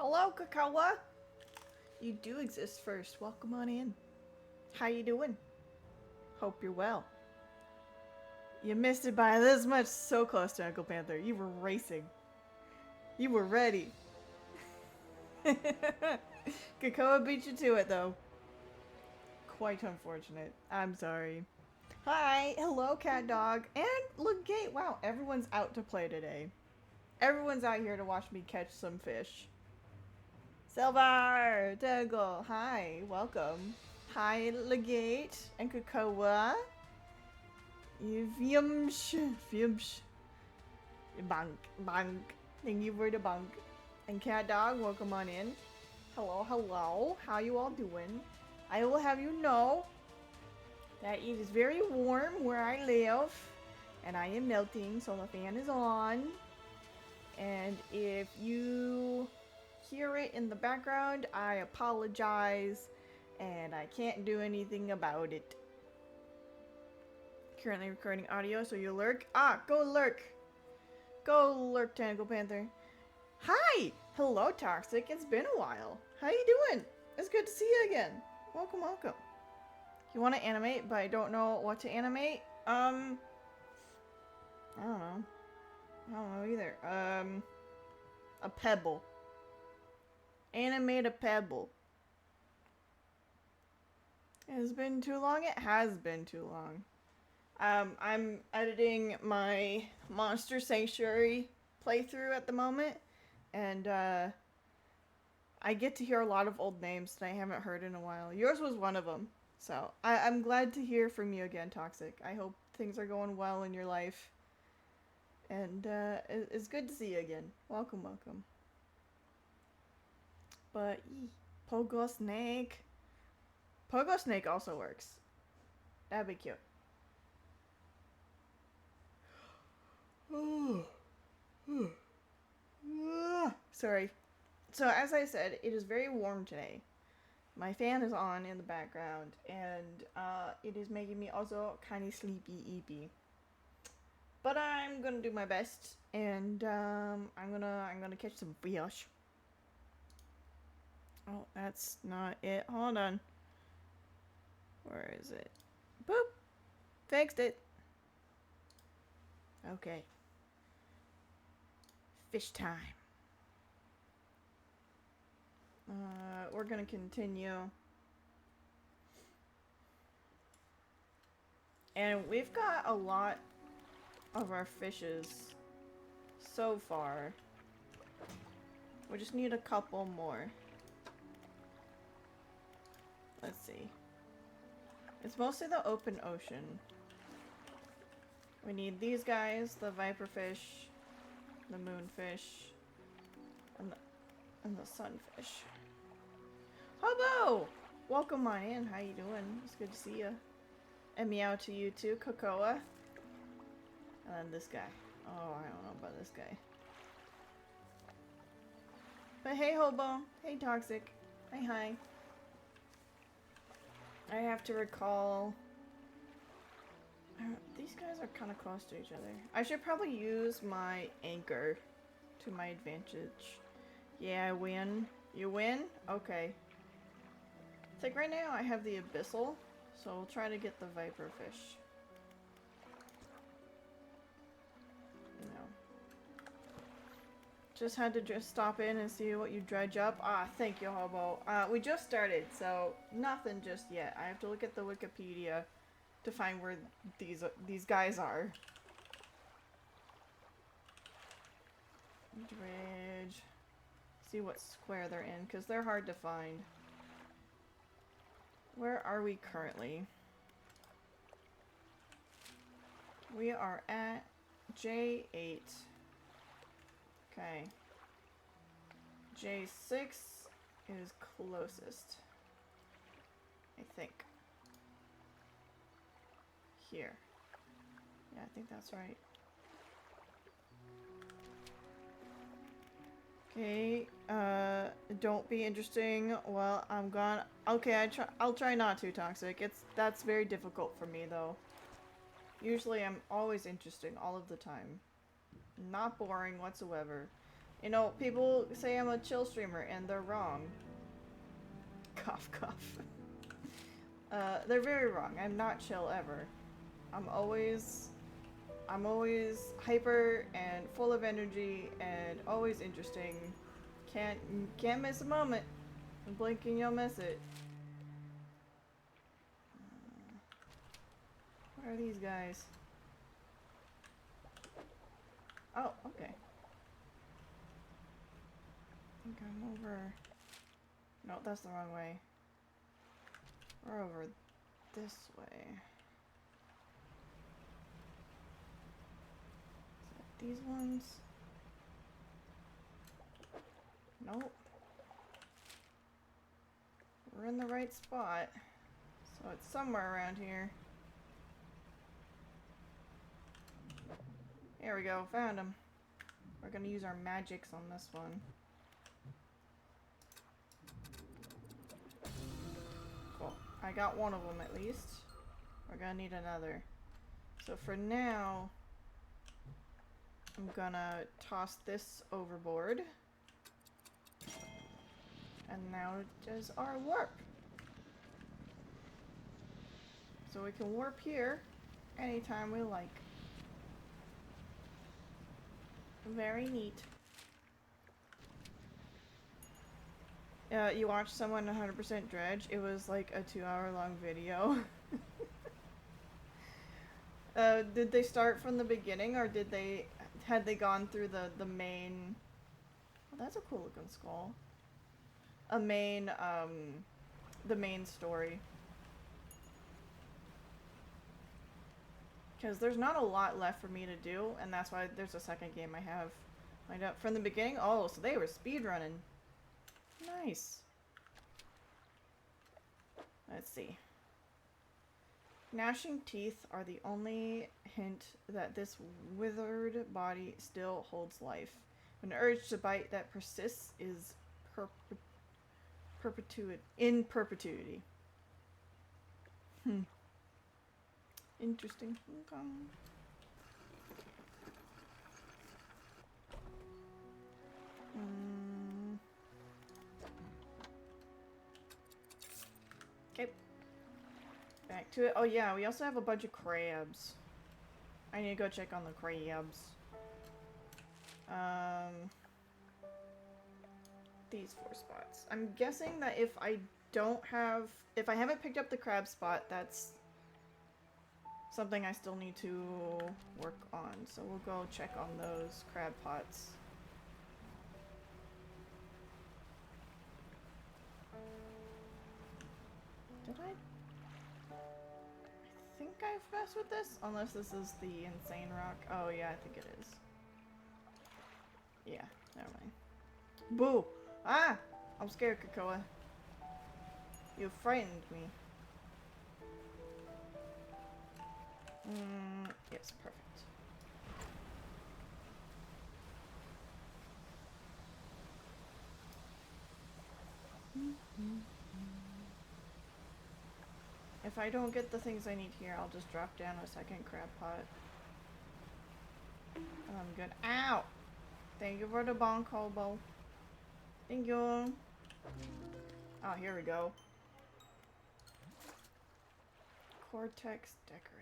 Hello, Kakawa. You do exist first. Welcome on in. How you doing? Hope you're well. You missed it by this much. So close to Uncle Panther. You were racing. You were ready. Kakawa beat you to it, though. Quite unfortunate. I'm sorry. Hi. Hello, cat dog. And look, Gate. Wow, everyone's out to play today. Everyone's out here to watch me catch some fish. Silver! Tegel, hi, welcome. Hi, Legate and Kakawa. Vyumsh. Bank. Thank you for the bank. And Cat Dog, welcome on in. Hello. How you all doing? I will have you know that it is very warm where I live. And I am melting, so the fan is on. And if you hear it in the background, I apologize, and I can't do anything about it. Currently recording audio, so you lurk. Go lurk! Go lurk, Tentacle Panther. Hi! Hello, Toxic. It's been a while. How you doing? It's good to see you again. Welcome. You want to animate, but I don't know what to animate? I don't know either. A pebble. Animate a pebble. It has been too long? It has been too long. I'm editing my Monster Sanctuary playthrough at the moment, and I get to hear a lot of old names that I haven't heard in a while. Yours was one of them, so I'm glad to hear from you again, Toxic. I hope things are going well in your life, and it's good to see you again. Welcome. But, Pogo Snake. Pogo Snake also works. That'd be cute. Sorry. So, as I said, it is very warm today. My fan is on in the background, and it is making me also kind of sleepy. But I'm gonna do my best, and I'm gonna catch some fish. Oh, that's not it. Hold on. Where is it? Boop! Fixed it. Okay. Fish time. We're gonna continue. And we've got a lot of our fishes so far. We just need a couple more. Let's see. It's mostly the open ocean. We need these guys, the viperfish, the moonfish, and the sunfish. Hobo! Welcome on in. How you doing? It's good to see you. And meow to you too, Cocoa. And then this guy. Oh, I don't know about this guy. But hey, Hobo. Hey, Toxic. Hi. I have to recall... These guys are kind of close to each other. I should probably use my anchor to my advantage. Yeah, I win. You win? Okay. It's like right now I have the abyssal, so we'll try to get the viperfish. Just had to stop in and see what you dredge up. Thank you, Hobo. We just started, so nothing just yet. I have to look at the Wikipedia to find where these guys are. Dredge. See what square they're in, because they're hard to find. Where are we currently? We are at J8. Okay. J6 is closest. I think. Here. Yeah, I think that's right. Okay, don't be interesting. Well, I'm gone. Okay, I'll try not to, Toxic. That's very difficult for me, though. Usually I'm always interesting all of the time. Not boring whatsoever. You know, people say I'm a chill streamer, and they're wrong. Cough, cough. They're very wrong. I'm not chill ever. I'm always hyper and full of energy and always interesting. Can't miss a moment. Blink and you'll miss it. What are these guys? Oh, okay. I think I'm over... No, that's the wrong way. We're over this way. Is that these ones? Nope. We're in the right spot. So it's somewhere around here. There we go, found him. We're gonna use our magics on this one. Cool. I got one of them at least. We're gonna need another. So for now, I'm gonna toss this overboard. And now it does our warp. So we can warp here anytime we like. Very neat. You watched someone 100% dredge. It was like a 2-hour long video. Did they start from the beginning, or had they gone through the main... Oh, that's a cool looking skull. The main story. Because there's not a lot left for me to do, and that's why there's a second game I have lined up from the beginning. Oh, so they were speedrunning. Nice. Let's see. Gnashing teeth are the only hint that this withered body still holds life. An urge to bite that persists is in perpetuity. Interesting. Okay. Okay. Back to it. Oh yeah, we also have a bunch of crabs. I need to go check on the crabs. These 4 spots. I'm guessing that if I haven't picked up the crab spot, that's something I still need to work on. So we'll go check on those crab pots. Did I think I've messed with this? Unless this is the insane rock. Oh yeah, I think it is. Yeah, never mind. Boo! Ah! I'm scared, Krakoa. You frightened me. Yes, perfect. If I don't get the things I need here, I'll just drop down a second crab pot. And I'm good. Ow! Thank you for the bonk, hobo. Thank you. Oh, here we go. Cortex decorator.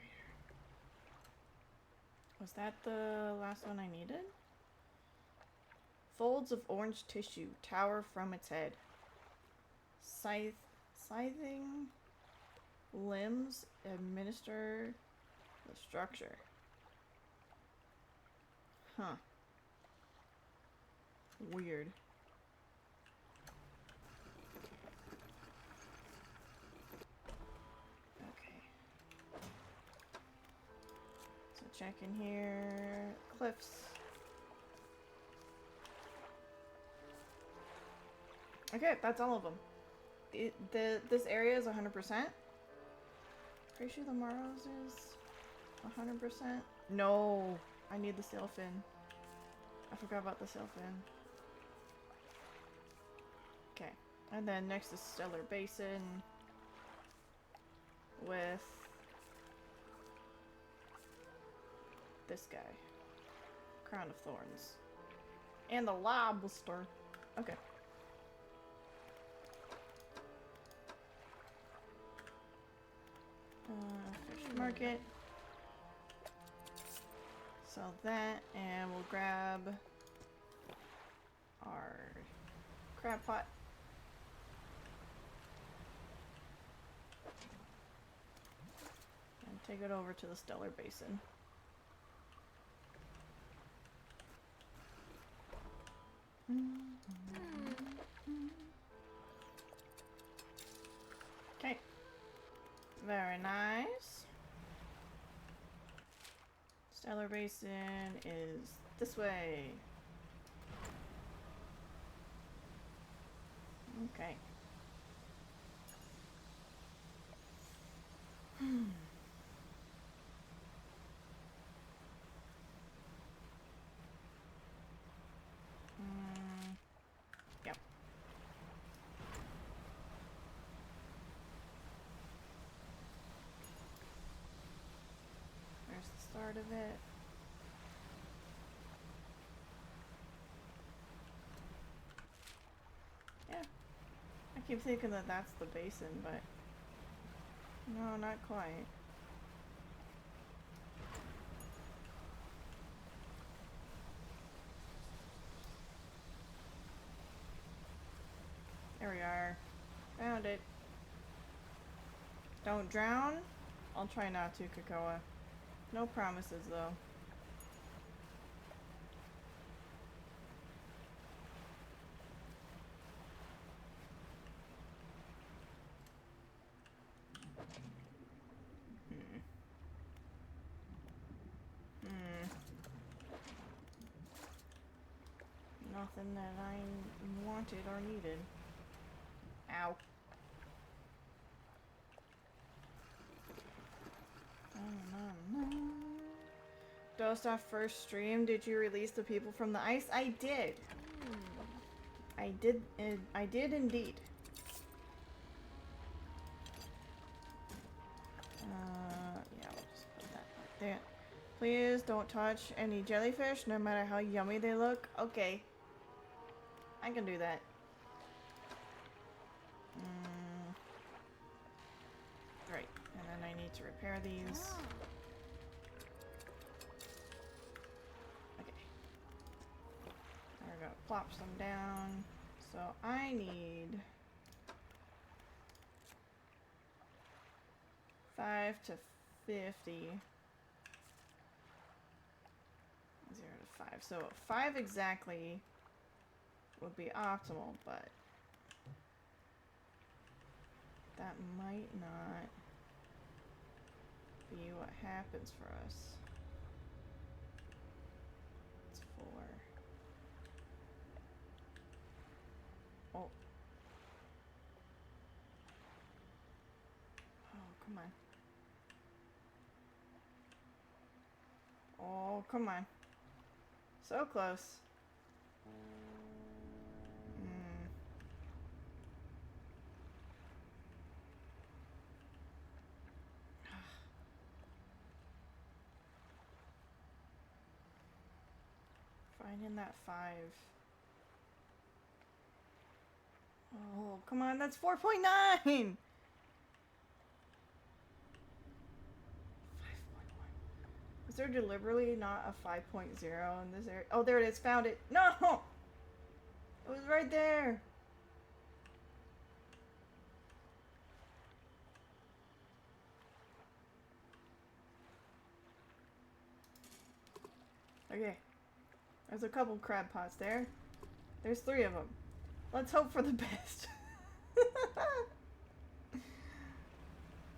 Was that the last one I needed? Folds of orange tissue tower from its head. Scything limbs administer the structure. Huh. Weird. Okay. So check in here. Cliffs. Okay, that's all of them. This area is 100%. Pretty sure the Morrows is 100%. No, I need the sailfin. I forgot about the sailfin. Okay, and then next is Stellar Basin with this guy, Crown of Thorns, And the lobster. Okay. Fish market. Sell that, and we'll grab our crab pot. And take it over to the Stellar Basin. Okay. Very nice. Stellar Basin is this way. Okay. Yep. There's the start of it. Yeah. I keep thinking that that's the basin, but no, not quite. There we are. Found it. Don't drown. I'll try not to, Kakoa. No promises, though. Nothing that I wanted or needed. Ow. Dust off first stream. Did you release the people from the ice? I did. I did indeed. Yeah, we'll just put that right there. Please don't touch any jellyfish, no matter how yummy they look. Okay. I can do that. Right, and then I need to repair these. Okay. We're gonna plop some down. So I need 5 to 50. 0 to 5. So 5 exactly would be optimal, but that might not be what happens for us. It's 4. Oh. Oh, come on. Oh, come on. So close. Finding that 5. Oh, come on, that's 4.9! 5.1. Is there deliberately not a 5.0 in this area? Oh, there it is. Found it. No! It was right there. Okay. There's a couple crab pots there. There's 3 of them. Let's hope for the best.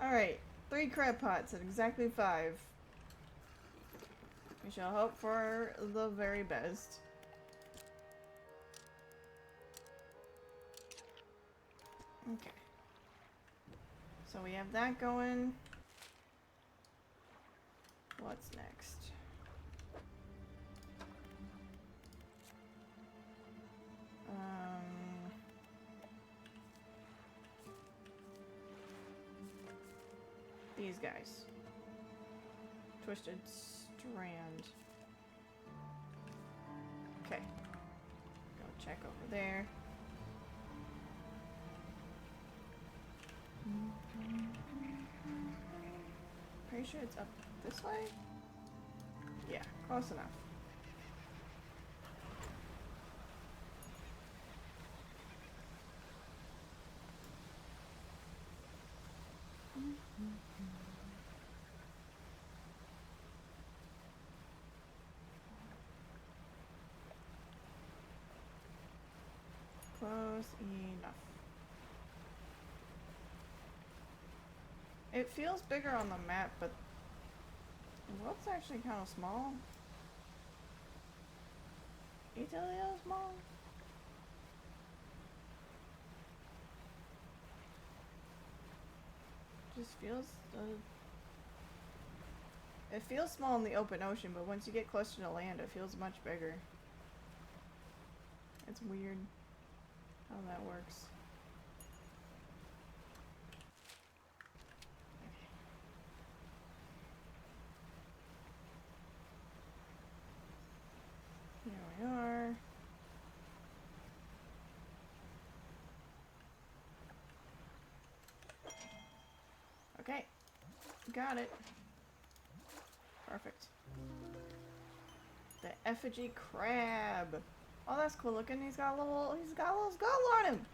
Alright. 3 crab pots at exactly 5. We shall hope for the very best. Okay. So we have that going. What's next? These guys. Twisted strand. Okay. check over there. Pretty sure it's up this way? Yeah, close enough. Close enough. It feels bigger on the map, but the world's actually kind of small. It's a little small. Just feels it feels small in the open ocean, but once you get closer to land, it feels much bigger. It's weird how that works. Here we are. Okay, got it. Perfect. The effigy crab. Oh, that's cool looking. He's got a little skull on him.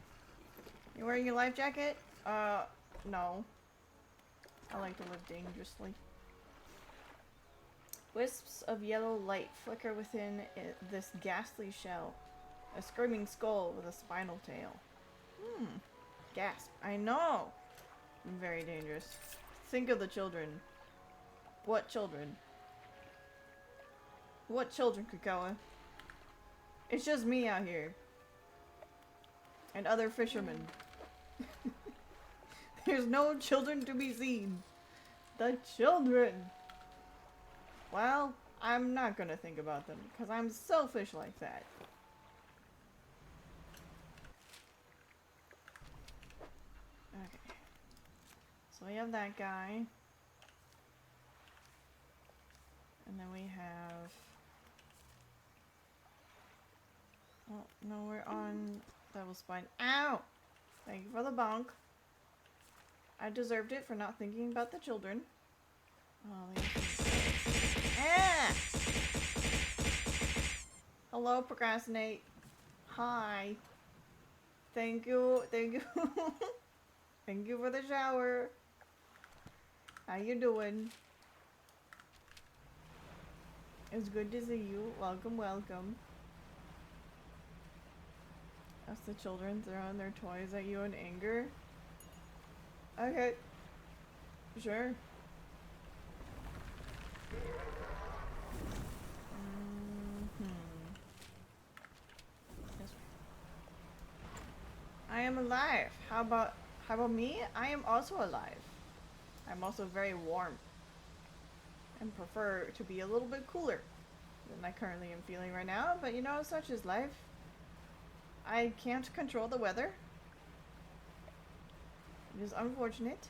You wearing your life jacket? No. I like to live dangerously. Wisps of yellow light flicker within this ghastly shell. A screaming skull with a spinal tail. Gasp. I know. Very dangerous. Think of the children. What children? What children, Krakoa? It's just me out here. And other fishermen. There's no children to be seen. The children! Well, I'm not gonna think about them, because I'm selfish like that. Okay. So we have that guy. And then we have... Oh, no, we're on Devil Spine. Ow! Thank you for the bonk. I deserved it for not thinking about the children. Oh, ah! Hello, procrastinate. Hi. Thank you. Thank you. Thank you for the shower. How you doing? It's good to see you. Welcome, welcome. That's the children throwing their toys at you in anger. Okay. Sure. I am alive. How about me? I am also alive. I'm also very warm. And prefer to be a little bit cooler than I currently am feeling right now, but you know, such is life. I can't control the weather. It is unfortunate.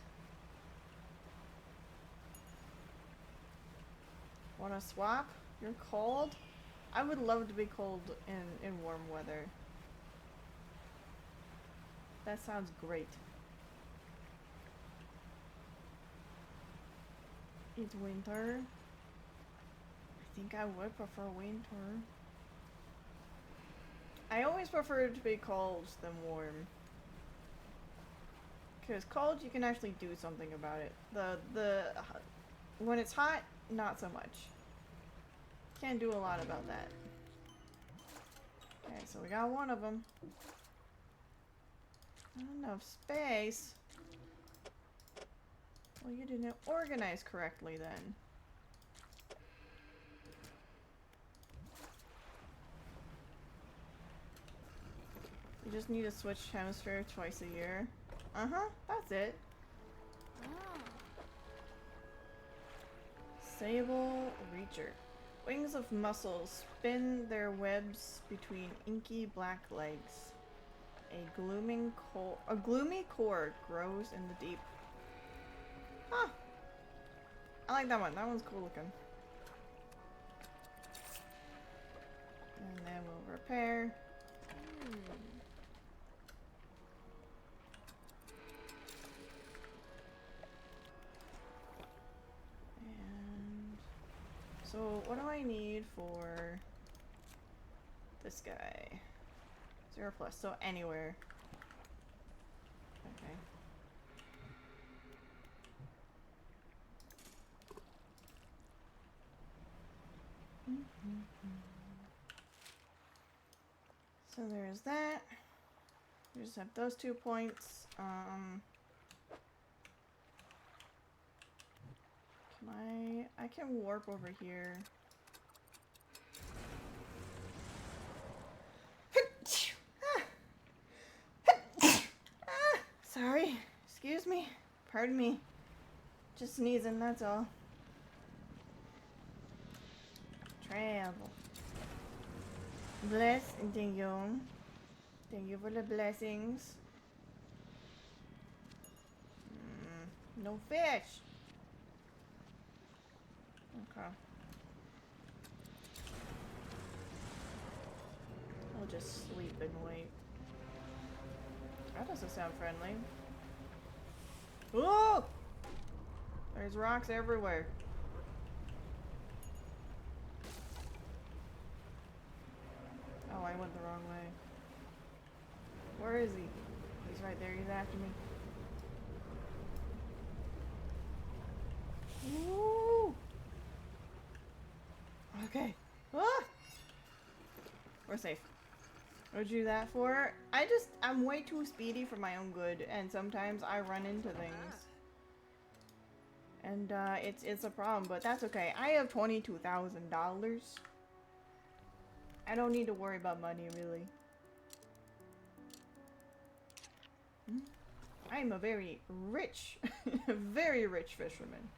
Wanna swap? You're cold? I would love to be cold in warm weather. That sounds great. It's winter. I think I would prefer winter. I always prefer to be cold than warm. Because cold, you can actually do something about it. When it's hot, not so much. Can't do a lot about that. Okay, so we got one of them. Not enough space. Well, you didn't organize correctly then. You just need to switch hemisphere twice a year. Uh-huh, that's it. Sable Reacher. Wings of mussels spin their webs between inky black legs. A gloomy core grows in the deep. Huh. I like that one. That one's cool looking. And then we'll repair. And so what do I need for this guy? 0 plus, so anywhere. Okay. So there's that. We just have those 2 points. I can warp over here. Sorry. Excuse me. Pardon me. Just sneezing, that's all. Travel. Bless and thank you. Thank you for the blessings. No fish. Okay. I'll just sleep and wait. That doesn't sound friendly. Whoa! There's rocks everywhere. Oh, I went the wrong way. Where is he? He's right there. He's after me. Woo! Okay. Ah! We're safe. What'd you do that for? I'm way too speedy for my own good, and sometimes I run into things. And, it's a problem, but that's okay. I have $22,000. I don't need to worry about money, really. I'm a very rich, very rich fisherman.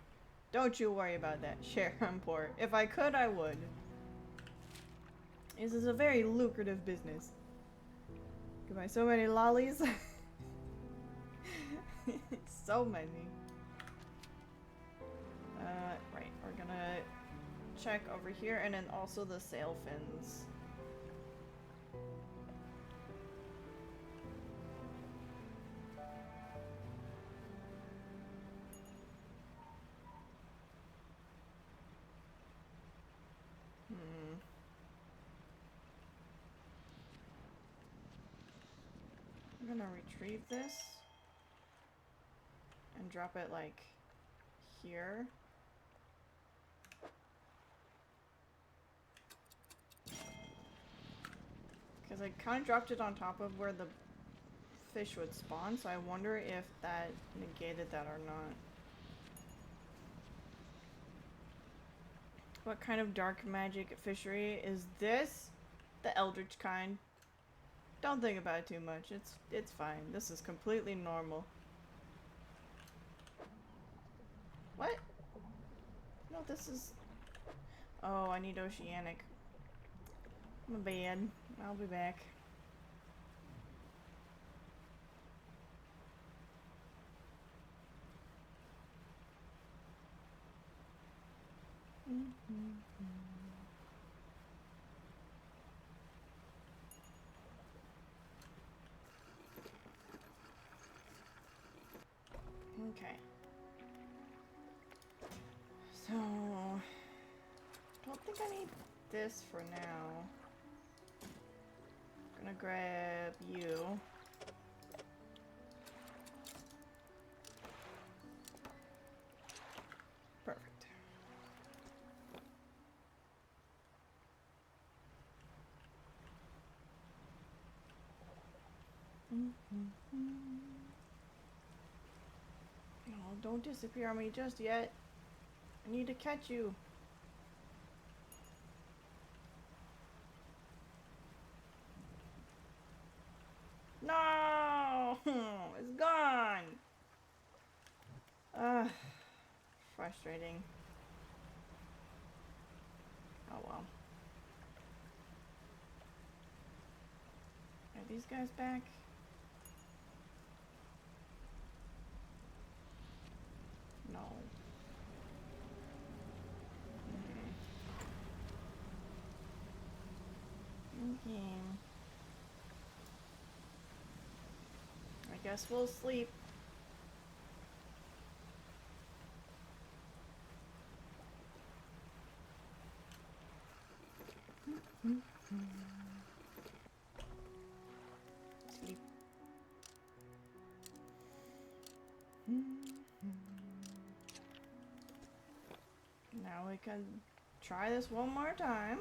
Don't you worry about that. Share, I'm poor. If I could, I would. This is a very lucrative business. Could buy so many lollies. So many. Right, we're gonna check over here and then also the sail fins. I'm gonna retrieve this and drop it like here. Because I kind of dropped it on top of where the fish would spawn, so I wonder if that negated that or not. What kind of dark magic fishery is this? The eldritch kind. Don't think about it too much. It's fine. This is completely normal. What? No, this is... Oh, I need oceanic. My bad. I'll be back. Okay. So, don't think I need this for now. I'm gonna grab you. Perfect. No, don't disappear on me just yet. I need to catch you. No! It's gone! Ugh. Frustrating. Oh well. Are these guys back? No. Okay. Guess we'll sleep. Sleep. Now we can try this one more time.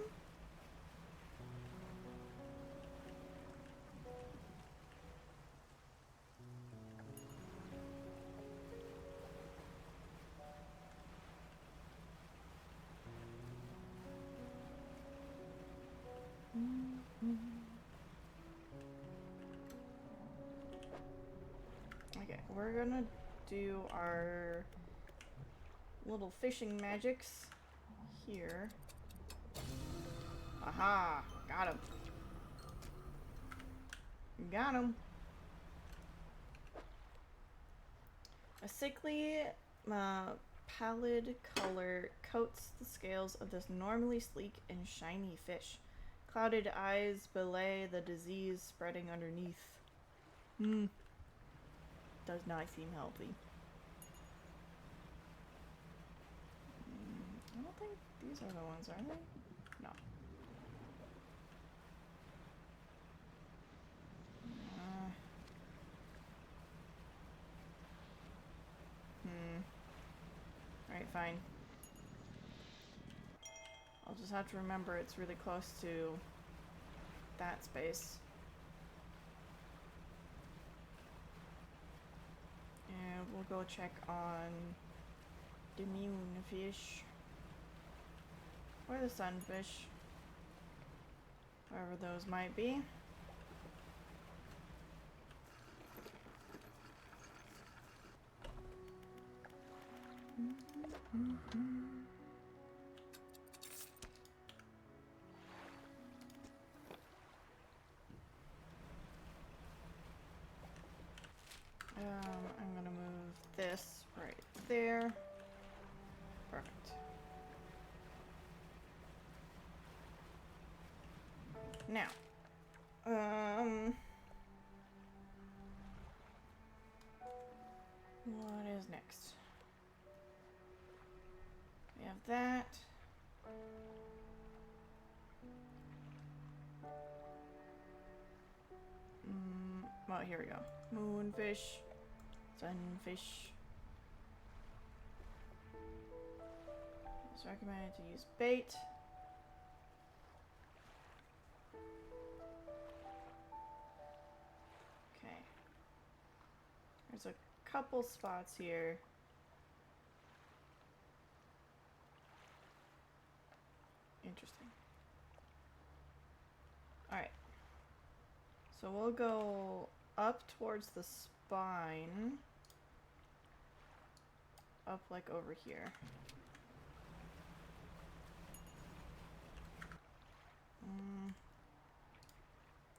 Okay, we're gonna do our little fishing magics here. Aha! Got him. Got him. A sickly, pallid color coats the scales of this normally sleek and shiny fish. Clouded eyes belay the disease spreading underneath. Does not seem healthy. I don't think these are the ones, are they? No. Alright, fine. I'll just have to remember it's really close to that space. And we'll go check on the moonfish. Or the sunfish. Wherever those might be. I'm gonna move this right there. Perfect. Now, what is next? We have that. Well, here we go. Moonfish, sunfish. It's recommended to use bait. Okay. There's a couple spots here. Interesting. Alright. So we'll go up towards the spine. Up like over here.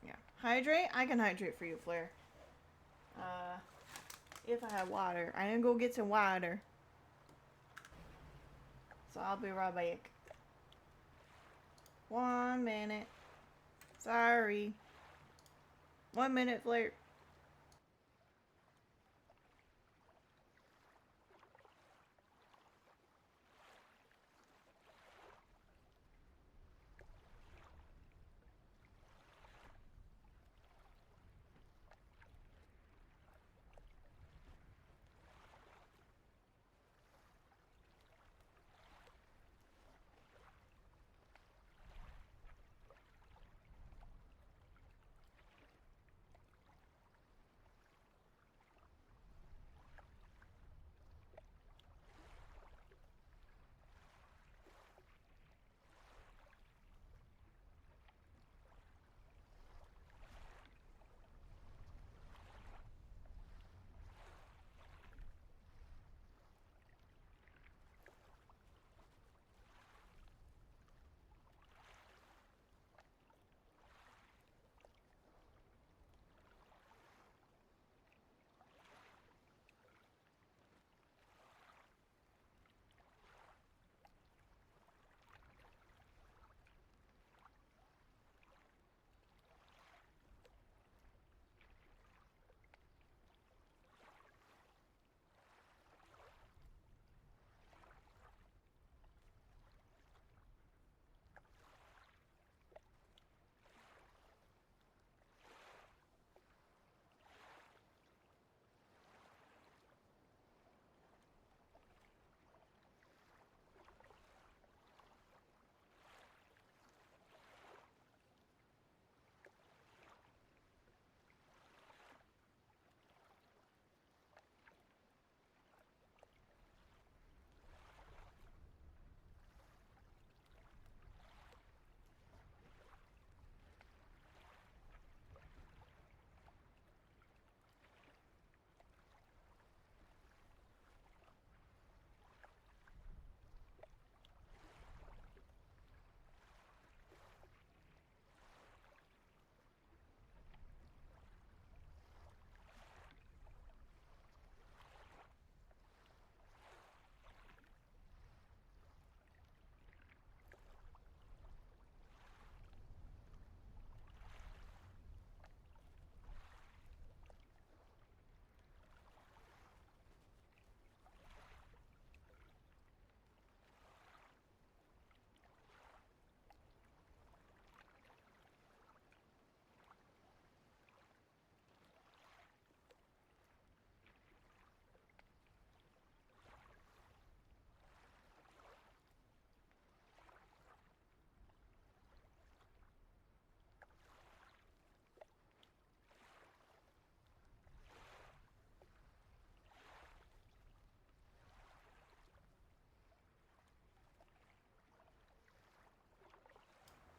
Yeah. Hydrate? I can hydrate for you, Flare. If I have water. I didn't go get some water. So I'll be right back. 1 minute. Sorry. 1 minute, Flare.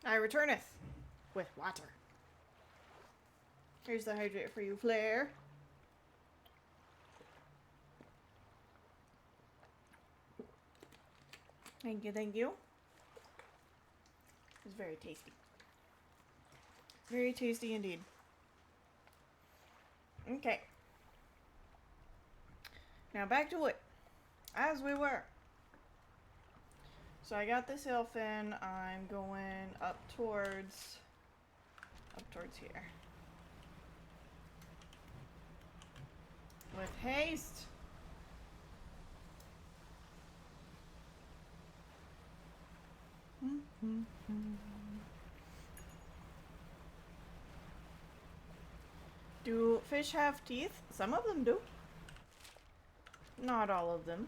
I returneth with water. Here's the hydrate for you, Flair. Thank you, thank you. It's very tasty. Very tasty indeed. Okay. Now back to it. As we were. So I got this elfin. I'm going up towards here. With haste. Do fish have teeth? Some of them do. Not all of them.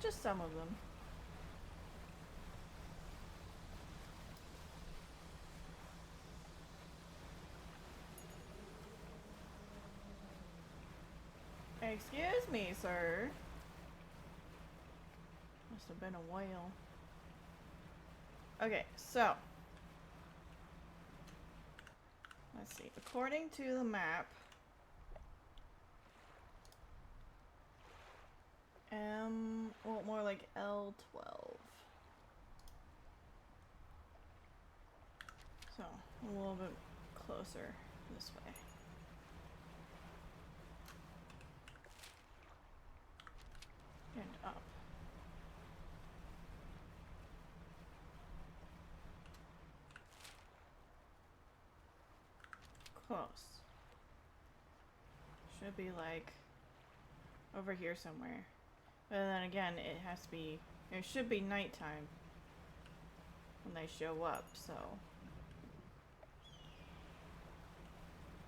Just some of them. Excuse me, sir. Must have been a whale. Okay, so. Let's see. According to the map, well, more like L12. So, a little bit closer this way. And up. Close. Should be like over here somewhere. But then again, it should be nighttime when they show up, so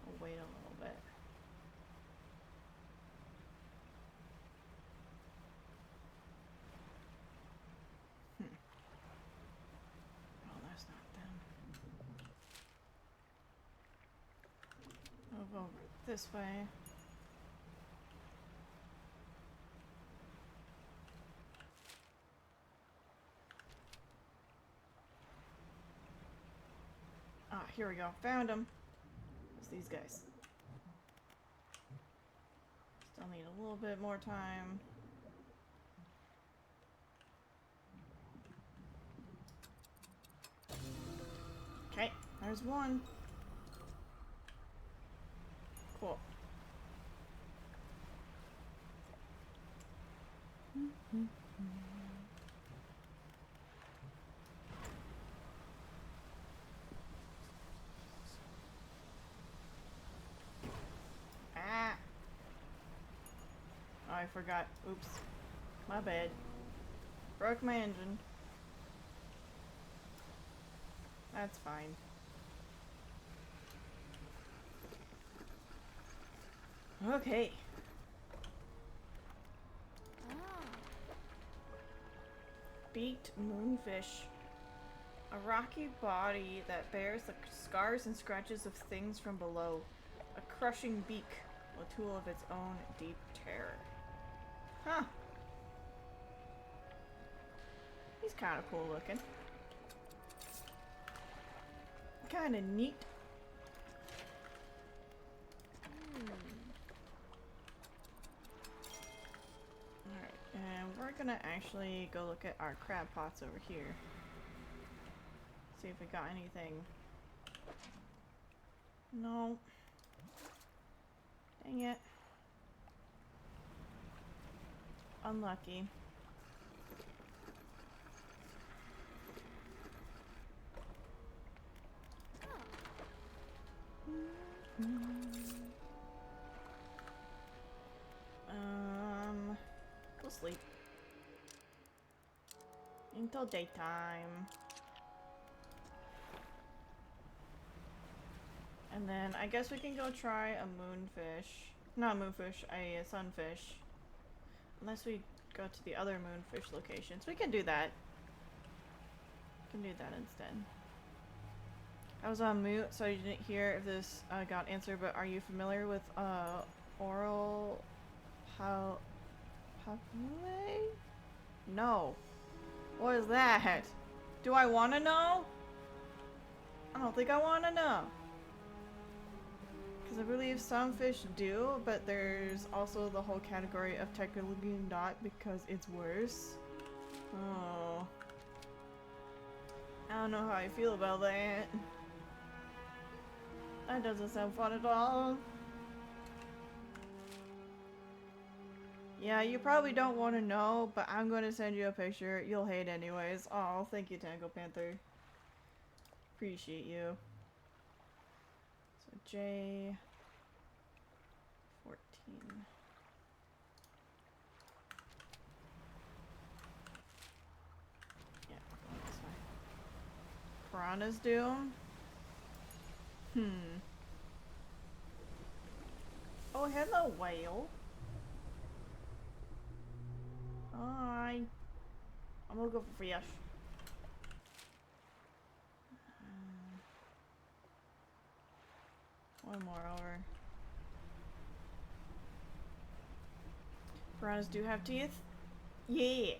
I'll wait a little bit. Oh, that's not them. Move over this way. Ah, here we go. Found them. It's these guys. Still need a little bit more time. Okay, there's one. Cool. Ah! Oh, I forgot. Oops. My bad. Broke my engine. That's fine. Okay. Beaked moonfish. A rocky body that bears the scars and scratches of things from below. A crushing beak, a tool of its own deep terror. Huh. He's kind of cool looking. Kind of neat. Alright, and we're gonna actually go look at our crab pots over here. See if we got anything. No. Dang it. Unlucky. Go sleep. Until daytime. And then I guess we can go try a moonfish. Not a moonfish, a sunfish. Unless we go to the other moonfish locations. We can do that. We can do that instead. I was on mute, so you didn't hear if this got answered, but are you familiar with oral No. What is that? Do I want to know? I don't think I want to know. Because I believe some fish do, but there's also the whole category of technically not because it's worse. Oh. I don't know how I feel about that. That doesn't sound fun at all. Yeah, you probably don't want to know, but I'm going to send you a picture. You'll hate anyways. Oh, thank you, Tango Panther. Appreciate you. So, J... 14. Yeah, that's fine. Piranhas do? Oh, hello, whale. Hi. I'm gonna go for fish. One more over. Piranhas do have teeth? Yeah.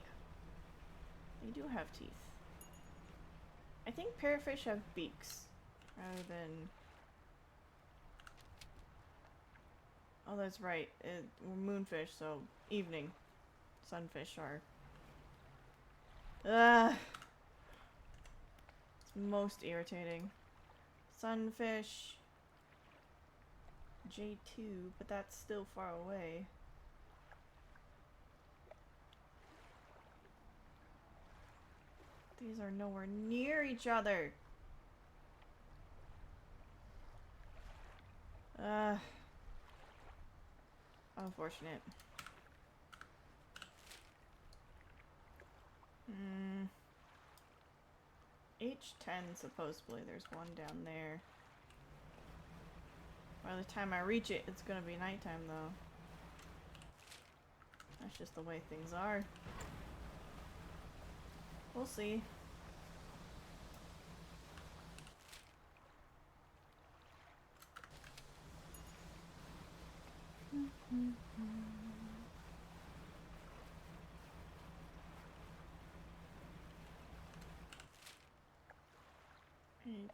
They do have teeth. I think parrotfish have beaks. Rather than... Oh, that's right. We're moonfish, so evening. Sunfish are... Ugh. It's most irritating. Sunfish... J2, but that's still far away. These are nowhere near each other. Unfortunate. H10 supposedly. There's one down there. By the time I reach it, it's gonna be nighttime though. That's just the way things are. We'll see. H10.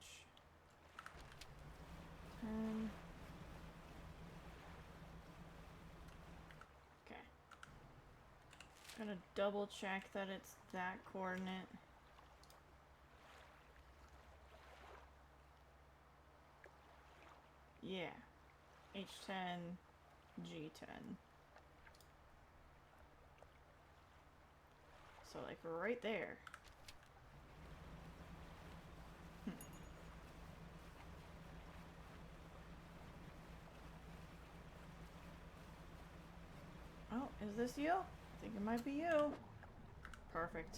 Okay. Gonna double check that it's that coordinate. Yeah. H10, G10. So like right there. Oh, is this you? I think it might be you. Perfect.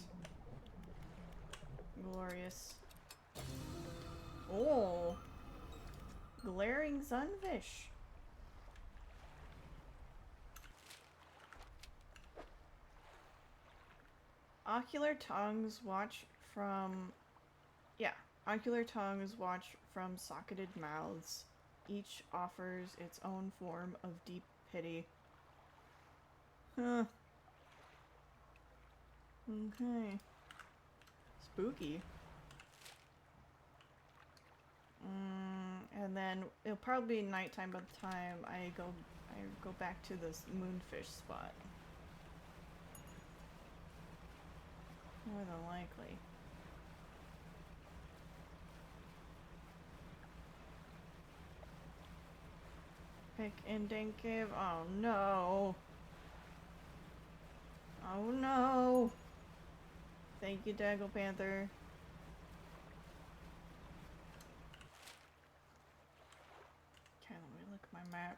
Glorious. Oh! Glaring sunfish. Ocular tongues watch from... Yeah. Ocular tongues watch from socketed mouths. Each offers its own form of deep pity. Huh. Okay. Spooky. And then it'll probably be nighttime by the time I go back to this moonfish spot. More than likely. Pick and Dink Cave. Oh no. Oh no. Thank you, Daggle Panther. Okay, let me look at my map.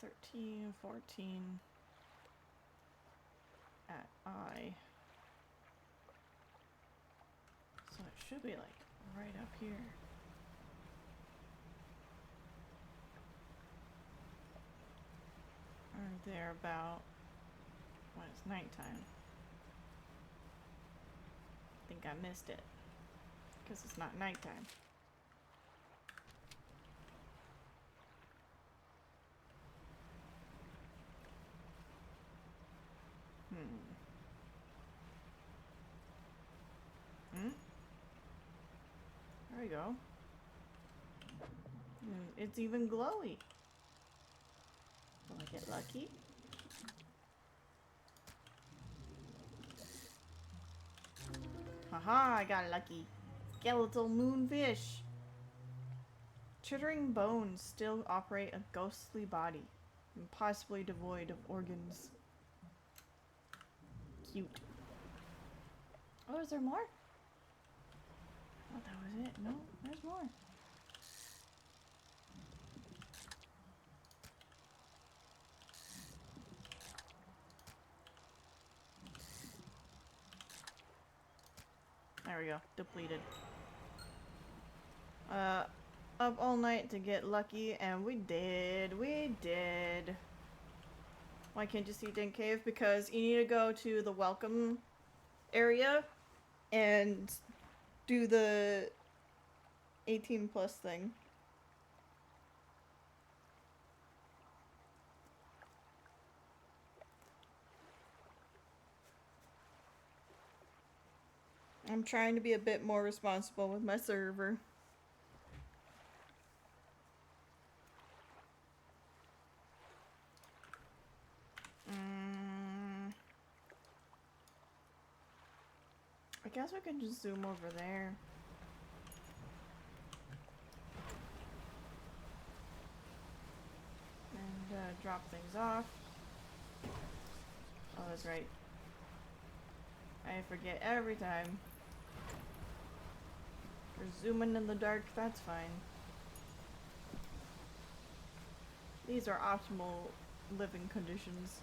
The 13, 14 at I. So it should be like right up here. Or there about when it's nighttime. I think I missed it. Because it's not nighttime. There we go. It's even glowy. Will I get lucky? Haha, I got lucky. Skeletal moonfish. Chittering bones still operate a ghostly body, impossibly devoid of organs. Cute. Oh, is there more? I thought that was it. No, there's more. There we go. Depleted. Up all night to get lucky, and we did. We did. Why can't you see Dink Cave? Because you need to go to the welcome area and do the 18 plus thing. I'm trying to be a bit more responsible with my server. I guess we can just zoom over there. And drop things off. Oh, that's right. I forget every time. We're zooming in the dark, that's fine. These are optimal living conditions.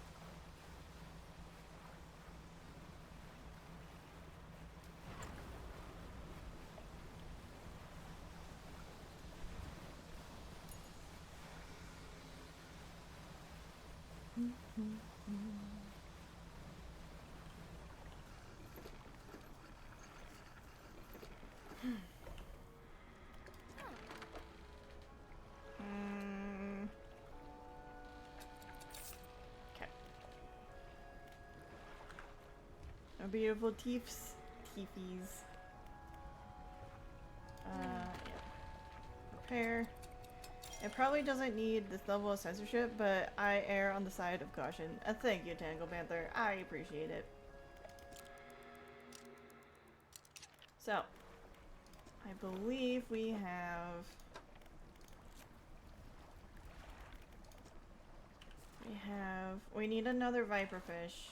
A beautiful teefs. Teefies. Yeah. Repair. It probably doesn't need this level of censorship, but I err on the side of caution. Thank you, Tangle Panther. I appreciate it. So, I believe we have... We need another viperfish.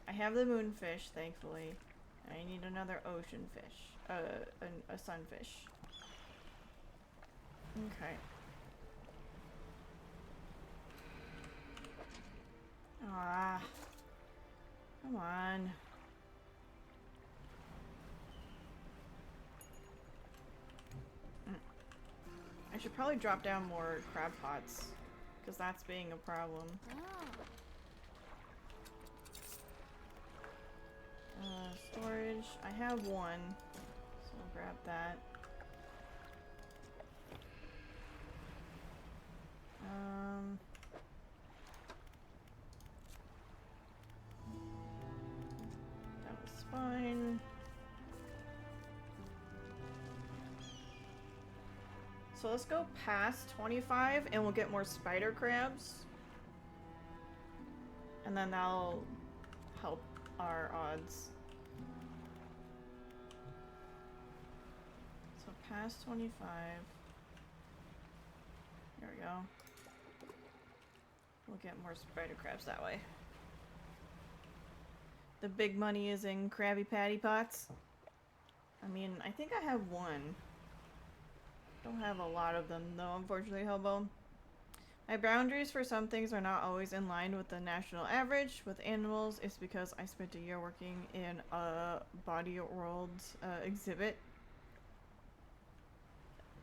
I have the moonfish, thankfully. I need another ocean fish. A sunfish. Okay. Ah. Come on. I should probably drop down more crab pots, because that's being a problem. Storage. I have one, so I'll grab that. That was fine. So let's go past 25 and we'll get more spider crabs. And then that'll help our odds. So past 25. There we go. We'll get more spider crabs that way. The big money is in Krabby Patty pots. I mean, I think I have one. Don't have a lot of them though, unfortunately, Hobo. My boundaries for some things are not always in line with the national average. With animals, it's because I spent a year working in a body world exhibit.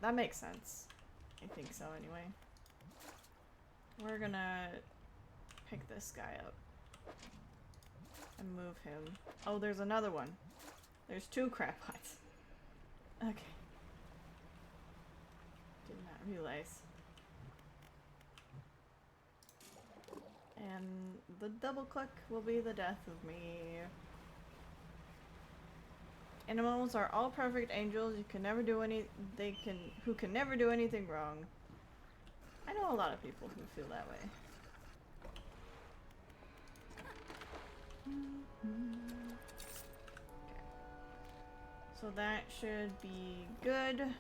That makes sense. I think so anyway. We're gonna pick this guy up and move him. Oh, there's another one. There's two crab pots. Okay. Did not realize. And the double click will be the death of me. Animals are all perfect angels. You can never do who can never do anything wrong. I know a lot of people who feel that way. Okay. So that should be good.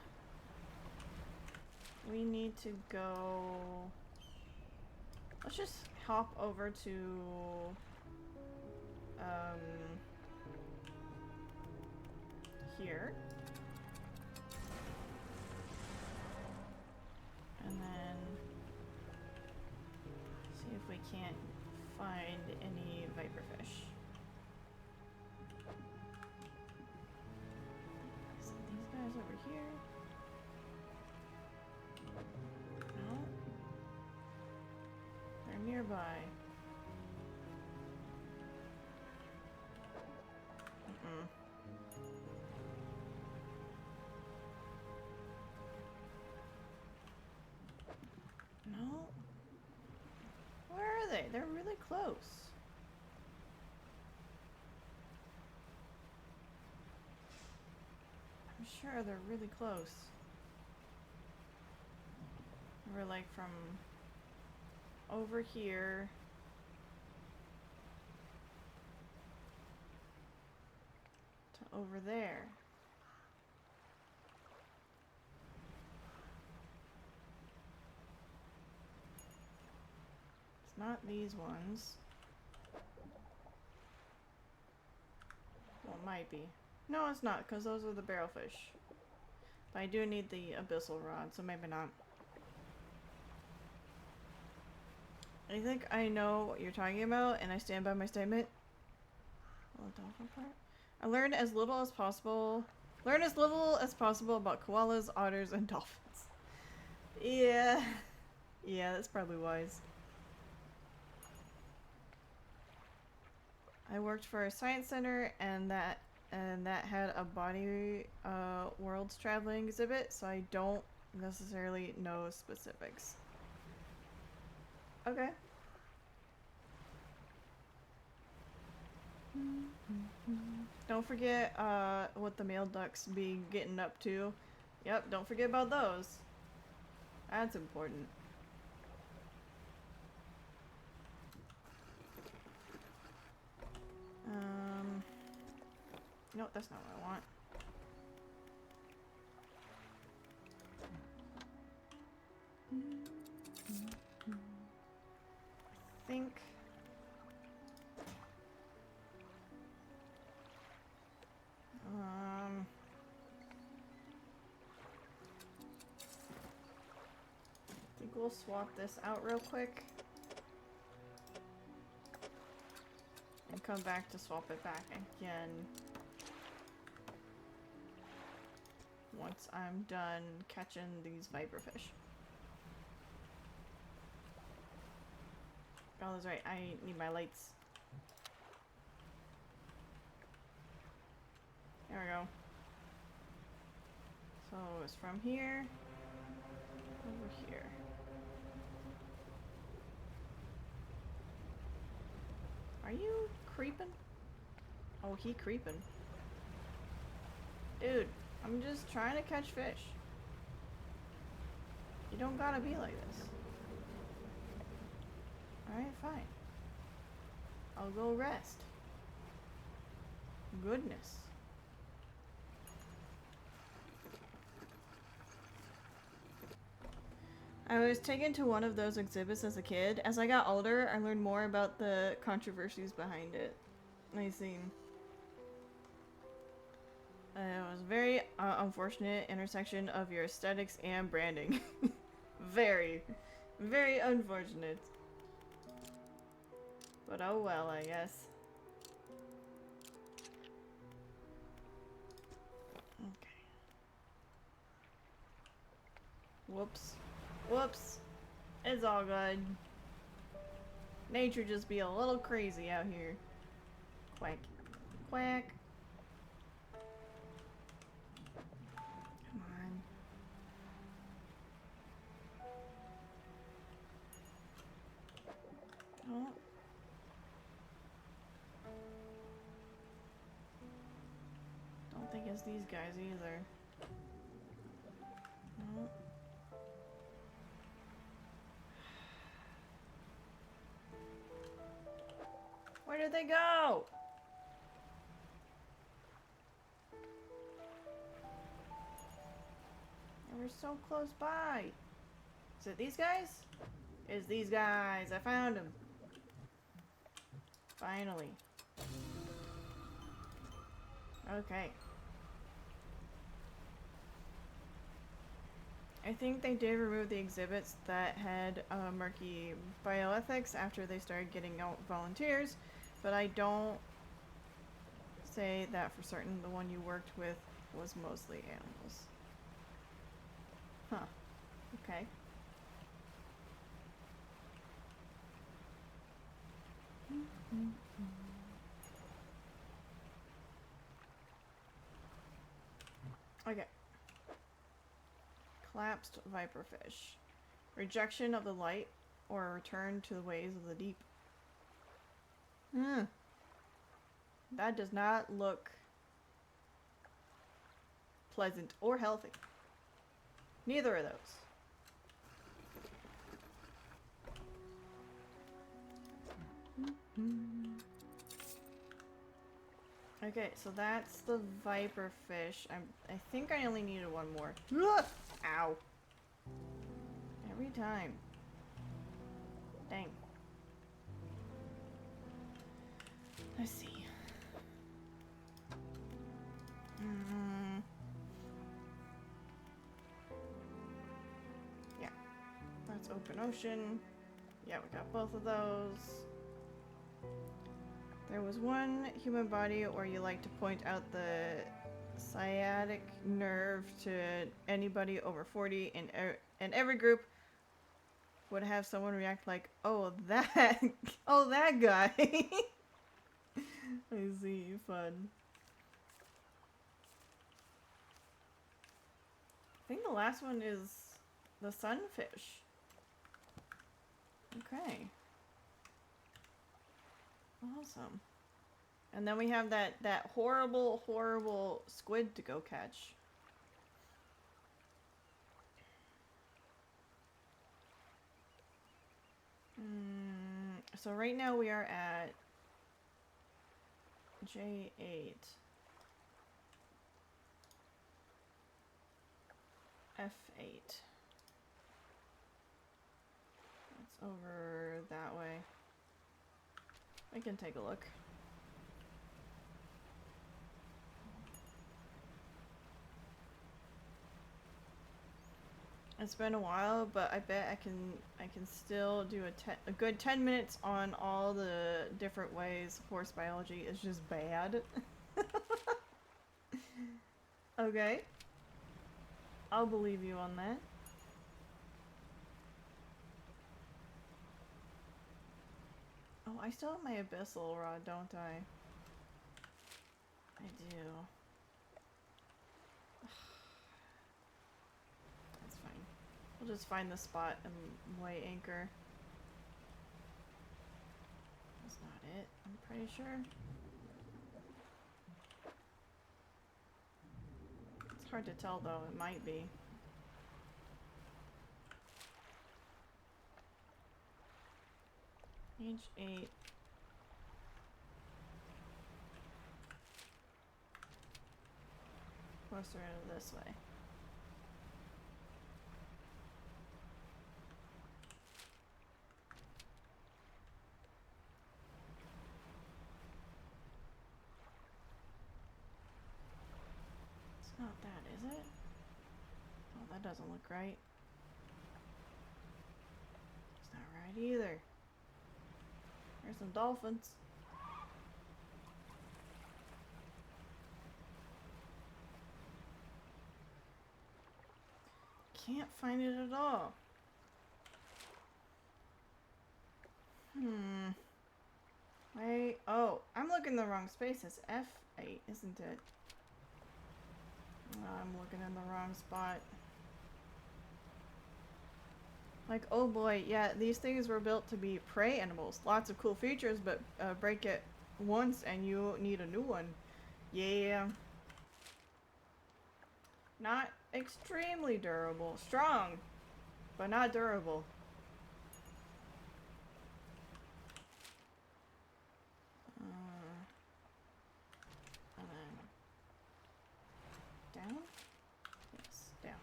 We need to go... Let's just hop over to... here. And then see if we can't find any viperfish. So these guys over here. No. They're nearby. Mm-mm. No. Where are they? They're really close. I'm sure they're really close. We're like from over here to over there. It's not these ones. Well, it might be. No, it's not, because those are the barrelfish. But I do need the abyssal rod, so maybe not. I think I know what you're talking about, and I stand by my statement. Oh, the dolphin part? I learned as little as possible. Learn as little as possible about koalas, otters, and dolphins. Yeah. Yeah, that's probably wise. I worked for a science center, and that had a body worlds traveling exhibit, so I don't necessarily know specifics. Okay. Don't forget what the male ducks be getting up to. Yep, don't forget about those. That's important. No, that's not what I want. I think... I think we'll swap this out real quick. And come back to swap it back again. Once I'm done catching these viperfish. Oh, that's right. I need my lights. There we go. So it's from here over here. Are you creeping? Oh, he creeping. Dude, I'm just trying to catch fish. You don't gotta be like this. Alright, fine. I'll go rest. Goodness. I was taken to one of those exhibits as a kid. As I got older, I learned more about the controversies behind it. I see. It was a very unfortunate intersection of your aesthetics and branding. Very, very unfortunate. But oh well, I guess. Okay. Whoops. Whoops. It's all good. Nature just be a little crazy out here. Quack. Quack. Come on. Oh, guys either. No. Where did they go? They were so close by. Is it these guys? It's these guys. I found them. Finally. Okay. I think they did remove the exhibits that had murky bioethics after they started getting out volunteers, but I don't say that for certain. The one you worked with was mostly animals. Huh. Okay. Okay. Collapsed viperfish. Rejection of the light or a return to the ways of the deep. Hmm. That does not look pleasant or healthy. Neither of those. Okay, so that's the viperfish. I think I only needed one more. Ow. Every time. Dang. Let's see. Yeah. That's open ocean. Yeah, we got both of those. There was one human body where you like to point out the sciatic nerve to anybody over 40 in every group would have someone react like, oh that oh that guy. I see, fun. I think the last one is the sunfish. Okay. Awesome. And then we have that horrible, horrible squid to go catch. So right now we are at J8. F8. It's over that way. We can take a look. It's been a while, but I bet I can still do a good 10 minutes on all the different ways horse biology is just bad. Okay. I'll believe you on that. Oh, I still have my abyssal rod, don't I? I do. That's fine. We'll just find the spot and weigh anchor. That's not it, I'm pretty sure. It's hard to tell though, it might be. Page 8. Closer into this way. It's not that, is it? Oh, that doesn't look right. It's not right either. There's some dolphins. Can't find it at all. Wait. Oh, I'm looking in the wrong space. It's F8, isn't it? Oh, I'm looking in the wrong spot. Like, oh boy, yeah, these things were built to be prey animals. Lots of cool features, but break it once and you need a new one. Yeah. Not extremely durable. Strong, but not durable. And then down? Yes, down.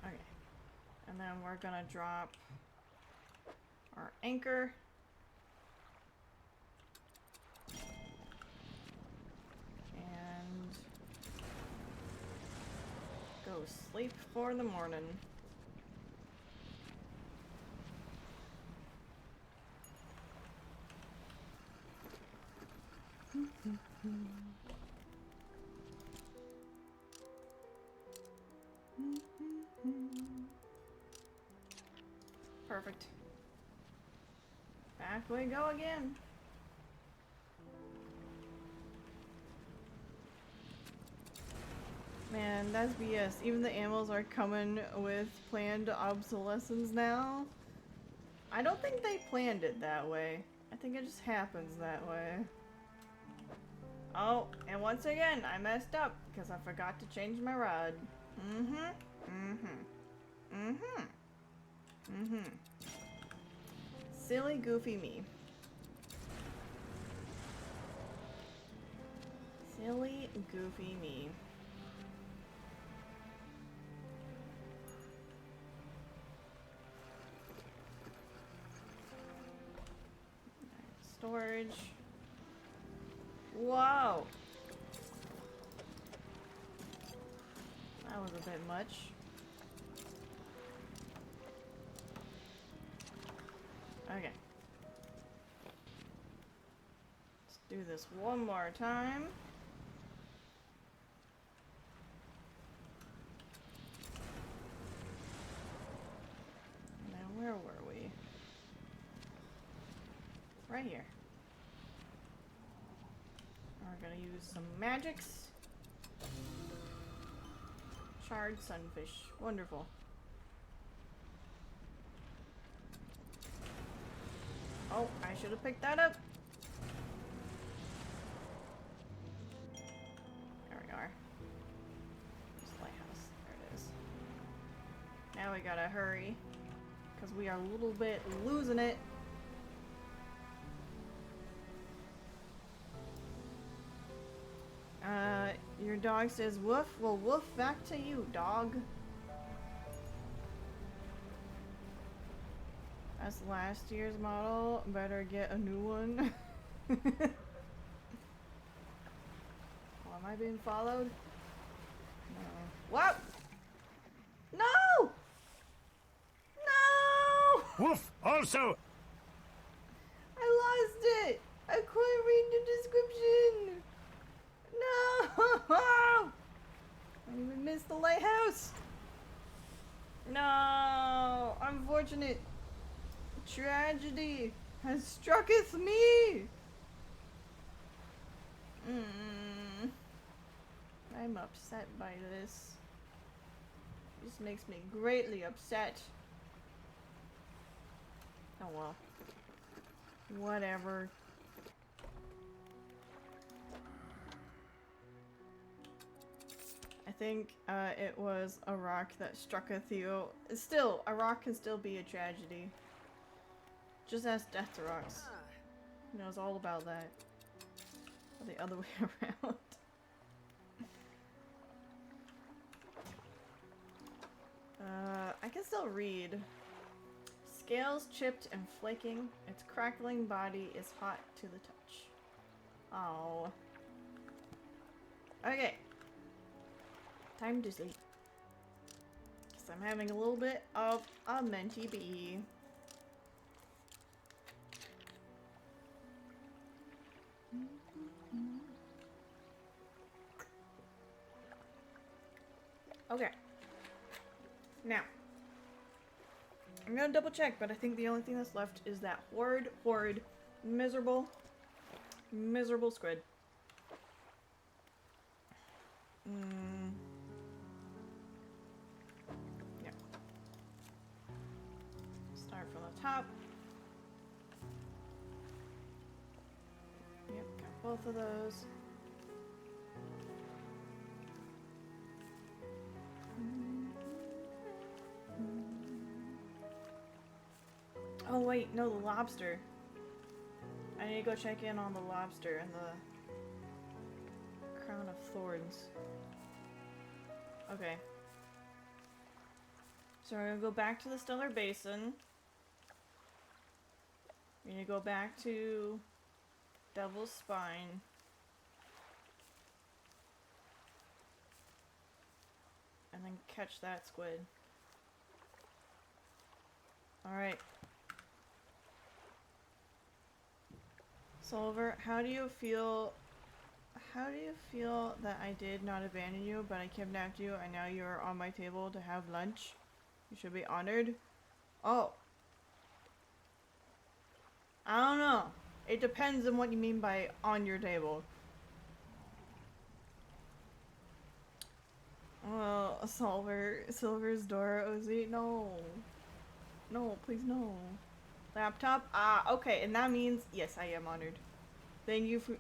Okay. And then we're gonna drop our anchor. And go sleep for the morning. Perfect. Back we go again. Man, that's BS. Even the animals are coming with planned obsolescence now. I don't think they planned it that way. I think it just happens that way. Oh, and once again, I messed up because I forgot to change my rod. Silly, goofy me. Silly, goofy me. Storage. Whoa! That was a bit much. Okay. Let's do this one more time. And then where were we? Right here. We're gonna use some magics. Charred sunfish. Wonderful. Oh, I should have picked that up. There we are. This lighthouse. There it is. Now we gotta hurry, because we are a little bit losing it. Your dog says woof. Well, woof back to you, dog. That's last year's model. Better get a new one. Oh, am I being followed? No. What? No! No! Woof! Also! I lost it! I couldn't read the description! No! I even missed the lighthouse! No! Unfortunate tragedy has strucketh me! I'm upset by this. This makes me greatly upset. Oh well. Whatever. I think it was a rock that struck a Theo. Still, a rock can still be a tragedy. Just ask Death Rocks. He knows all about that. Or the other way around. I can still read. Scales chipped and flaking. Its crackling body is hot to the touch. Oh. Okay. Time to sleep. Because I'm having a little bit of a mentee bee. Okay. Now. I'm gonna double check, but I think the only thing that's left is that horrid, miserable squid. Yeah. Start from the top. both of those. Oh wait, no, the lobster. I need to go check in on the lobster and the crown of thorns. Okay. So we're gonna go back to the Stellar Basin. We're gonna go back to Devil's Spine. And then catch that squid. Alright. Silver, how do you feel that I did not abandon you, but I kidnapped you and now you're on my table to have lunch? You should be honored. Oh. I don't know. It depends on what you mean by on your table. Well, Silver's Dora, Ozzy, no. No, please no. Laptop? Ah, okay, and that means yes, I am honored. Thank you for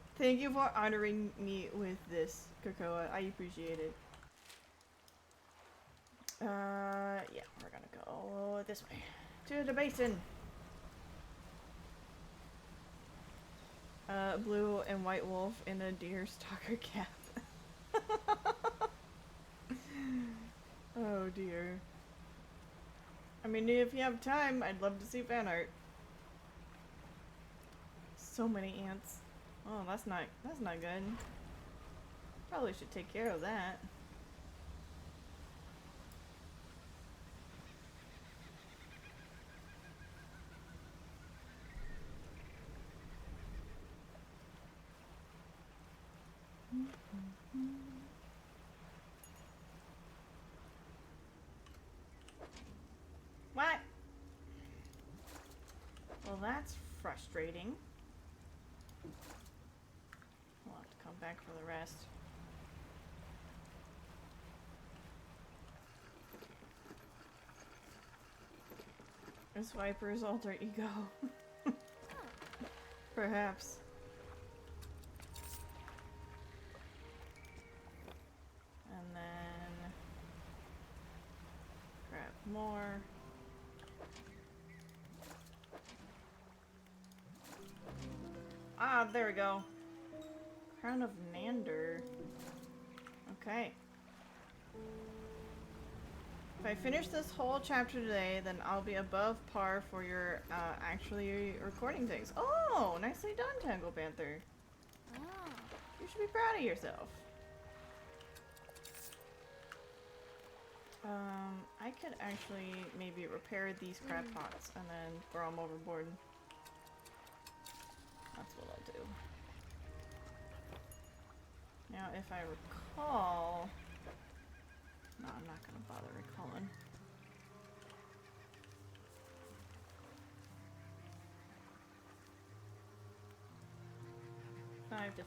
honoring me with this, Krakoa. I appreciate it. Yeah, we're gonna go this way. To the basin. Blue and white wolf in a deer stalker cap. Oh dear. I mean, if you have time, I'd love to see fan art. So many ants. Oh, that's not good. Probably should take care of that. What? Well, that's frustrating. We'll have to come back for the rest. Is Viper's alter ego? Perhaps. And then grab more. Ah, there we go. Crown of Nander. Okay. If I finish this whole chapter today, then I'll be above par for your actually recording things. Oh, nicely done, Tangle Panther. Oh. You should be proud of yourself. I could actually maybe repair these crab pots and then throw them overboard. That's what I'll do. Now, if I recall... No, I'm not gonna bother recalling. $5 to $50.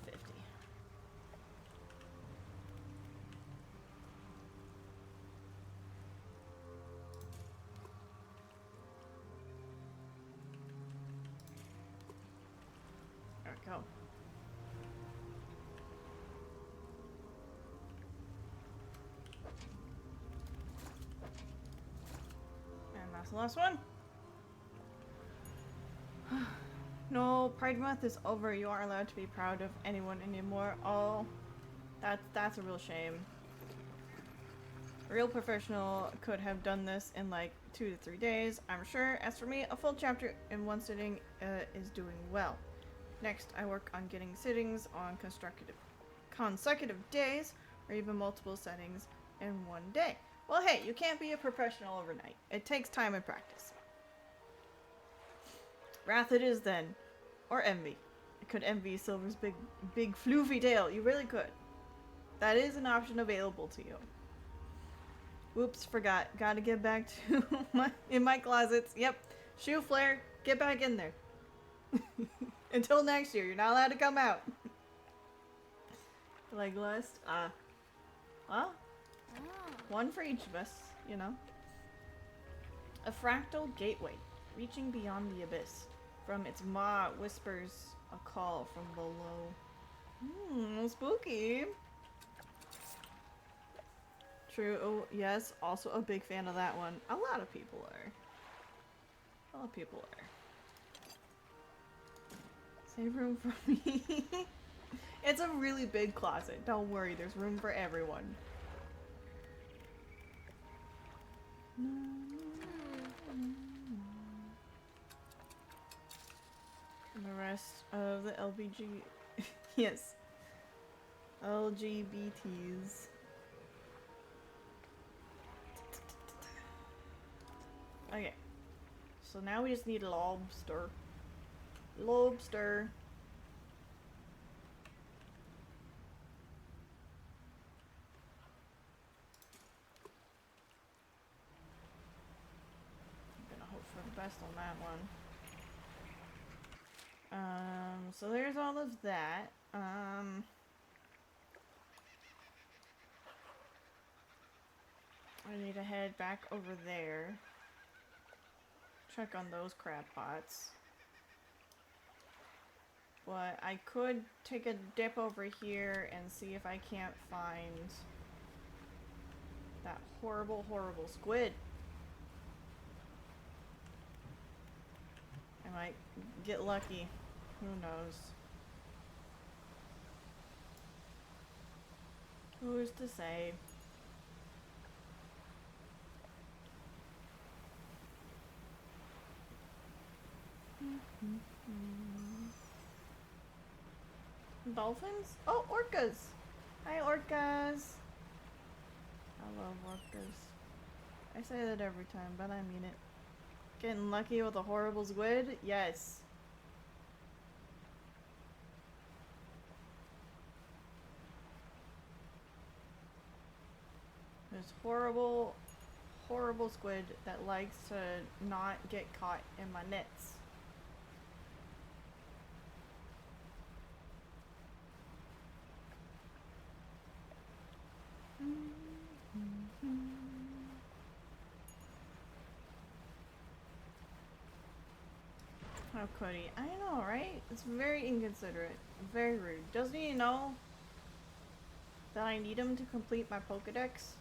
There we go. And that's the last one. No, Pride Month is over. You aren't allowed to be proud of anyone anymore. Oh, that's a real shame. A real professional could have done this in like 2 to 3 days, I'm sure. As for me, a full chapter in one sitting is doing well. Next, I work on getting sittings on consecutive days, or even multiple settings in one day. Well, hey, you can't be a professional overnight. It takes time and practice. Wrath it is then. Or envy. I could envy Silver's big floofy tail. You really could. That is an option available to you. Whoops, forgot. Gotta get back to my closets. Yep. Shoe flare. Get back in there. Until next year. You're not allowed to come out. Like lust? Well, one for each of us, you know. A fractal gateway, reaching beyond the abyss. From its maw whispers a call from below. Spooky. True. Oh, yes. Also a big fan of that one. A lot of people are. A lot of people are. Save room for me. It's a really big closet. Don't worry, there's room for everyone. And the rest of the LBG. Yes. LGBTs. Okay. So now we just need lobster. Lobster. I'm gonna hope for the best on that one. So there's all of that. I need to head back over there. Check on those crab pots. But I could take a dip over here and see if I can't find that horrible, horrible squid. I might get lucky. Who knows? Who's to say? Dolphins? Oh, orcas! Hi, orcas! I love orcas. I say that every time, but I mean it. Getting lucky with a horrible squid? Yes. There's horrible, horrible squid that likes to not get caught in my nets. How could he? I know, right? It's very inconsiderate. Very rude. Doesn't he know that I need him to complete my pokedex?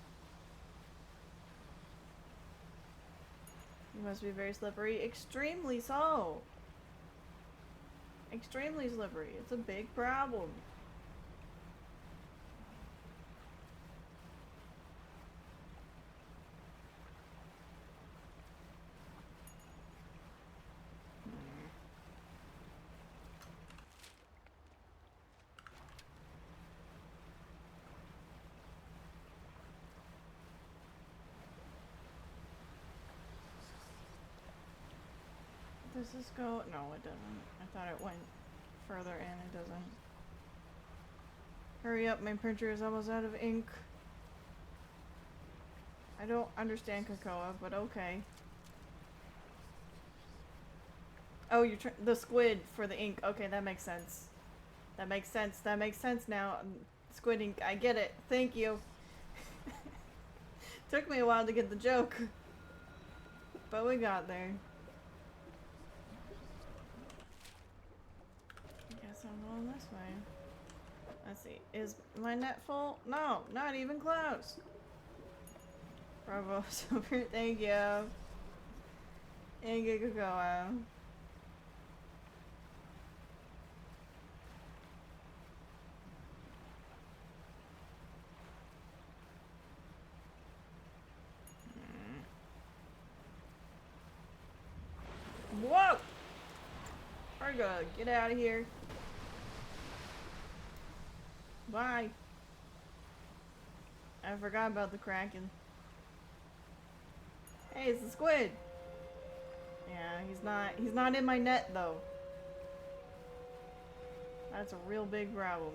He must be very slippery. Extremely so! Extremely slippery. It's a big problem. Does this go? No, it doesn't. I thought it went further and it doesn't. Hurry up, my printer is almost out of ink. I don't understand Cocoa, but okay. Oh, you're the squid for the ink. Okay, that makes sense. That makes sense. That makes sense now. Squid ink. I get it. Thank you. Took me a while to get the joke. But we got there. Guess I'm going this way. Let's see. Is my net full? No, not even close. Bravo, super. Thank you. Thank you, Cocoa. Whoa! Arga, get out of here. Bye. I forgot about the Kraken. Hey, it's the squid. Yeah, he's not in my net though. That's a real big problem.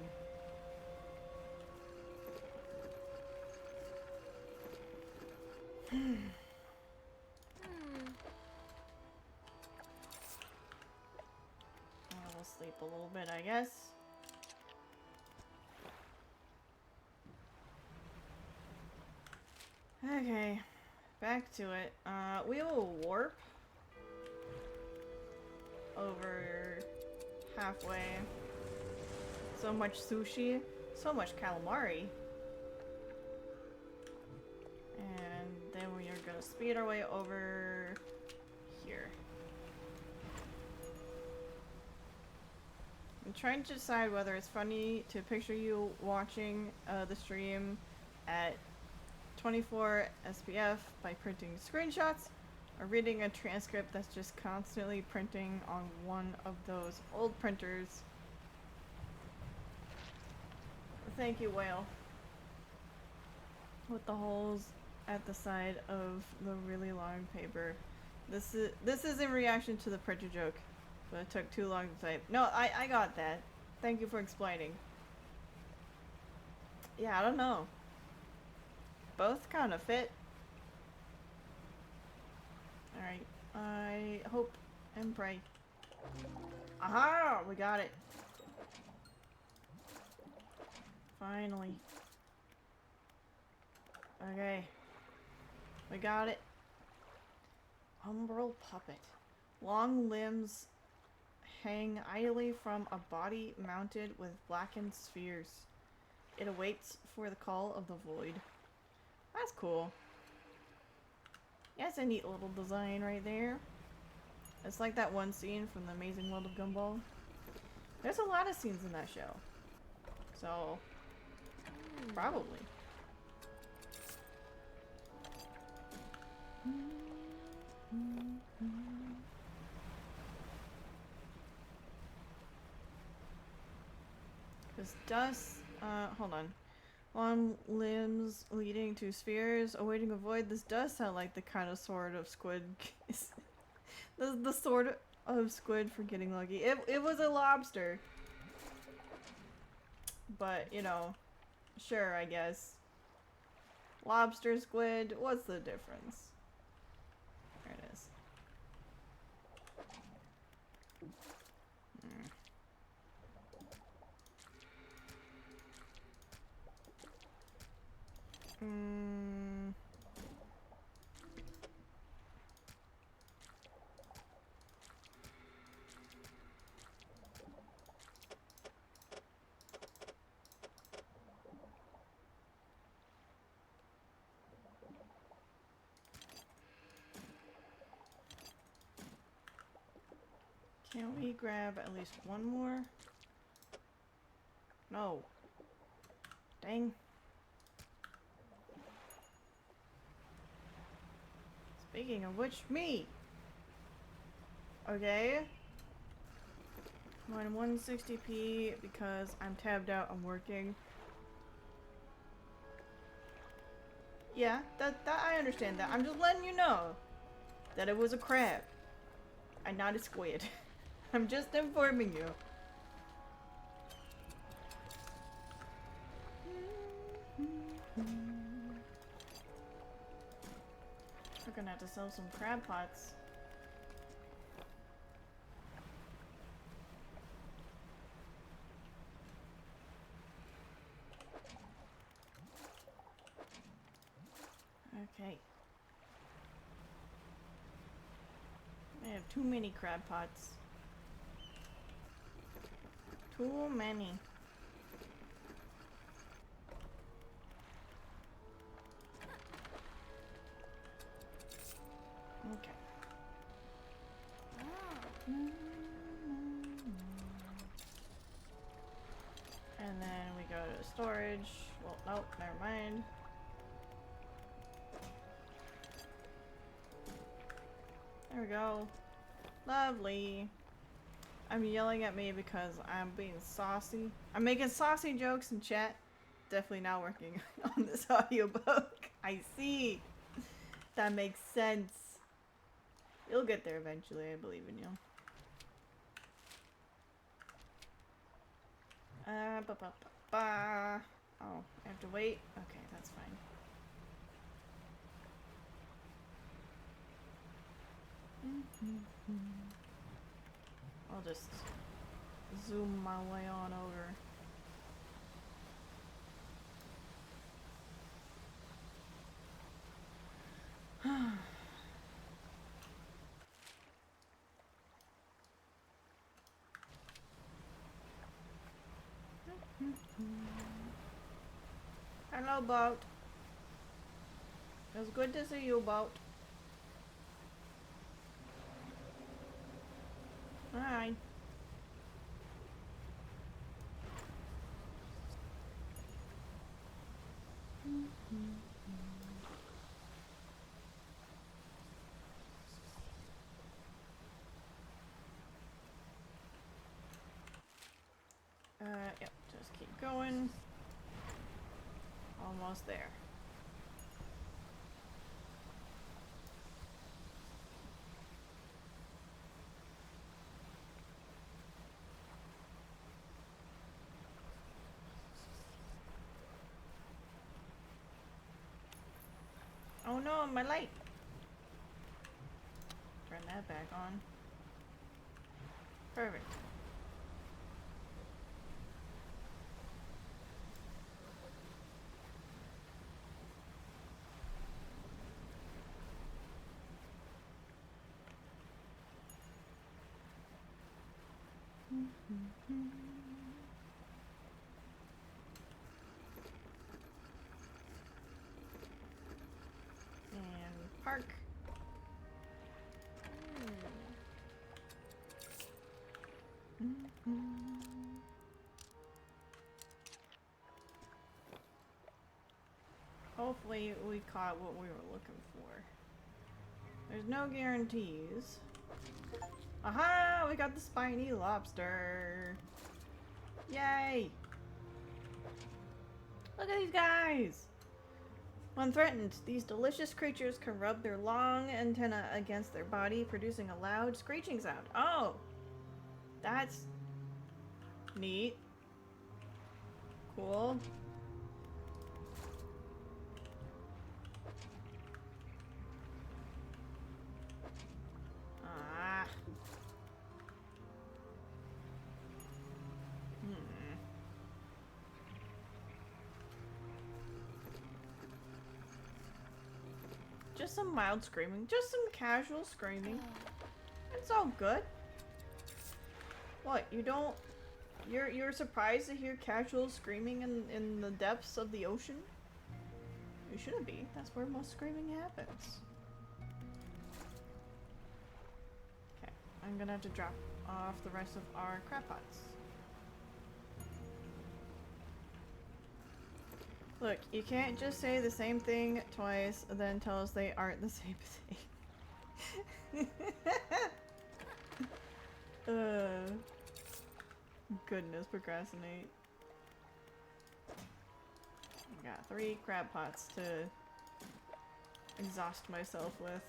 I'll sleep a little bit, I guess. Okay, back to it. We will warp over halfway. So much sushi, so much calamari. And then we are gonna speed our way over here. I'm trying to decide whether it's funny to picture you watching the stream at 24 SPF by printing screenshots, or reading a transcript that's just constantly printing on one of those old printers. Thank you, whale. With the holes at the side of the really long paper. This is in reaction to the printer joke, but it took too long to type. No, I got that. Thank you for explaining. Yeah, I don't know. Both kind of fit. Alright, I hope and pray. Aha! We got it. Finally. Okay. We got it. Umbral puppet. Long limbs hang idly from a body mounted with blackened spheres. It awaits for the call of the void. That's cool. Yeah, it's a neat little design right there. It's like that one scene from The Amazing World of Gumball. There's a lot of scenes in that show. So, probably. This dust, hold on. Long limbs leading to spheres, awaiting a void. This does sound like the kind of sort of squid. the sort of squid for getting lucky. It was a lobster. But, you know, sure, I guess. Lobster, squid, what's the difference? There it is. Can we grab at least one more? No. Dang. Speaking of which, me! Okay. I'm on 160p because I'm tabbed out, I'm working. Yeah, that I understand that. I'm just letting you know that it was a crab and not a squid. I'm just informing you. We're gonna have to sell some crab pots. Okay. I have too many crab pots. Too many. Okay. And then we go to storage. Well, nope, never mind. There we go. Lovely. I'm yelling at me because I'm being saucy. I'm making saucy jokes in chat. Definitely not working on this audiobook. I see. That makes sense. You'll get there eventually, I believe in you. Oh, I have to wait? Okay, that's fine. I'll just zoom my way on over. Hello, boat. It's good to see you, boat. Hi. Yep, just keep going. Almost there. Oh no, my light! Turn that back on. Perfect. And park. Hopefully we caught what we were looking for. There's no guarantees. Aha! We got the spiny lobster! Yay! Look at these guys! When threatened, these delicious creatures can rub their long antenna against their body, producing a loud screeching sound. Oh! That's neat. Cool. Ah. Just some mild screaming. Just some casual screaming. It's all good. What, you don't... You're surprised to hear casual screaming in the depths of the ocean? You shouldn't be. That's where most screaming happens. Okay, I'm gonna have to drop off the rest of our crab pots. Look, you can't just say the same thing twice and then tell us they aren't the same thing. Goodness, procrastinate. I got 3 crab pots to exhaust myself with.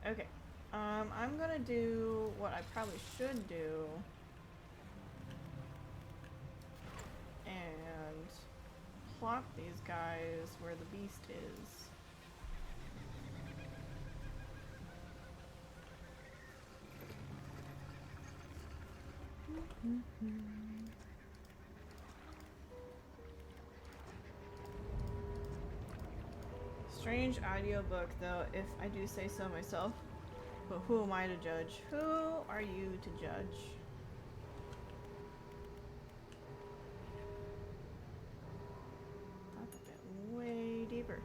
Okay, I'm gonna do what I probably should do. And plop these guys where the beast is. Strange audiobook though, if I do say so myself. But who am I to judge? Who are you to judge? That's a bit way deeper.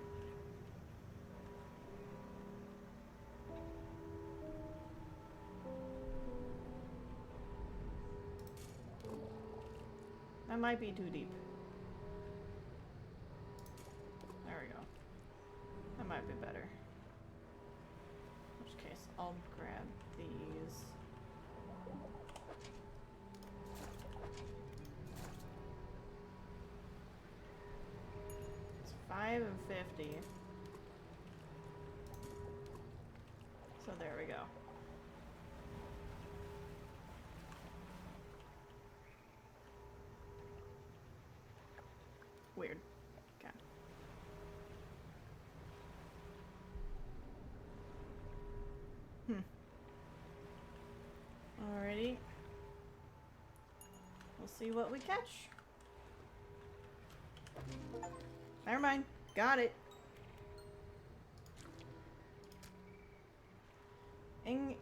That might be too deep. There we go. That might be better. In which case, I'll grab these. It's 5 and 50. So there we go. Weird. Okay. Alrighty. We'll see what we catch. Never mind. Got it.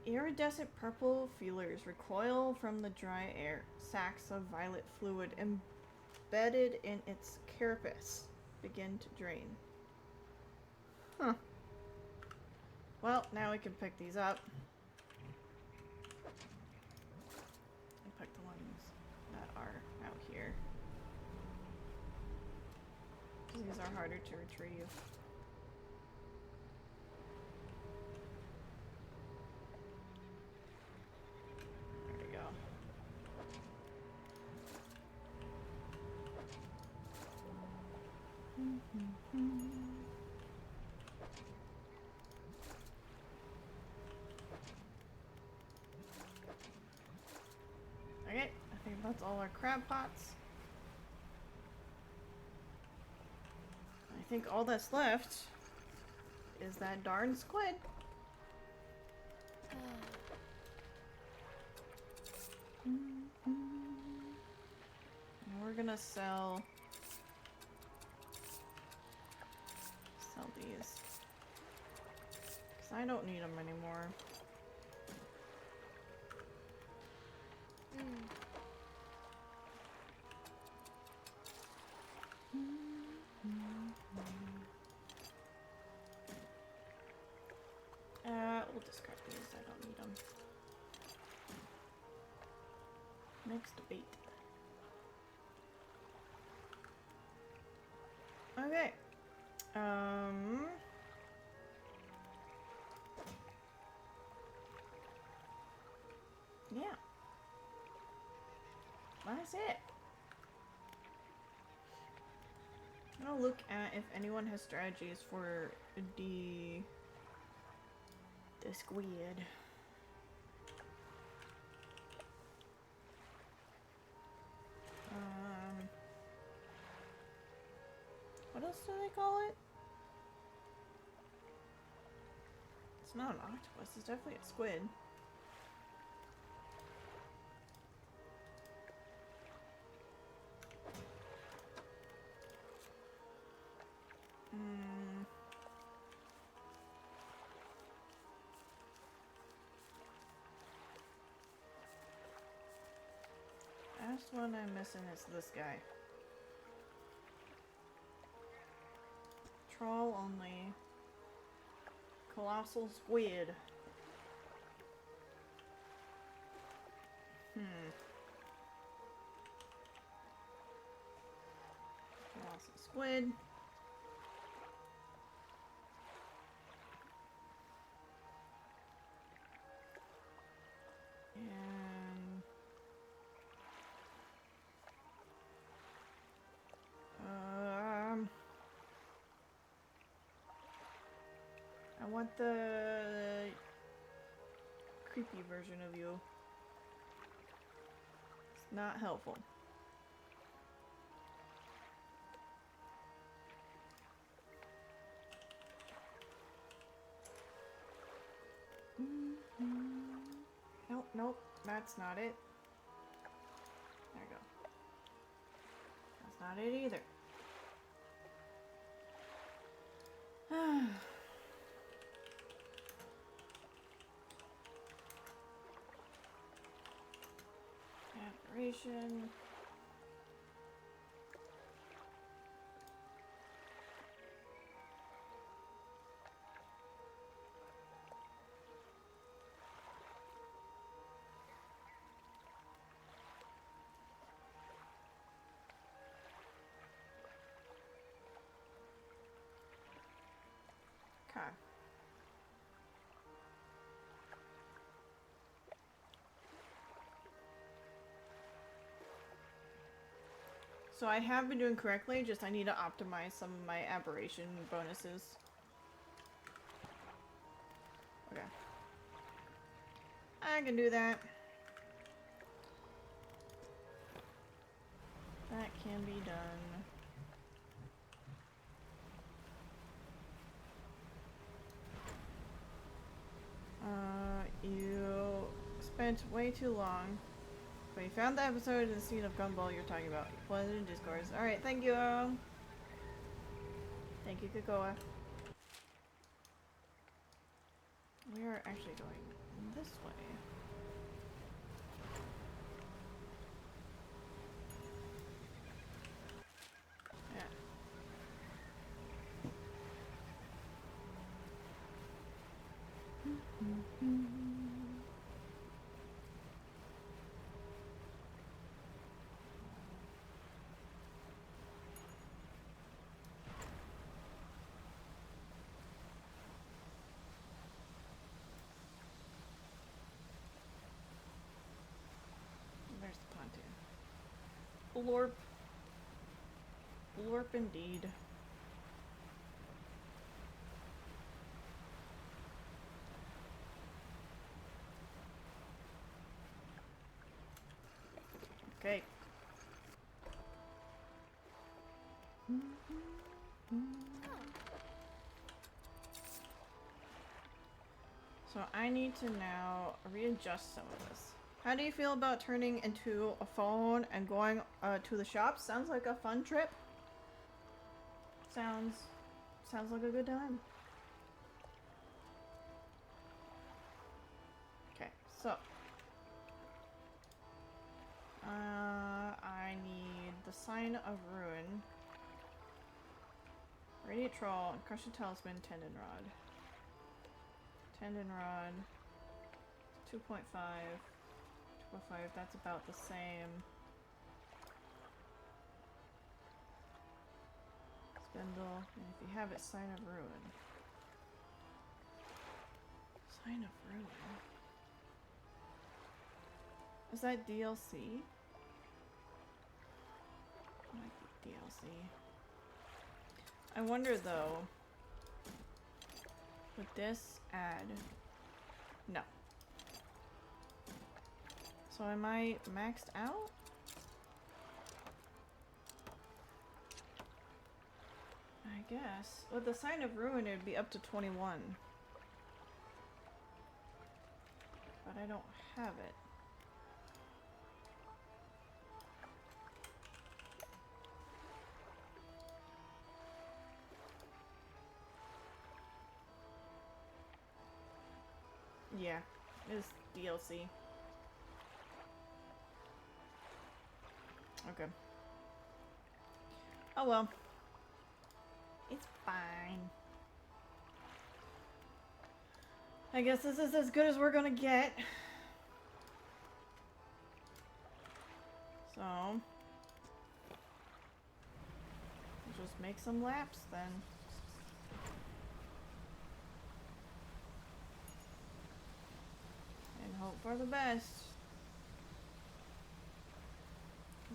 Iridescent purple feelers recoil from the dry air. Sacs of violet fluid embedded in its carapace begin to drain. Huh. Well, now we can pick these up. And pick the ones that are out here. These are harder to retrieve. There we go. Okay, I think that's all our crab pots. I think all that's left is that darn squid. And we're gonna sell these. 'Cause I don't need them anymore. We'll discard these. I don't need them. Next bait. Okay. Yeah. That's it. I'll look at if anyone has strategies for the squid. What else do they call it? It's not an octopus, it's definitely a squid. Last one I'm missing is this guy. Trawl only. Colossal squid. Colossal squid. And I want the creepy version of you. It's not helpful. Nope, nope, that's not it. There we go. That's not it either. Aberration. Okay. So I have been doing correctly, just I need to optimize some of my aberration bonuses. Okay. I can do that. That can be done. You spent way too long. But you found the episode in the scene of Gumball you're talking about. You put it in Discord. Alright, thank you. Thank you, Kakoa. Where we're actually going this way. Yeah. There's the pontoon. Blorp. Blorp indeed. Okay. So I need to now readjust some of this. How do you feel about turning into a phone and going to the shops? Sounds like a fun trip. Sounds like a good time. Okay, so I need the sign of ruin, radiant troll, and crushing talisman, tendon rod. Tendon rod, 2.5. 2.5. That's about the same. Spindle, and if you have it, sign of ruin. Sign of ruin. Is that DLC? Might be DLC. I wonder though, would this add? No. So am I maxed out? I guess. With the sign of ruin, it would be up to 21. But I don't have it. Yeah, it's DLC. Okay. Oh well. It's fine. I guess this is as good as we're gonna get. So, we'll just make some laps then. And hope for the best.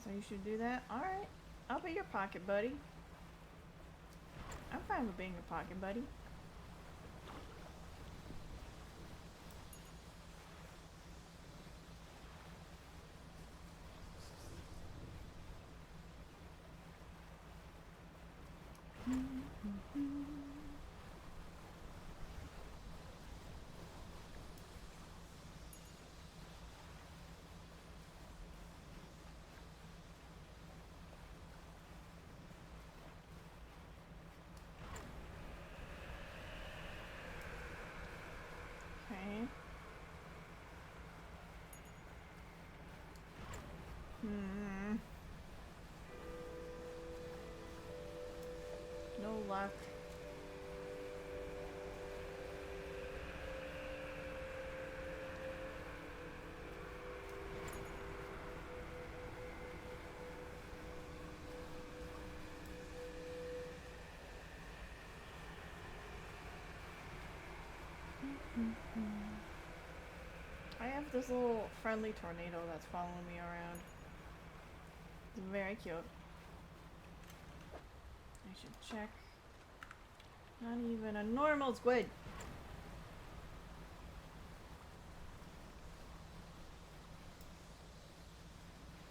So you should do that? Alright. I'll be your pocket buddy. I'm fine with being your pocket buddy. Okay. No luck. I have this little friendly tornado that's following me around. It's very cute. I should check. Not even a normal squid.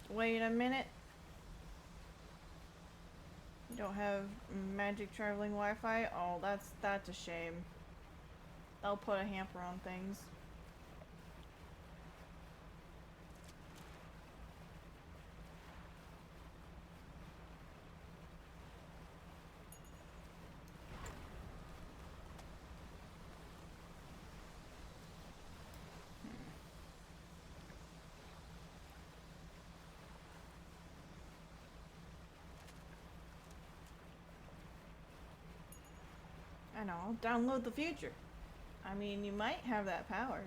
Wait a minute. You don't have magic traveling Wi-Fi? Oh, that's a shame. That'll put a hamper on things. I know, download the future. I mean, you might have that power.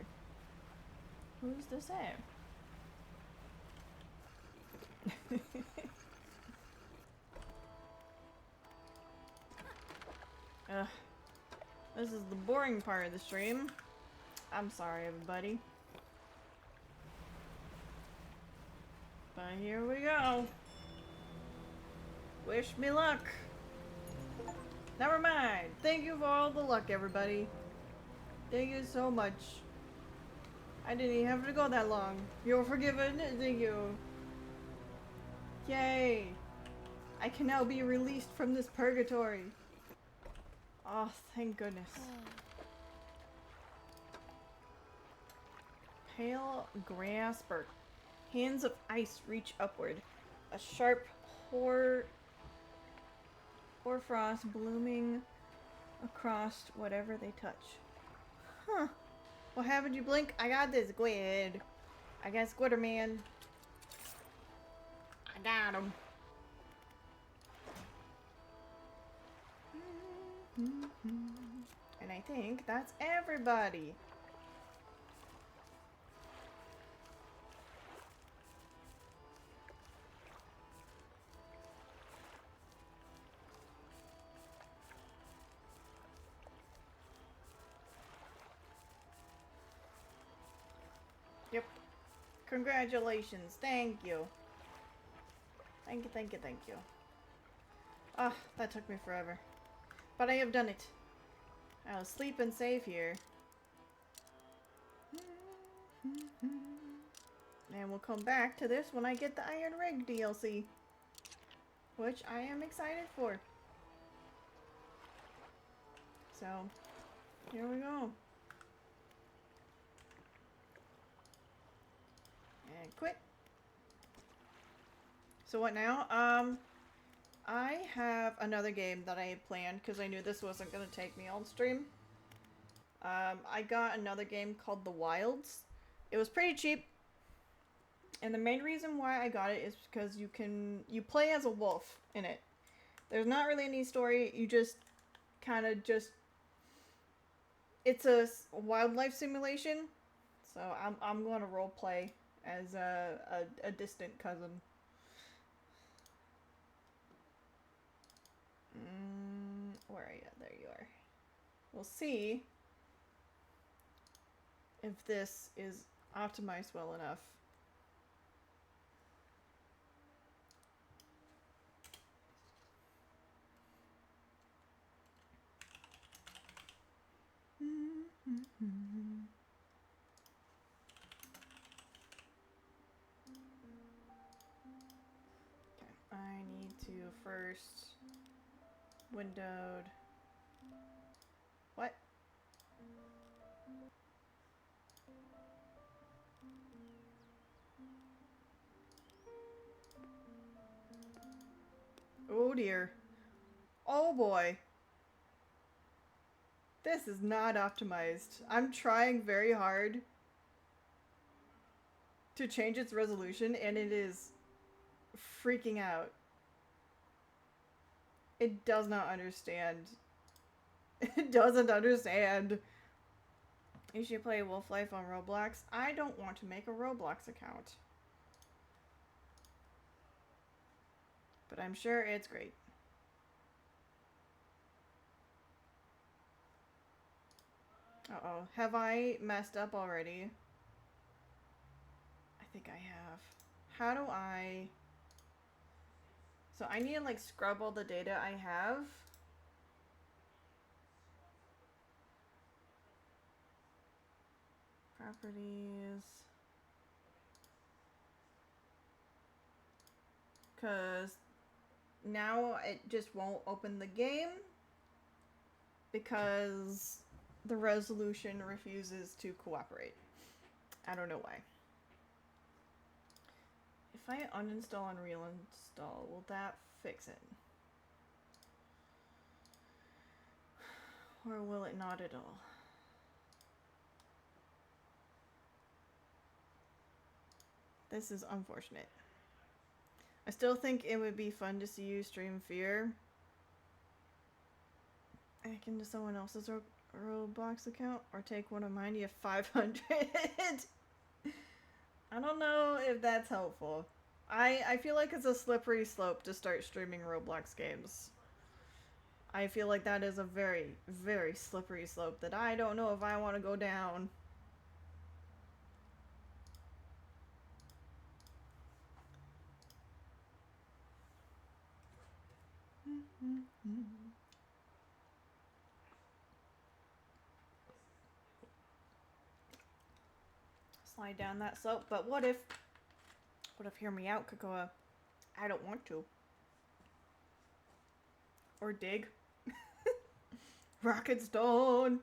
Who's to say? Ugh. This is the boring part of the stream. I'm sorry, everybody. But here we go. Wish me luck. Never mind. Thank you for all the luck, everybody. Thank you so much. I didn't even have to go that long. You're forgiven. Thank you. Yay. I can now be released from this purgatory. Oh, thank goodness. Pale grasper. Hands of ice reach upward. A sharp hoarfrost blooming across whatever they touch. Huh. What happened? You blink? I got this. Go ahead. I got Squitter Man. I got him. And I think that's everybody. Yep. Congratulations. Thank you. Thank you, thank you, thank you. Ah, that took me forever. But I have done it. I'll sleep and save here. And we'll come back to this when I get the Iron Rig DLC. Which I am excited for. So, here we go. And quit. So what now? I have another game that I had planned because I knew this wasn't going to take me on stream. I got another game called The Wilds. It was pretty cheap. And the main reason why I got it is because you play as a wolf in it. There's not really any story. You just kind of it's a wildlife simulation. So I'm going to role play as a distant cousin. Where are you? There you are. We'll see if this is optimized well enough. Okay, I need to first windowed. What? Oh dear. Oh boy. This is not optimized. I'm trying very hard to change its resolution and it is freaking out. It does not understand. It doesn't understand. You should play Wolf Life on Roblox. I don't want to make a Roblox account. But I'm sure it's great. Uh-oh. Have I messed up already? I think I have. How do I... So I need to like scrub all the data I have. Properties. Because now it just won't open the game. Because the resolution refuses to cooperate. I don't know why. If I uninstall and reinstall, will that fix it? Or will it not at all? This is unfortunate. I still think it would be fun to see you stream Fear. Hack into someone else's Roblox account or take one of mine. You have 500. I don't know if that's helpful. I feel like it's a slippery slope to start streaming Roblox games. I feel like that is a very, very slippery slope that I don't know if I want to go down. Slide down that slope, but what if, hear me out, Kakoa, I don't want to. Or dig. Rocket stone.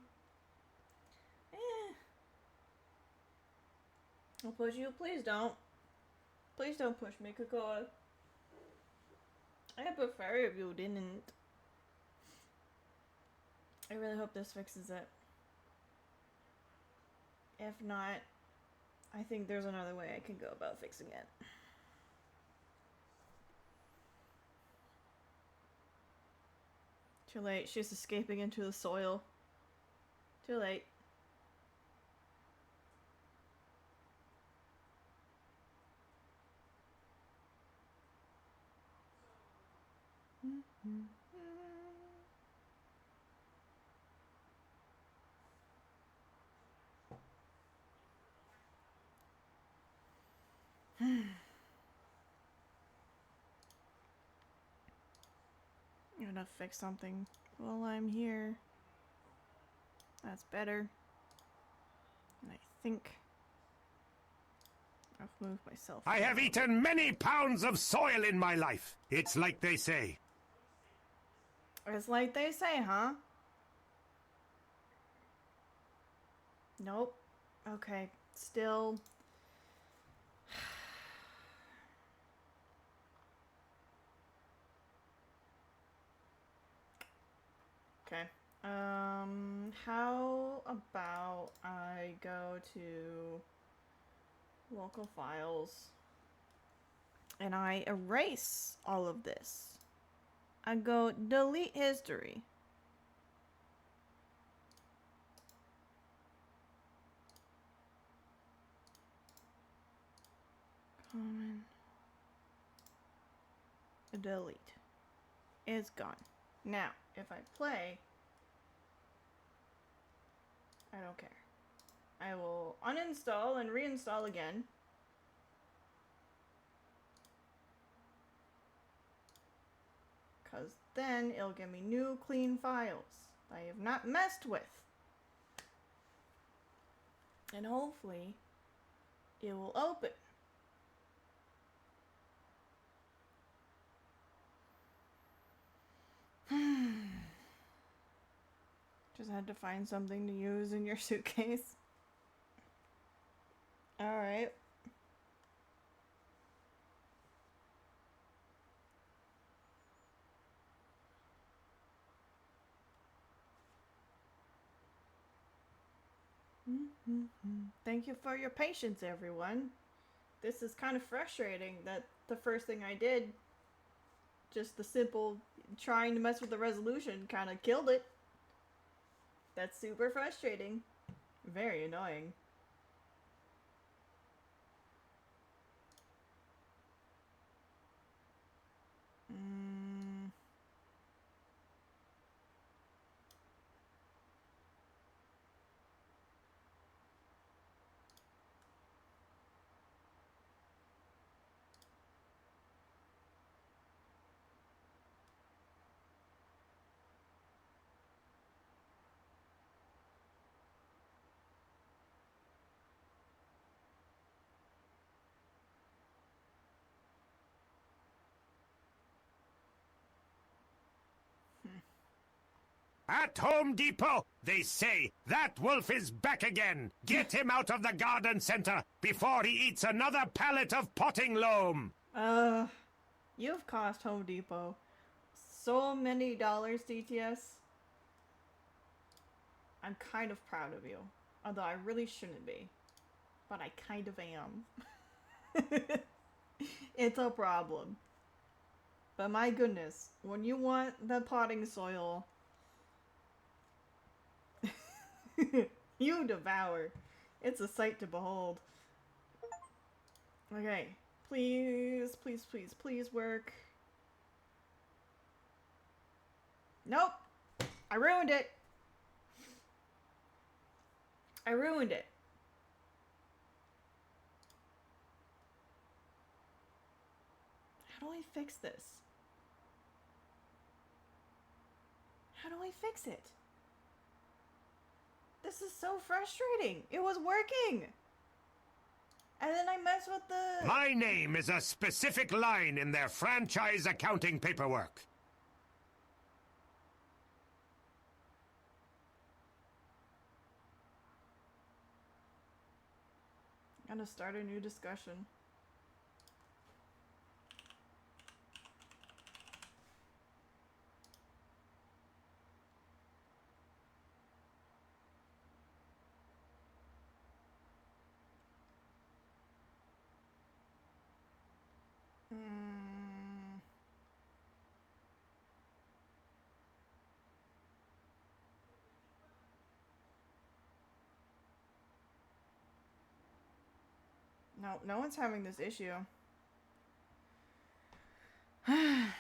I'll push you. Please don't. Please don't push me, Kakoa. I'd prefer if you didn't. I really hope this fixes it. If not, I think there's another way I can go about fixing it. Too late. She's escaping into the soil. Too late. I'm gonna fix something while I'm here. That's better. And I think I've moved myself. I have eaten many pounds of soil in my life. It's like they say. It's like they say, huh? Nope. Okay. Still. Okay. How about I go to local files and I erase all of this. I go delete history. Common. Delete. It's gone. Now, if I play, I don't care. I will uninstall and reinstall again. Because then it'll give me new clean files that I have not messed with. And hopefully it will open. Just had to find something to use in your suitcase. Alright. Thank you for your patience, everyone. This is kind of frustrating that the first thing I did, just the simple trying to mess with the resolution, kind of killed it. That's super frustrating. Very annoying. At Home Depot, they say, that wolf is back again. Get him out of the garden center before he eats another pallet of potting loam. You've cost Home Depot so many dollars, DTS. I'm kind of proud of you. Although I really shouldn't be. But I kind of am. It's a problem. But my goodness, when you want the potting soil, You devour. It's a sight to behold. Okay. Please, please, please, please work. Nope. I ruined it. I ruined it. How do I fix this? How do I fix it? This is so frustrating. It was working. And then I mess with the... My name is a specific line in their franchise accounting paperwork. Gotta start a new discussion. No, no one's having this issue. My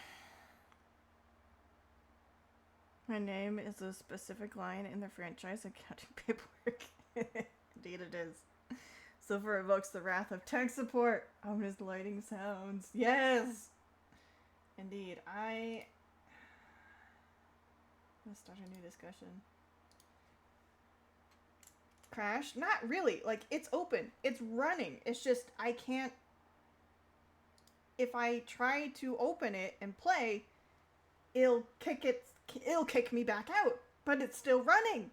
name is a specific line in the franchise accounting paperwork. Indeed it is. Silver evokes the wrath of tech support. Ominous lighting sounds. Yes! Indeed. Let's start a new discussion. Crash? Not really. Like, it's open. It's running. It's just, I can't... If I try to open it and play, it'll kick me back out. But it's still running.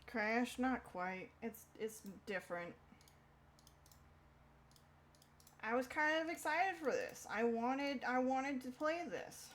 Crash? Not quite. It's different. I was kind of excited for this. I wanted to play this.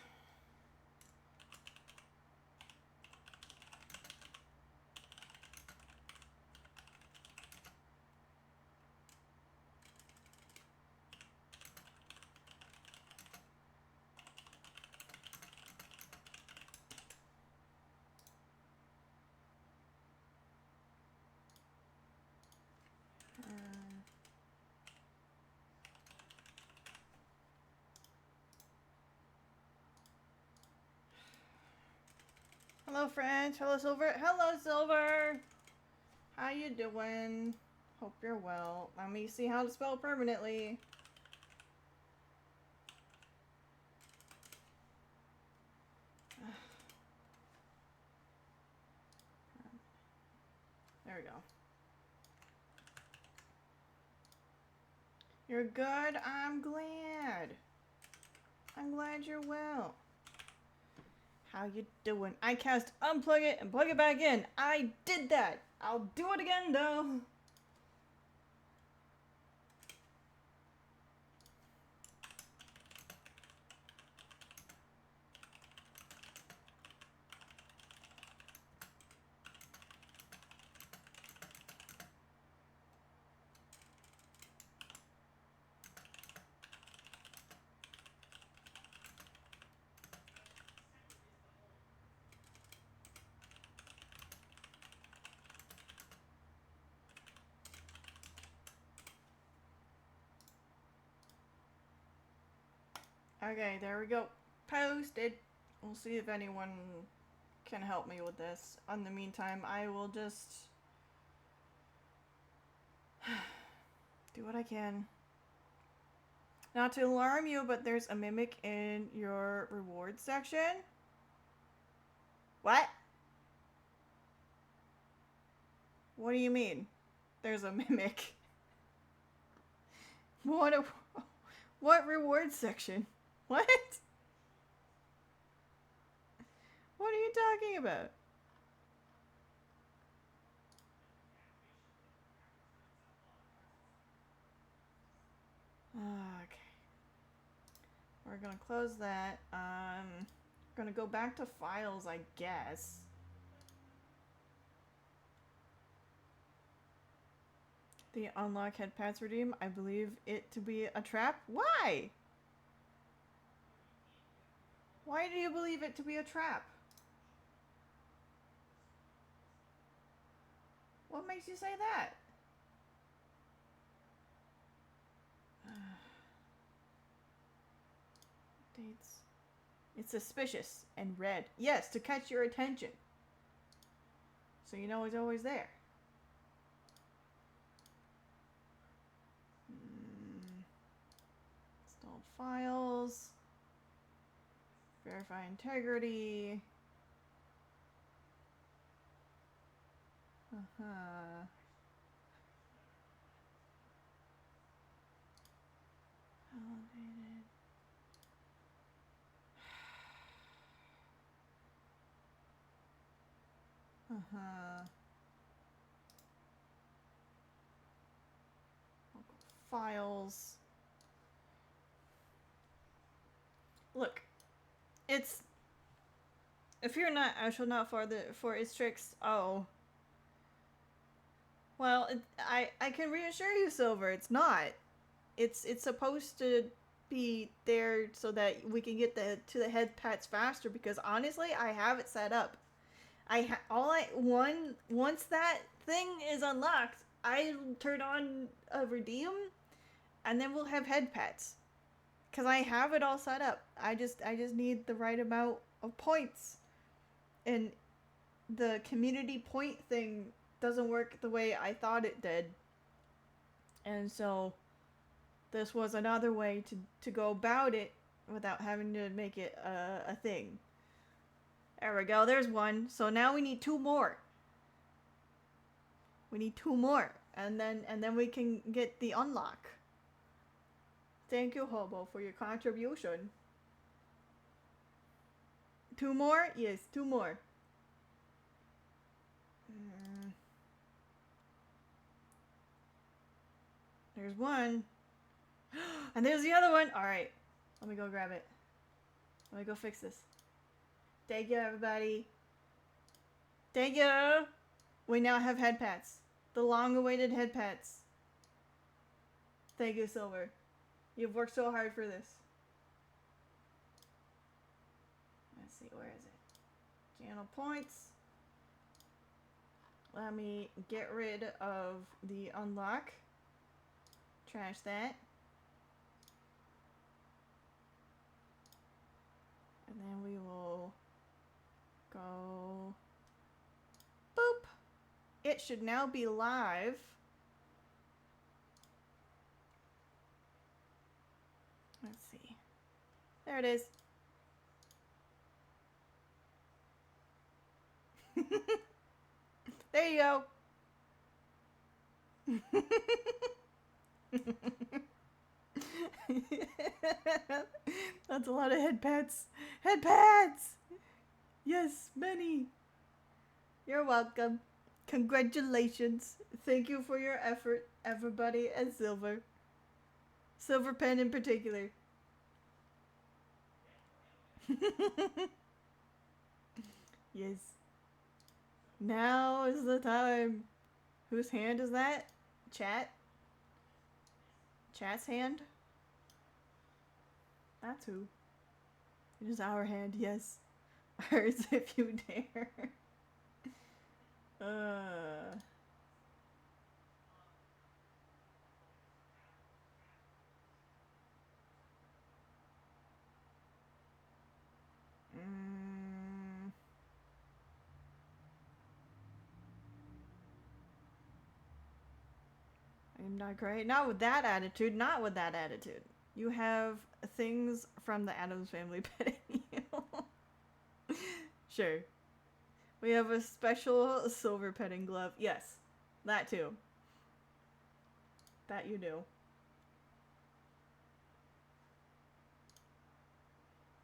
Hello, friends. Hello, Silver. Hello, Silver. How you doing? Hope you're well. Let me see how to spell permanently. There we go. You're good? I'm glad. I'm glad you're well. How you doing? I cast unplug it and plug it back in. I did that. I'll do it again though. Okay, there we go. Posted. We'll see if anyone can help me with this. In the meantime, I will just do what I can. Not to alarm you, but there's a mimic in your reward section. What? What do you mean? There's a mimic. What reward section? What? What are you talking about? Okay. We're gonna close that. Gonna go back to files, I guess. The unlock head pass redeem. I believe it to be a trap. Why? Why do you believe it to be a trap? What makes you say that? Dates. It's suspicious and red. Yes, to catch your attention. So you know it's always there. Installed files. Verify integrity. Uh-huh. Validated. Uh-huh. Local files. Look, it's if you're not, I shall not for its tricks. Oh. Well, I can reassure you, Silver. It's not. It's supposed to be there so that we can get to the head pats faster. Because honestly, I have it set up. Once that thing is unlocked, I turn on a redeem, and then we'll have head pats. Cause I have it all set up. I just need the right amount of points, and the community point thing doesn't work the way I thought it did. And so this was another way to go about it without having to make it a thing. There we go. There's one. So now we need two more. We need two more, and then we can get the unlock. Thank you, Hobo, for your contribution. Two more? Yes, two more. There's one. And there's the other one. Alright. Let me go grab it. Let me go fix this. Thank you, everybody. Thank you. We now have head pats. The long-awaited head pats. Thank you, Silver. You've worked so hard for this. Let's see, where is it? Channel points. Let me get rid of the unlock. Trash that. And then we will go boop. It should now be live. Let's see. There it is. There you go. That's a lot of head pats. Head pats! Yes, many. You're welcome. Congratulations. Thank you for your effort, everybody, and Silver. Silver Pen in particular. Yes. Now is the time. Whose hand is that? Chat? Chat's hand? That's who. It is our hand, yes. Ours if you dare. I'm not great. Not with that attitude. Not with that attitude. You have things from the Addams Family petting you. Sure. We have a special silver petting glove. Yes, that too. That you do.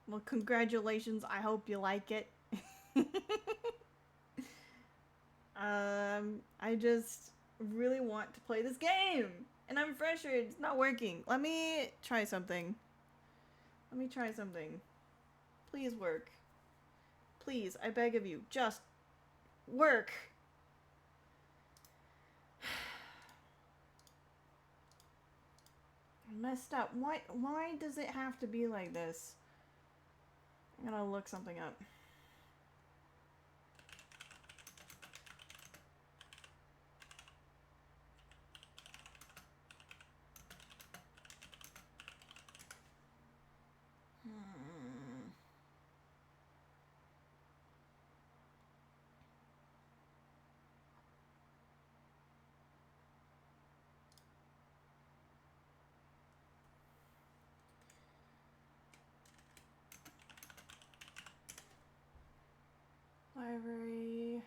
Well, congratulations. I hope you like it. I just really want to play this game. And I'm frustrated. It's not working. Let me try something. Let me try something. Please work. Please, I beg of you. Just work. I messed up. Why does it have to be like this? I'm gonna look something up. Library.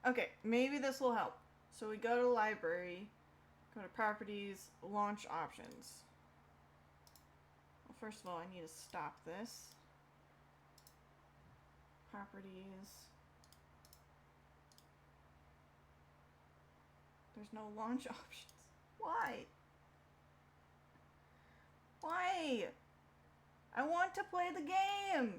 Okay, maybe this will help. So we go to library, go to properties, launch options. Well, first of all, I need to stop this. Properties. There's no launch options. Why? Why? I want to play the game.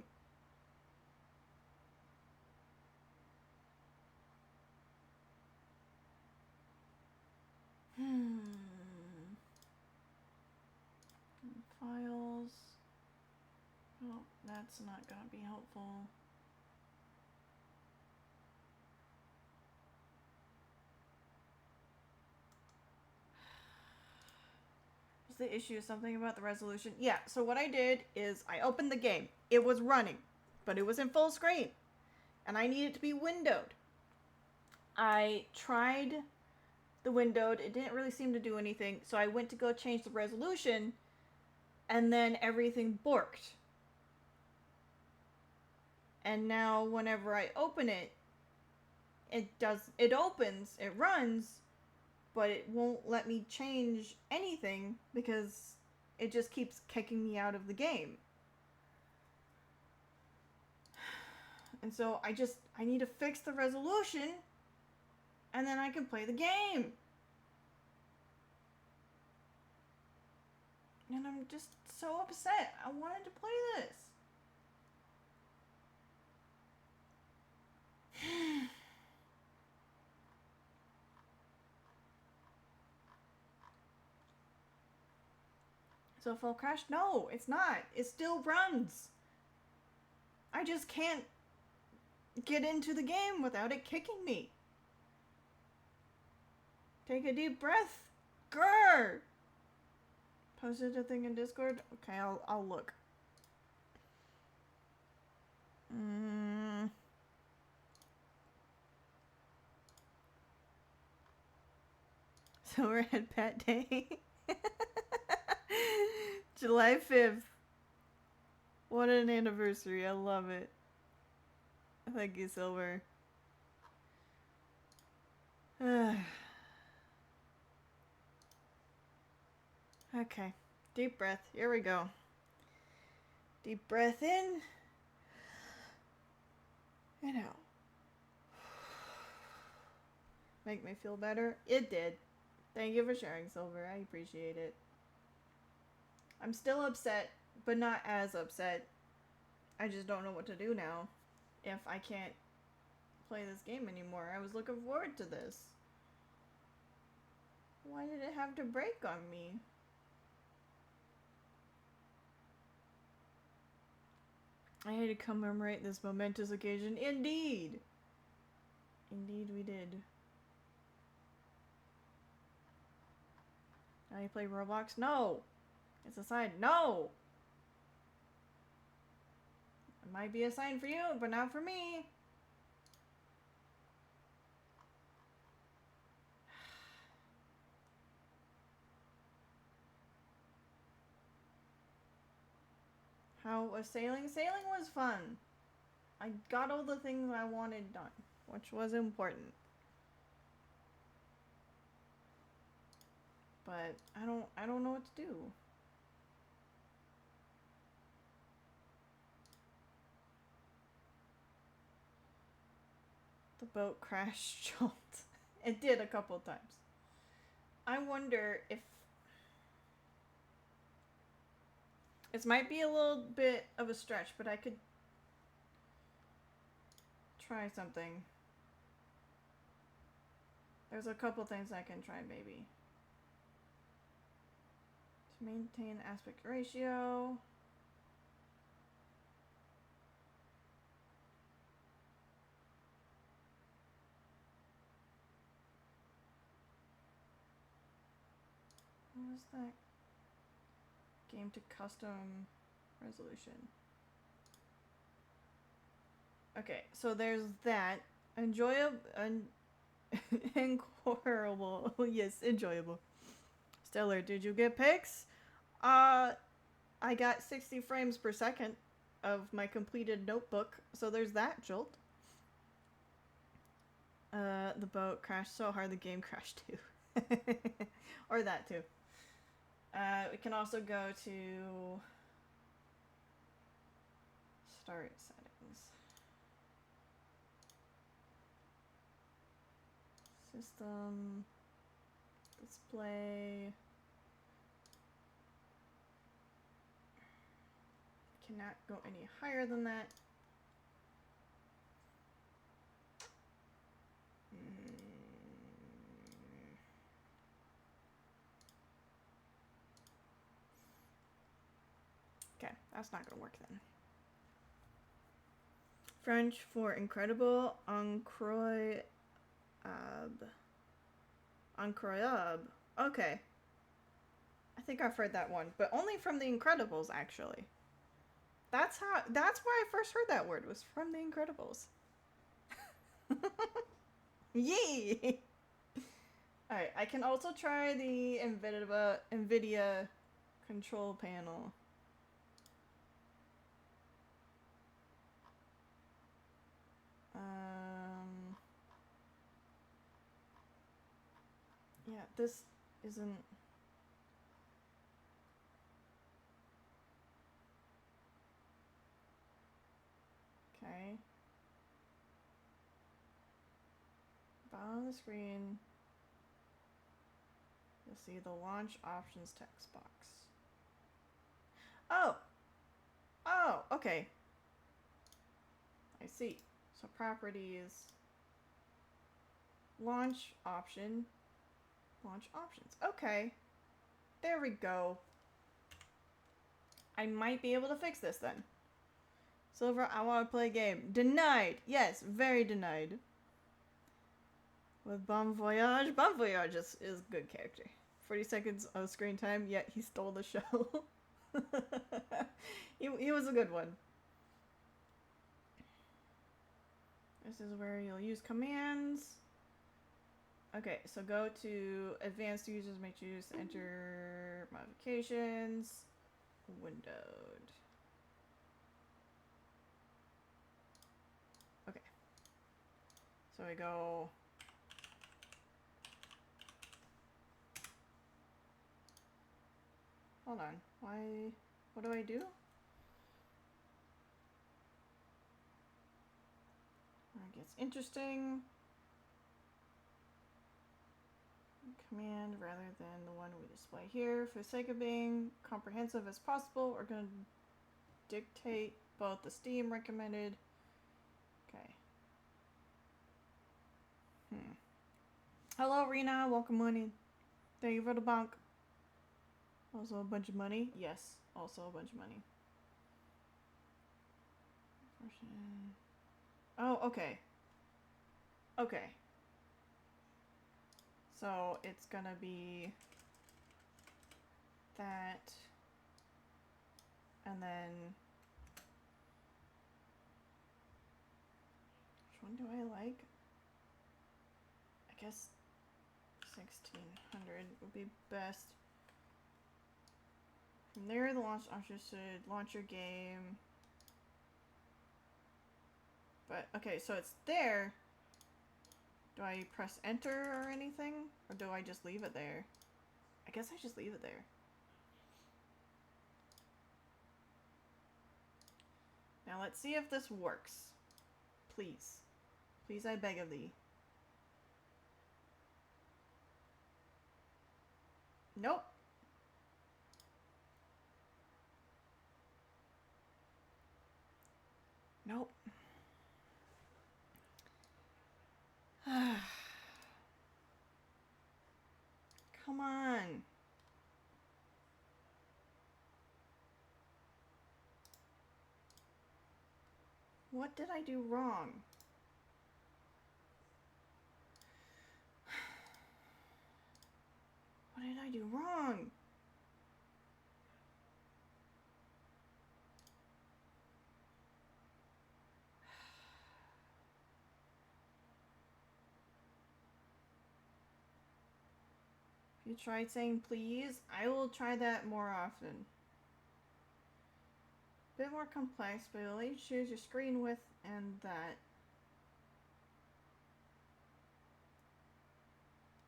Files. Oh, that's not gonna be helpful. Is the issue something about the resolution? Yeah, so what I did is I opened the game. It was running, but it was in full screen. And I needed to be windowed. I tried the windowed. It didn't really seem to do anything. So I went to go change the resolution, and then everything borked. And now whenever I open it, it opens, it runs, but it won't let me change anything because it just keeps kicking me out of the game. And so I need to fix the resolution, and then I can play the game. And I'm just so upset. I wanted to play this. So full crash? No, it's not. It still runs. I just can't get into the game without it kicking me. Take a deep breath. Grr! Posted a thing in Discord? Okay, I'll look. Silverhead Pet Day. July 5th. What an anniversary. I love it. Thank you, Silver. Okay. Deep breath. Here we go. Deep breath in. And out. Make me feel better? It did. Thank you for sharing, Silver. I appreciate it. I'm still upset, but not as upset. I just don't know what to do now if I can't play this game anymore. I was looking forward to this. Why did it have to break on me? I had to commemorate this momentous occasion. Indeed! Indeed we did. Now you play Roblox? No! It's a sign. No! It might be a sign for you, but not for me. How was sailing? Sailing was fun. I got all the things I wanted done, which was important. But I don't know what to do. The boat crashed jolt. It did a couple times. I wonder if this might be a little bit of a stretch, but I could try something. There's a couple things I can try maybe. To maintain aspect ratio. What was that? Game to custom resolution. Okay, so there's that. Enjoyable. Incorrigible. Yes, enjoyable. Stellar, did you get pics? I got 60 frames per second of my completed notebook, so there's that, Jolt. The boat crashed so hard the game crashed too. Or that too. We can also go to start settings. System. Display. Cannot go any higher than that. Okay, that's not gonna work then. French for incredible, incroyable. Incroyable. Okay. I think I've heard that one, but only from The Incredibles, actually. That's where I first heard that word, was from The Incredibles. Yay! Alright, I can also try the NVIDIA control panel. Yeah, this isn't... Okay. Bottom of the screen, you'll see the launch options text box. Oh! Oh, okay. I see. So properties, launch option, launch options. Okay. There we go. I might be able to fix this then. Silver, I want to play a game. Denied! Yes, very denied. With Bon Voyage. Bon Voyage is a good character. 40 seconds of screen time, yet he stole the show. he was a good one. This is where you'll use commands. Okay, so go to advanced users, make use, enter modifications, windowed. Okay. So we go. Hold on. Why? What do I do? It gets interesting. Command rather than the one we display here. For the sake of being comprehensive as possible, we're going to dictate both the Steam recommended. Okay. Hello, Rena. Welcome on in. Thank you for the bonk. Also a bunch of money. Yes, also a bunch of money. Oh, okay. Okay. So it's gonna be that, and then which one do I like? I guess 1600 would be best. From there, the launch option should launch your game. But, okay, so it's there. Do I press enter or anything? Or do I just leave it there? I guess I just leave it there. Now let's see if this works. Please. Please, I beg of thee. Nope. Nope. Come on. What did I do wrong? What did I do wrong? You tried saying please? I will try that more often. Bit more complex, but you'll need to choose your screen width and that.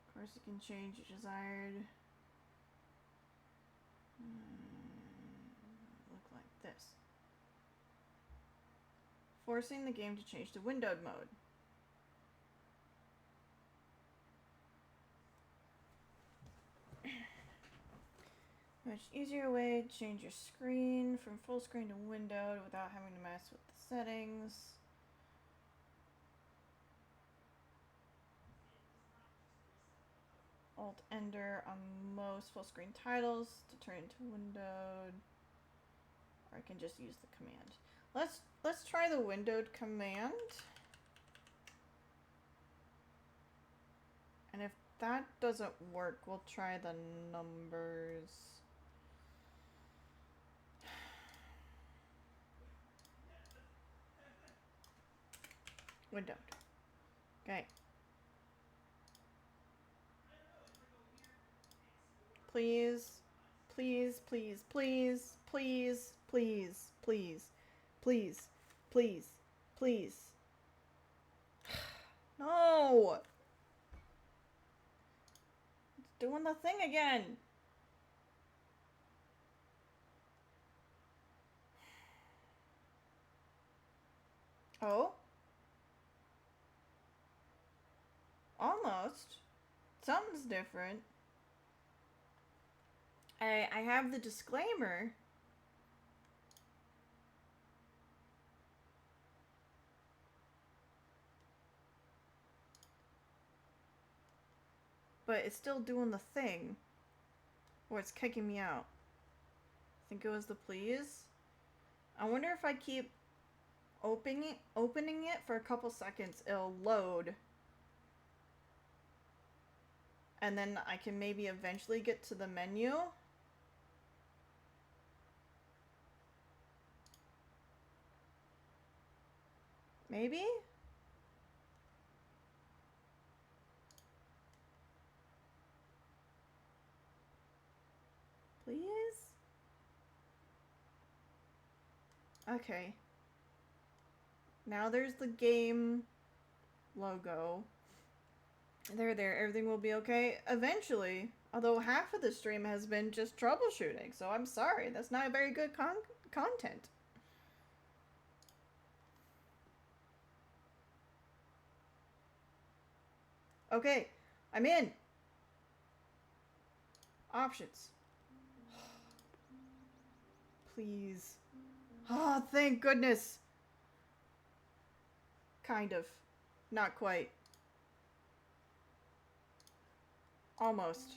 Of course, you can change your desired. Look like this. Forcing the game to change to windowed mode. Much easier way to change your screen from full screen to windowed without having to mess with the settings. Alt Enter on most full screen titles to turn into windowed. Or I can just use the command. Let's try the windowed command. And if that doesn't work, we'll try the numbers. Windowed. Okay. Please, please, please, please, please, please, please, please, please, please. No! It's doing the thing again. Oh? Almost. Something's different. I have the disclaimer. But it's still doing the thing. Or it's kicking me out. I think it was the please. I wonder if I keep opening it for a couple seconds, it'll load. And then I can maybe eventually get to the menu. Maybe? Please? Okay. Now there's the game logo. There, everything will be okay eventually. Although half of the stream has been just troubleshooting, so I'm sorry. That's not very good content. Okay, I'm in. Options. Please. Oh, thank goodness. Kind of. Not quite. Almost.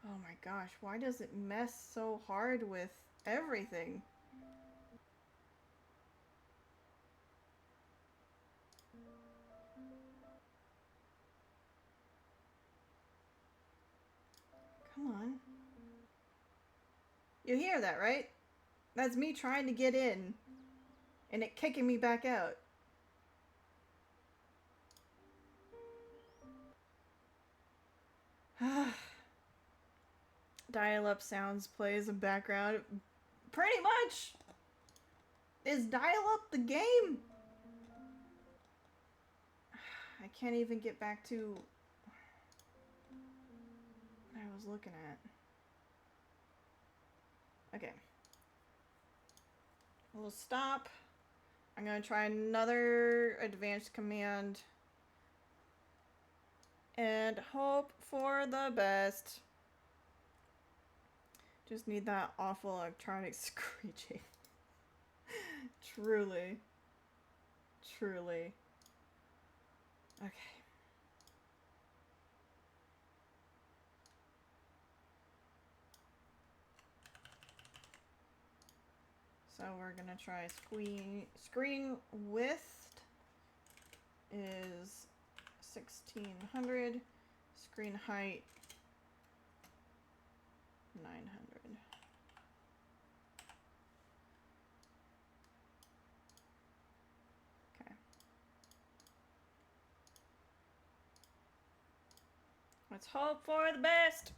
Oh my gosh, why does it mess so hard with everything? Come on. You hear that, right? That's me trying to get in, and it kicking me back out. Dial-up sounds plays in background. Pretty much! Is dial-up the game? I can't even get back to what I was looking at. Okay. We'll stop. I'm gonna try another advanced command. And hope for the best. Just need that awful electronic screeching. Truly. Truly. Okay. So we're gonna try screen width is 1600, screen height 900. Okay. Let's hope for the best.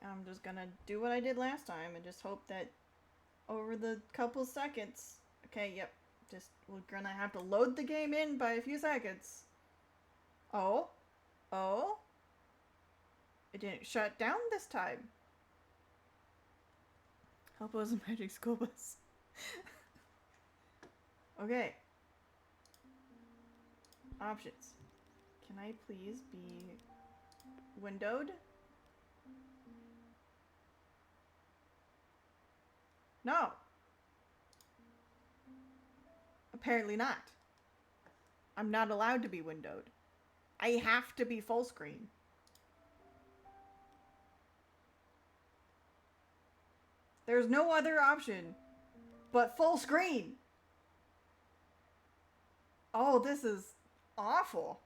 I'm just gonna do what I did last time and just hope that over the couple seconds. Okay, yep. Just, we're gonna have to load the game in by a few seconds. Oh? Oh? It didn't shut down this time. Hope it was a magic school bus. Okay. Options. Can I please be windowed? No. Apparently not. I'm not allowed to be windowed. I have to be full screen. There's no other option but full screen. Oh, this is awful.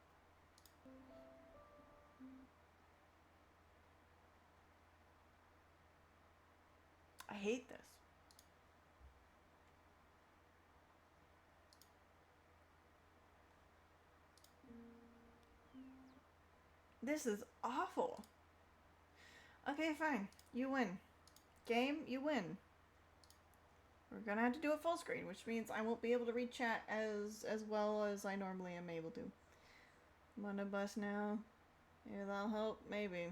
I hate this. This is awful. Okay, fine. You win. Game, you win. We're gonna have to do it full screen, which means I won't be able to read chat as well as I normally am able to. I'm on a bus now. Maybe that'll help. Maybe.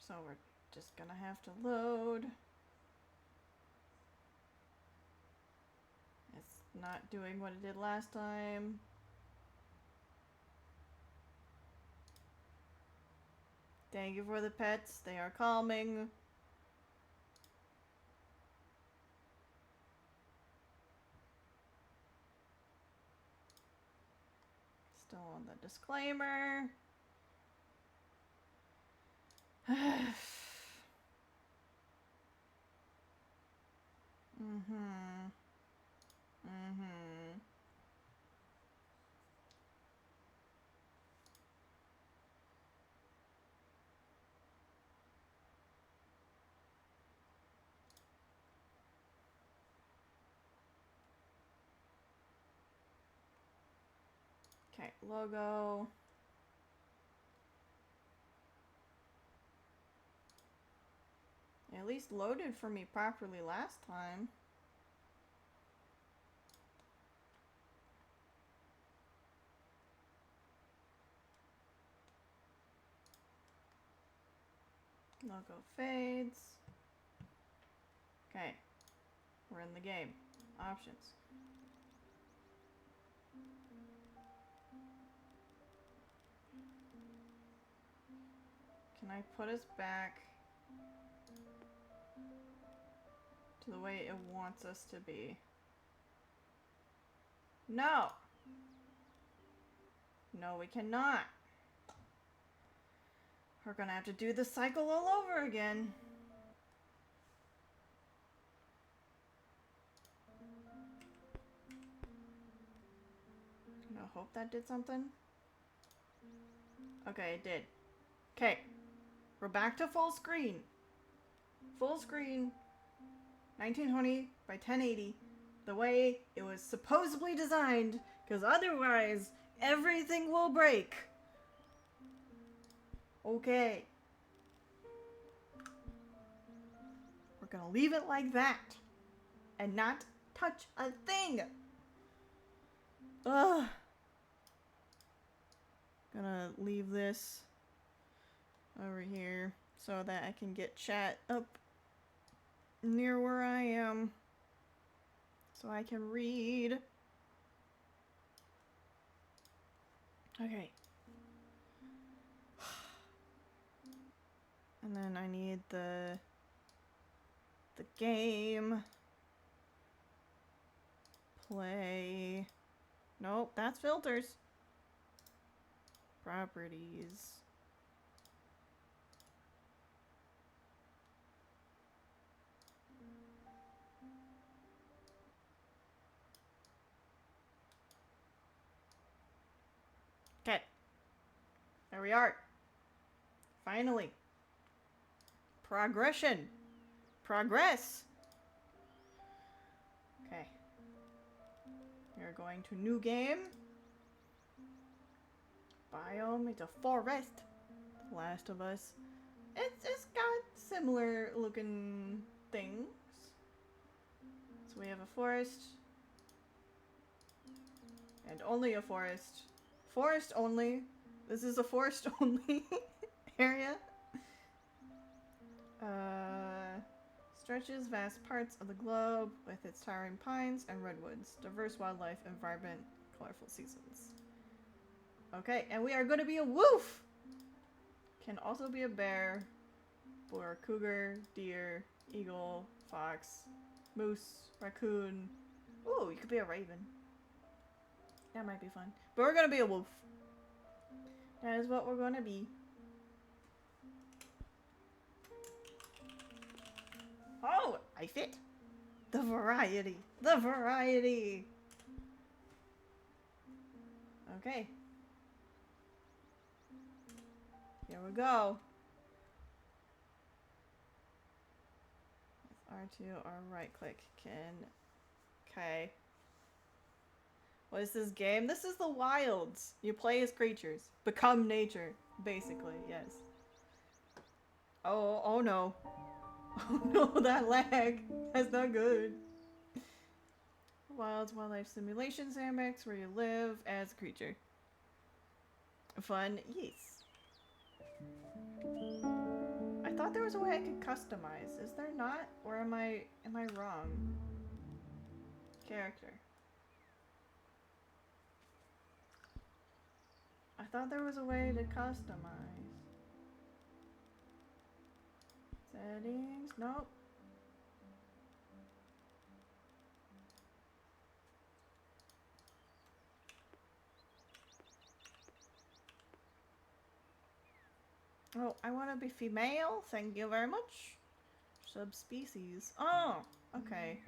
So we're just gonna have to load. It's not doing what it did last time. Thank you for the pets. They are calming. Still on the disclaimer. Mm-hmm. Mm-hmm. Okay, logo. At least loaded for me properly last time. Logo fades. Okay, we're in the game. Options. Can I put us back to the way it wants us to be? No! No, we cannot. We're gonna have to do the cycle all over again. hope that did something. Okay, it did. Okay. We're back to full screen. Full screen. 1920 by 1080. The way it was supposedly designed. Because otherwise, everything will break. Okay. We're gonna leave it like that. And not touch a thing. Ugh. Gonna leave this over here so that I can get chat up near where I am. So I can read. Okay. And then I need the game. Play. Nope, that's filters. Properties. Okay. There we are. Finally. Progression. Progress. Okay. We're going to new game. Biome. It's a forest. Last of Us. It's got similar looking things. So we have a forest. And only a forest. Forest only. This is a forest only area. Stretches vast parts of the globe with its towering pines and redwoods. Diverse wildlife environment. Colorful seasons. Okay, and we are going to be a wolf! Can also be a bear, or cougar, deer, eagle, fox, moose, raccoon. Ooh, you could be a raven. That might be fun. But we're gonna be a wolf. That is what we're gonna be. Oh, I fit. The variety. The variety. Okay. Here we go. With R2 or right click can. Okay. What is this game? This is the wilds. You play as creatures. Become nature. Basically, yes. Oh no. Oh no, that lag. That's not good. Wilds Wildlife Simulation Sandbox where you live as a creature. Fun, yes. I thought there was a way I could customize. Is there not? Or am I wrong? Character. I thought there was a way to customize. Settings? Nope. Oh, I want to be female. Thank you very much. Subspecies. Oh, okay.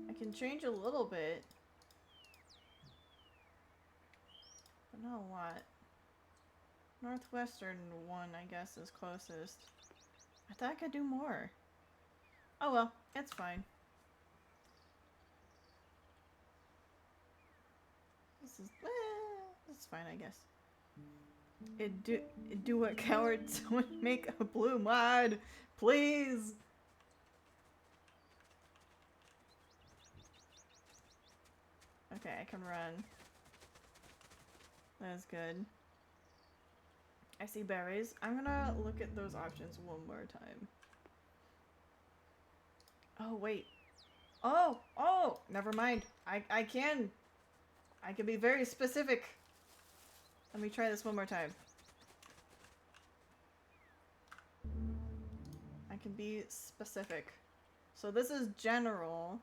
I can change a little bit. But not a lot. Northwestern one, I guess, is closest. I thought I could do more. Oh well, it's fine. This is fine, I guess. Do what coward someone make a blue mod, please. Okay, I can run. That's good. I see berries. I'm gonna look at those options one more time. Oh wait. Oh, never mind. I can be very specific. Let me try this one more time. I can be specific. So this is general.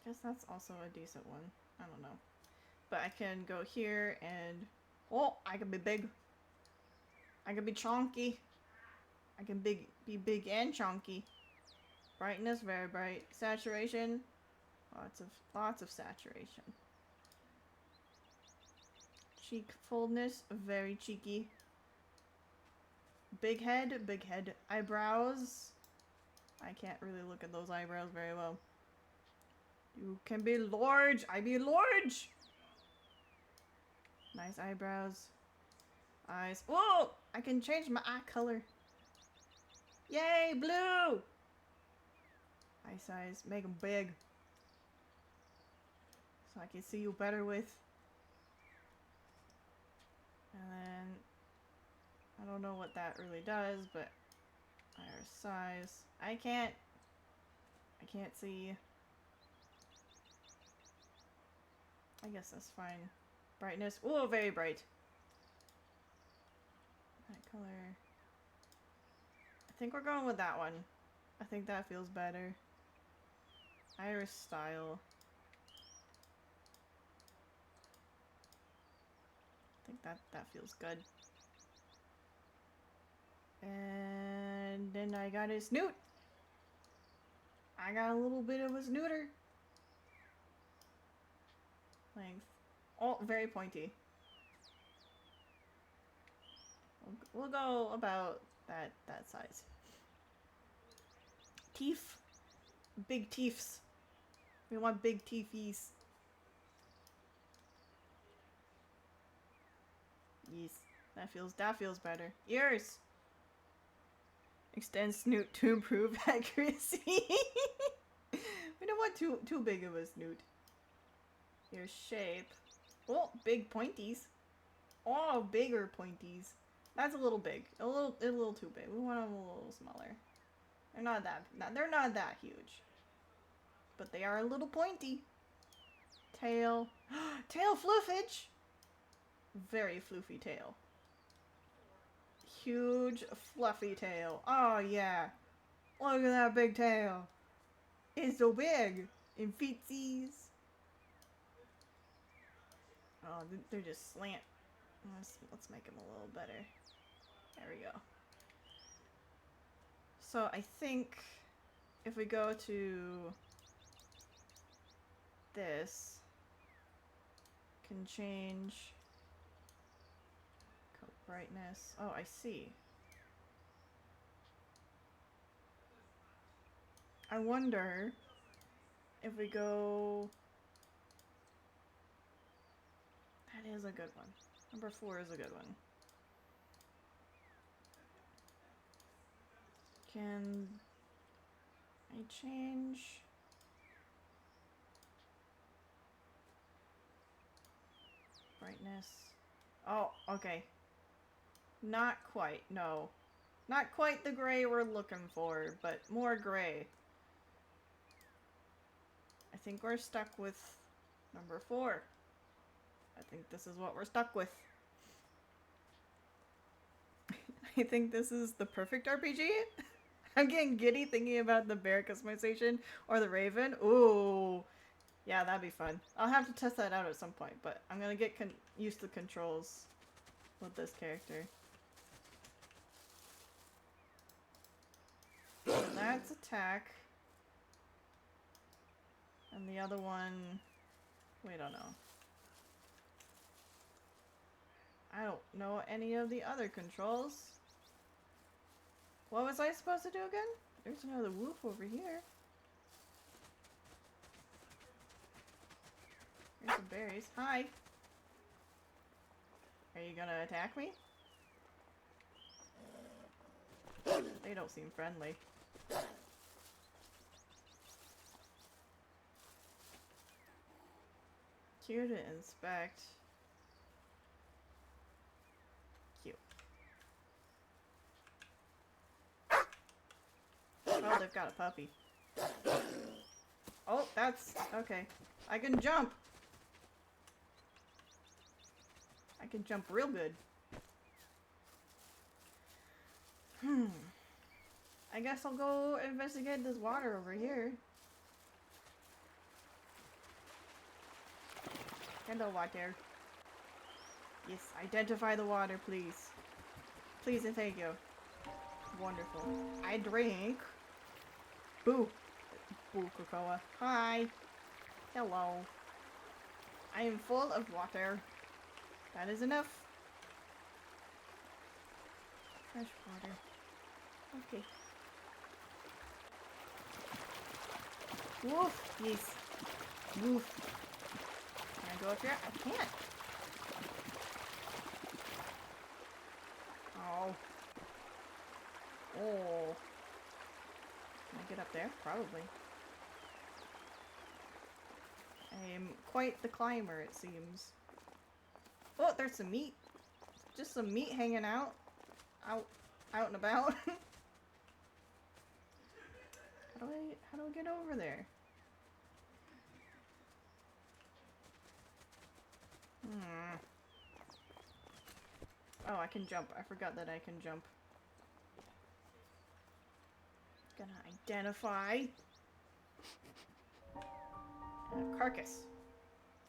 Guess that's also a decent one. I don't know. but I can go here and... Oh, I can be big. I can be chunky. I can be big and chunky. Brightness, very bright. Saturation, lots of saturation. Cheek fullness, very cheeky. Big head. Eyebrows. I can't really look at those eyebrows very well. You can be large. I be large. Nice eyebrows. Eyes. Whoa! I can change my eye color. Yay, blue! Eye size. Make them big. So I can see you better with. And then... I don't know what that really does, but... Iris size. I can't see. I guess that's fine. Brightness. Oh, very bright. That color. I think we're going with that one. I think that feels better. Iris style. I think that feels good. And then I got his snoot. I got a little bit of a snooter. Length. Oh, very pointy. We'll go about that size. Teeth. Big teeths. We want big teethies. Yes. That feels better. Ears. Extend snoot to improve accuracy. We don't want too big of a snoot. Ear shape. Oh, big pointies. Oh, bigger pointies. That's a little big. A little too big. We want them a little smaller. They're not that huge. But they are a little pointy. Tail. Tail fluffage. Very floofy tail. Huge fluffy tail. Oh yeah. Look at that big tail. It's so big. In feetsies. Oh, they're just slant. Let's make them a little better. There we go. So I think if we go to this, can change coat brightness. Oh, I see. I wonder if we go... That is a good one. Number 4 is a good one. Can I change? Brightness. Oh, okay. Not quite, no. Not quite the gray we're looking for, but more gray. I think we're stuck with number 4. I think this is what we're stuck with. I think this is the perfect RPG. I'm getting giddy thinking about the bear customization or the raven. Ooh. Yeah, that'd be fun. I'll have to test that out at some point, but I'm gonna get used to controls with this character. So that's attack. And the other one... we don't know. I don't know any of the other controls. What was I supposed to do again? There's another woof over here. Here's some berries. Hi! Are you gonna attack me? They don't seem friendly. Q to inspect. Q. Oh, they've got a puppy. Oh, that's... okay. I can jump! I can jump real good. I guess I'll go investigate this water over here. Hello, water. Yes, identify the water, please. Please and thank you. Wonderful. I drink. Boo. Boo, Cocoa. Hi. Hello. I am full of water. That is enough. Fresh water. Okay. Woof. Yes. Woof. Can I go up here? I can't. Oh. Oh. Can I get up there? Probably. I am quite the climber, it seems. Oh, there's some meat. Just some meat hanging out. Out and about. How do I get over there? Oh, I can jump. I forgot that I can jump. Gonna identify. Carcass.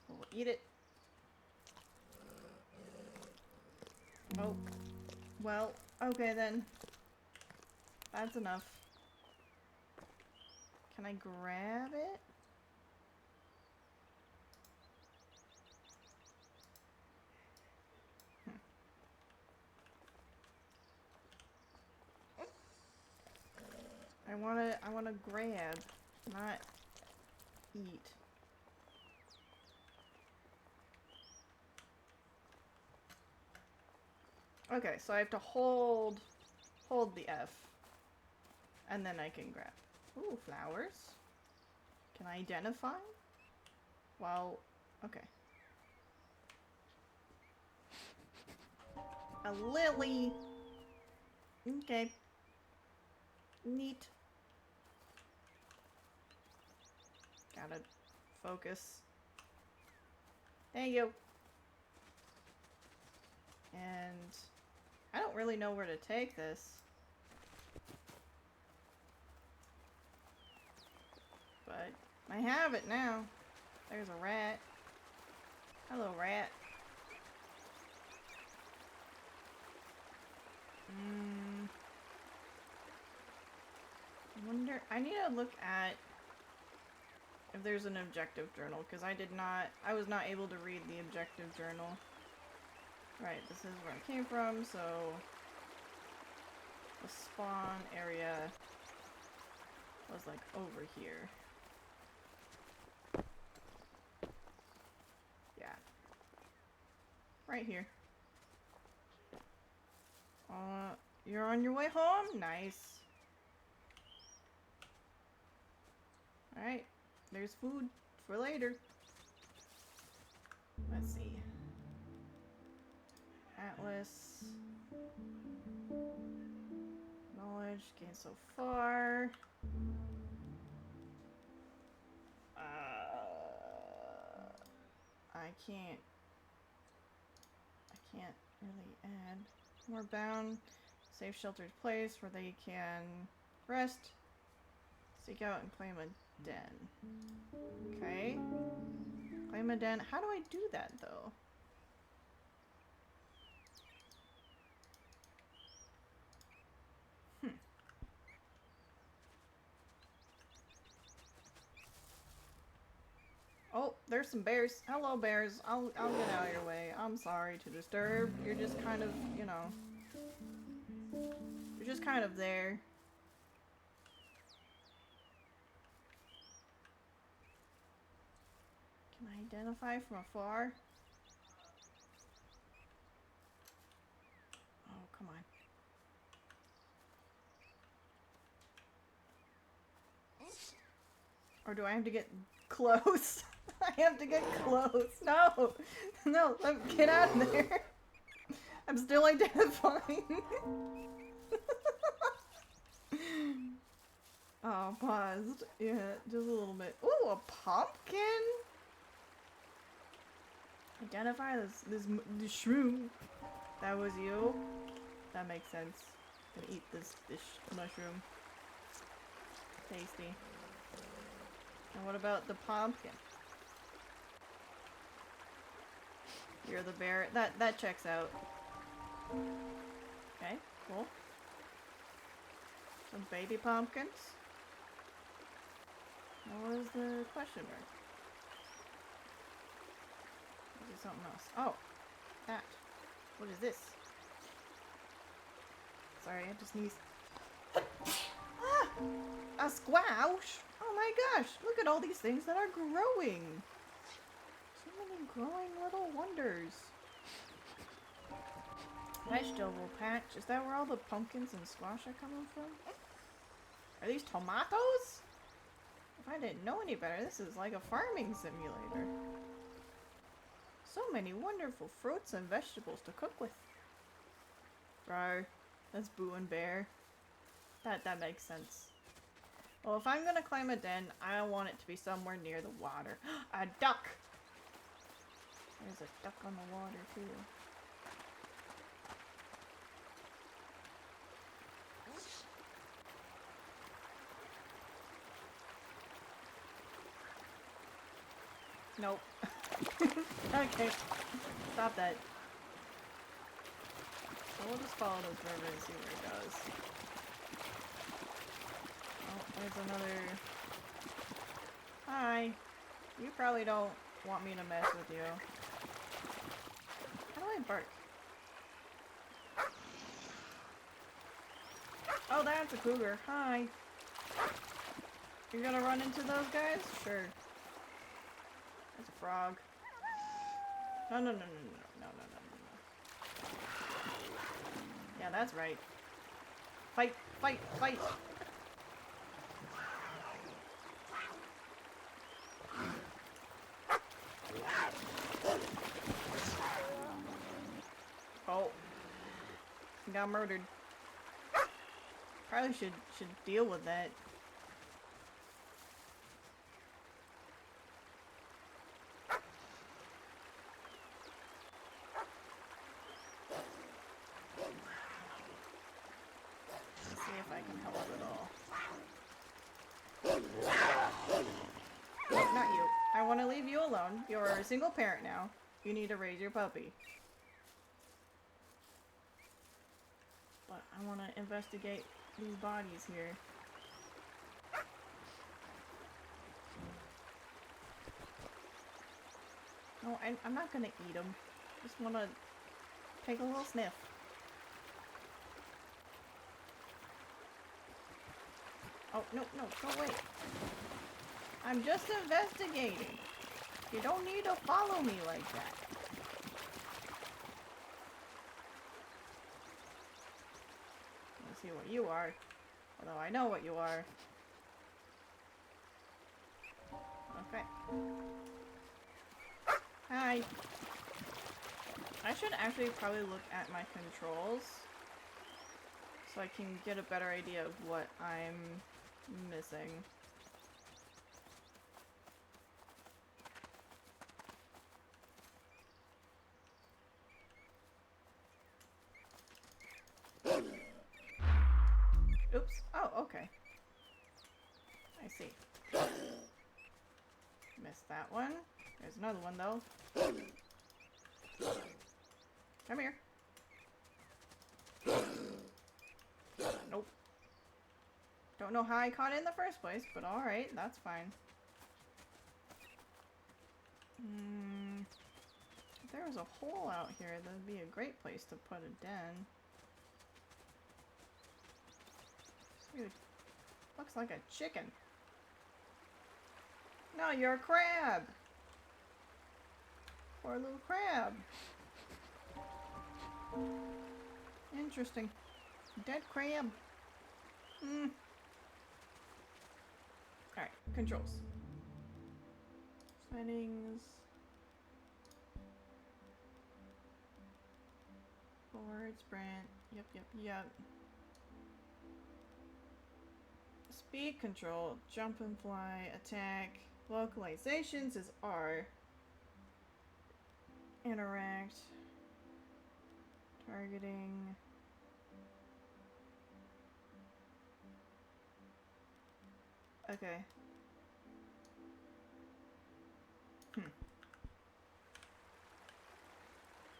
We'll eat it. Oh. Well, okay then. That's enough. Can I grab it? I wanna grab, not eat. Okay, so I have to hold the F, and then I can grab. Ooh, flowers. Can I identify? Well, okay. A lily. Okay. Neat. Gotta focus. Thank you. And I don't really know where to take this. But I have it now. There's a rat. Hello, rat. I wonder, I need to look at if there's an objective journal, because I was not able to read the objective journal. Right, this is where I came from, so the spawn area was like over here. Yeah. Right here. You're on your way home? Nice. Alright, there's food for later. Let's see. Atlas. Knowledge gained so far. I can't really add. More bound. Safe sheltered place where they can rest. Seek out and claim a den. Okay. Claim a den. How do I do that though? Oh, there's some bears. Hello, bears. I'll get out of your way. I'm sorry to disturb. You're just kind of, you know. You're just kind of there. Can I identify from afar? Oh, come on. Or do I have to get close? I have to get close. No! No, get out of there. I'm still identifying. Oh, paused. Yeah, just a little bit. Ooh, a pumpkin? Identify this shroom. That was you? That makes sense. Gonna eat this mushroom. Tasty. And what about the pumpkin? You're the bear. That checks out. Okay, cool. Some baby pumpkins. What was the question mark? Is it something else? Oh, that. What is this? Sorry, I just sneezed. Ah! A squash? Oh my gosh, look at all these things that are growing. So many growing little wonders. Vegetable patch. Is that where all the pumpkins and squash are coming from? Are these tomatoes? If I didn't know any better, this is like a farming simulator. So many wonderful fruits and vegetables to cook with. Bro, that's Boo and Bear. That makes sense. Well, if I'm gonna climb a den, I want it to be somewhere near the water. A duck! There's a duck on the water, too. Nope. Okay. Stop that. So we'll just follow this river and see where it goes. Oh, there's another... Hi. You probably don't want me to mess with you. How do I bark? Oh, that's a cougar. Hi. You're gonna run into those guys? Sure. That's a frog. No, no, no, no, no, no, no, no, no. Yeah, that's right. Fight, fight, fight! Oh. Got murdered. Probably should deal with that. Let's see if I can help at all. No, not you. I want to leave you alone. You're a single parent now. You need to raise your puppy. But I want to investigate these bodies here. No, I'm not gonna eat them. Just want to take a little sniff. Oh, no, no, go away. I'm just investigating. You don't need to follow me like that. Let's see what you are. Although I know what you are. Okay. Hi. I should actually probably look at my controls so I can get a better idea of what I'm missing. Oops. Oh, okay. I see. Missed that one. There's another one, though. Come here. Nope. Don't know how I caught it in the first place, but alright, that's fine. If there was a hole out here, that'd be a great place to put a den. Dude, looks like a chicken. No, you're a crab! Poor little crab. Interesting. Dead crab. Alright, controls. Settings. Forward, sprint. Yep, yep, yep. Speed control, jump and fly, attack. Localizations is R. Interact. Targeting. Okay.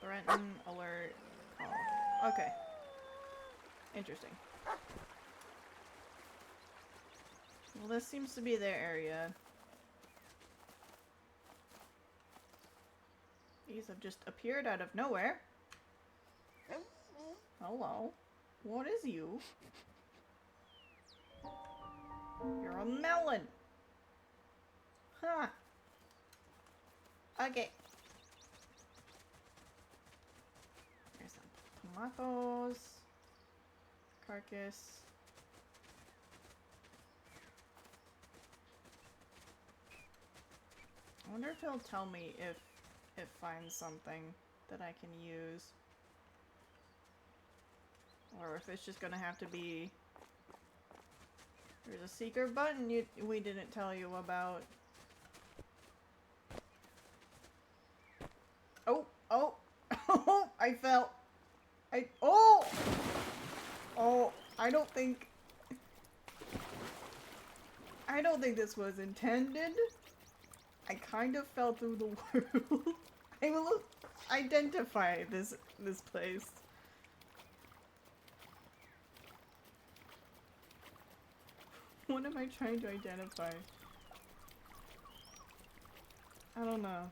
Threaten, alert, call. Okay. Interesting. Well, this seems to be their area. These have just appeared out of nowhere. Hello. What is you? You're a melon. Huh. Okay. There's some tomatoes. Carcass. I wonder if he'll tell me if it finds something that I can use. Or if it's just gonna have to be... There's a secret button we didn't tell you about. Oh! Oh! Oh! I fell! Oh! Oh! I don't think this was intended. I kind of fell through the world. I will identify this place. What am I trying to identify? I don't know.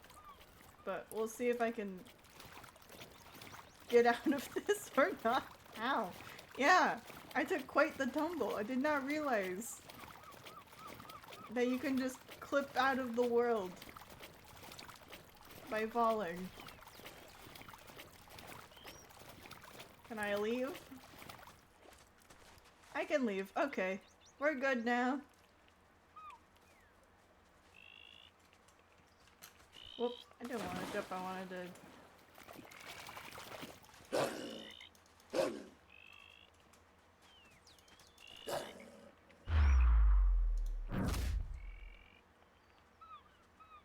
But we'll see if I can get out of this or not. Ow. Yeah, I took quite the tumble. I did not realize that you can just clip out of the world by falling. Can I leave? I can leave. Okay. We're good now. Whoops. I didn't want to jump. I wanted to...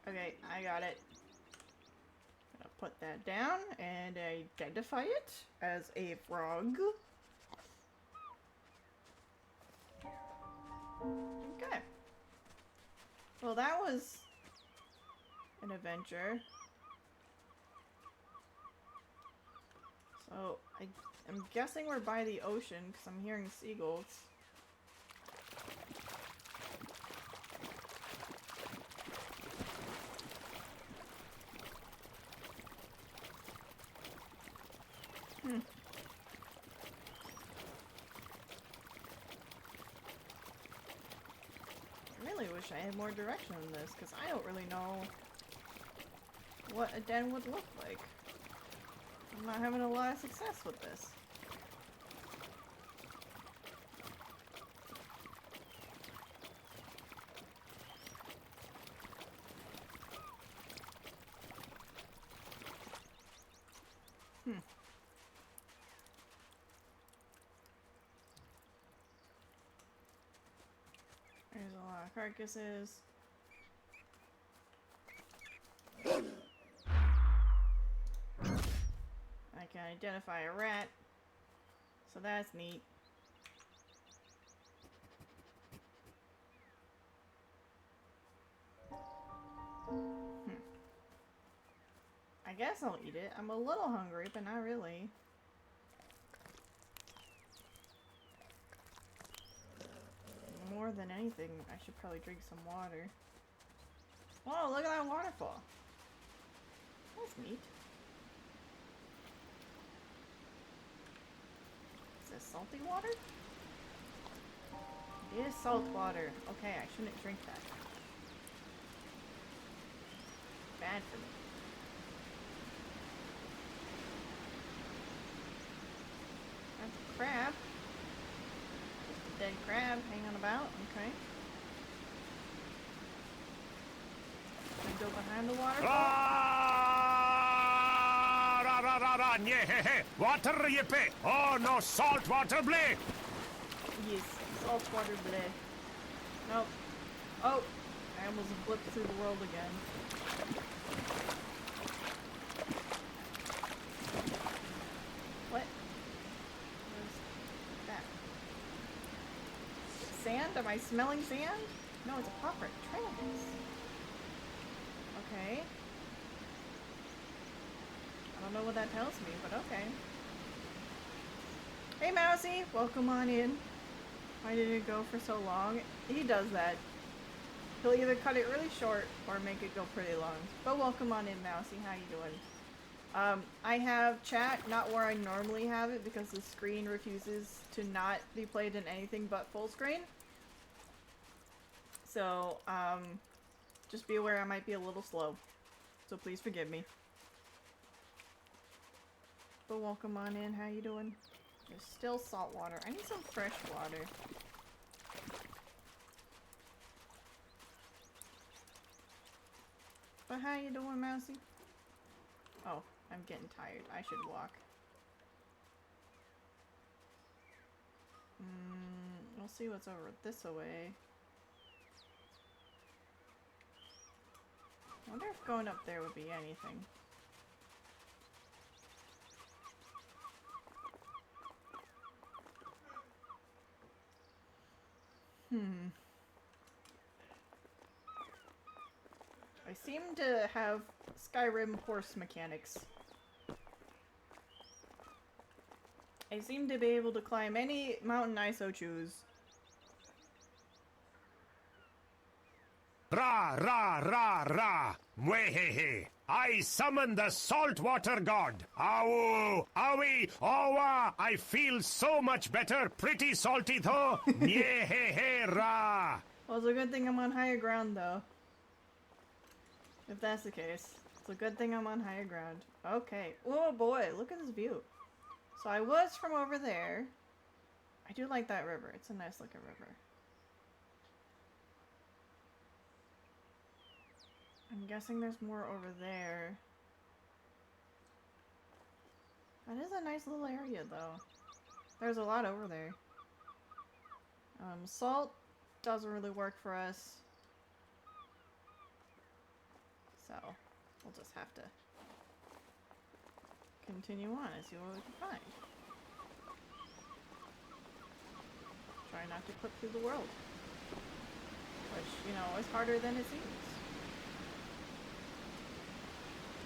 Okay, I got it. Gonna put that down and identify it as a frog. Okay. Well, that was an adventure. So, I'm guessing we're by the ocean because I'm hearing seagulls. I really wish I had more direction in this, because I don't really know what a den would look like. I'm not having a lot of success with this. There's a lot of carcasses. I can identify a rat, so that's neat. I guess I'll eat it. I'm a little hungry, but not really. More than anything, I should probably drink some water. Whoa, look at that waterfall. That's neat. Is this salty water? It is salt water. Okay, I shouldn't drink that. Bad for me. That's a crab. Just a dead crab hanging about. Okay. Can I go behind the waterfall? Water yippee! Oh no, salt water blade! Yes, saltwater bleh. Nope. Oh! I almost blipped through the world again. What? Where's that? Sand? Am I smelling sand? No, it's a proper trails. Okay. I don't know what that tells me, but okay. Hey Mousy, welcome on in. Why did it go for so long? He does that. He'll either cut it really short or make it go pretty long. But welcome on in, Mousy. How you doing? I have chat not where I normally have it because the screen refuses to not be played in anything but full screen. So, just be aware I might be a little slow. So please forgive me. But welcome on in. How you doing? There's still salt water. I need some fresh water. But how you doing, Mousy? Oh, I'm getting tired. I should walk. We'll see what's over this way. I wonder if going up there would be anything. I seem to have Skyrim horse mechanics. I seem to be able to climb any mountain I so choose. Ra, ra, ra, ra! Mwehehe! I summon the saltwater god! Ow! Owie! Owa! I feel so much better! Pretty salty though! Mwehehe ra! Well, it's a good thing I'm on higher ground, though. If that's the case. It's a good thing I'm on higher ground. Okay. Oh boy, look at this view. So I was from over there. I do like that river. It's a nice looking river. I'm guessing there's more over there. That is a nice little area, though. There's a lot over there. Salt doesn't really work for us. So, we'll just have to continue on and see what we can find. Try not to clip through the world. Which, you know, is harder than it seems.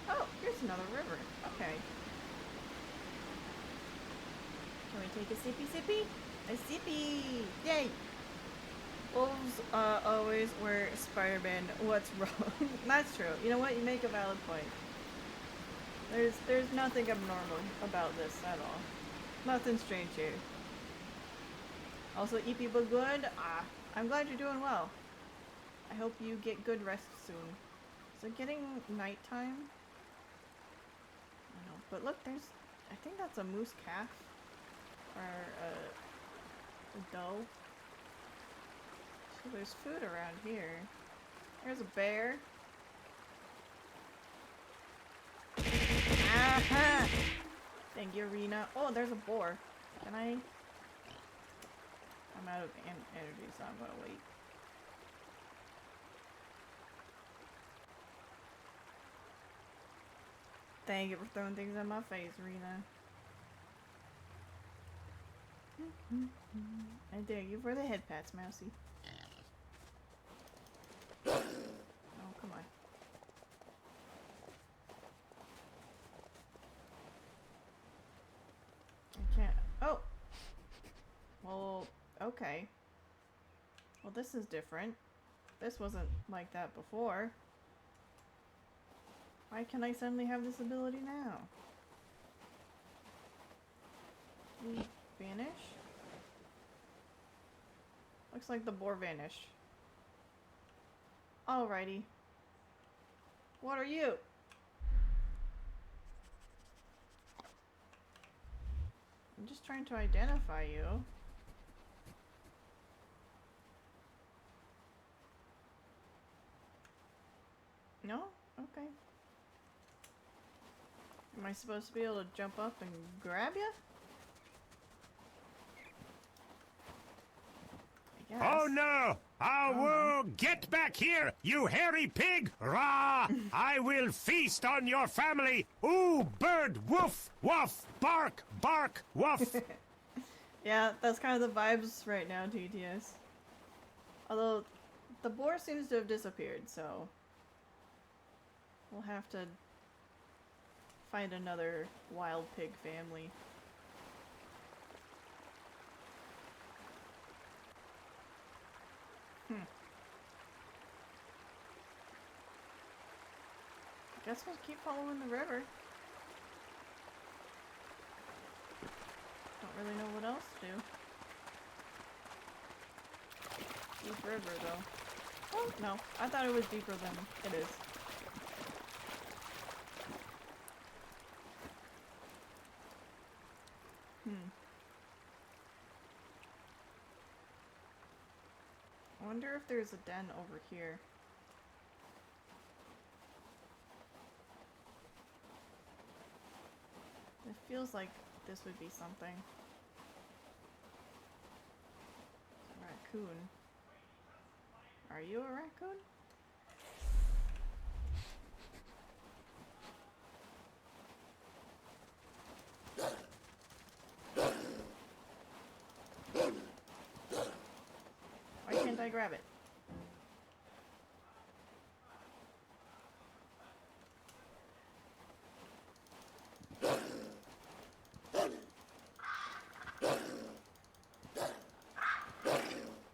Oh, here's another river. Okay. Can we take a sippy sippy? A sippy! Yay! Wolves always wear Spider-Man. What's wrong? That's true. You know what? You make a valid point. There's nothing abnormal about this at all. Nothing strange here. Also, eat people good. I'm glad you're doing well. I hope you get good rest soon. Is it getting nighttime? I don't know. But look, there's... I think that's a moose calf. Or a doe. So there's food around here. There's a bear. Aha! Thank you, Rena. Oh, there's a boar. Can I? I'm out of energy, so I'm gonna wait. Thank you for throwing things in my face, Rena. I dare you for the head pats, Mousy. Oh, come on. I can't. Oh! Well, okay. Well, this is different. This wasn't like that before. Why can I suddenly have this ability now? Vanish? Looks like the boar vanished. Alrighty. What are you? I'm just trying to identify you. No? Okay. Am I supposed to be able to jump up and grab you? I guess. Oh no! no. Get back here, you hairy pig! Rah! I will feast on your family! Ooh, bird! Woof! Woof! Bark! Bark! Woof! Yeah, that's kind of the vibes right now, TTS. Although, the boar seems to have disappeared, so... we'll have to find another wild pig family. Guess we'll keep following the river. Don't really know what else to do. Deep river, though. Oh, no. I thought it was deeper than it is. I wonder if there's a den over here. It feels like this would be something. Raccoon. Are you a raccoon? Why can't I grab it?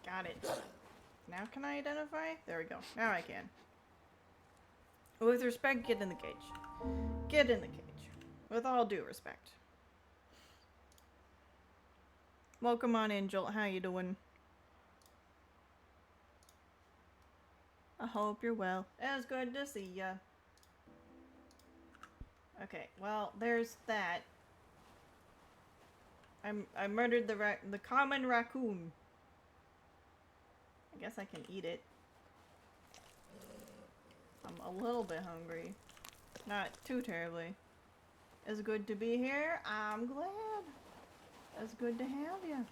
Got it. Now can I identify? There we go. Now I can. With respect, get in the cage. Get in the cage. With all due respect. Welcome on in, Jolt. How you doing? I hope you're well. It's good to see ya. Okay, well, there's that. I murdered the common raccoon. I guess I can eat it. I'm a little bit hungry. Not too terribly. It's good to be here. I'm glad. It's good to have you.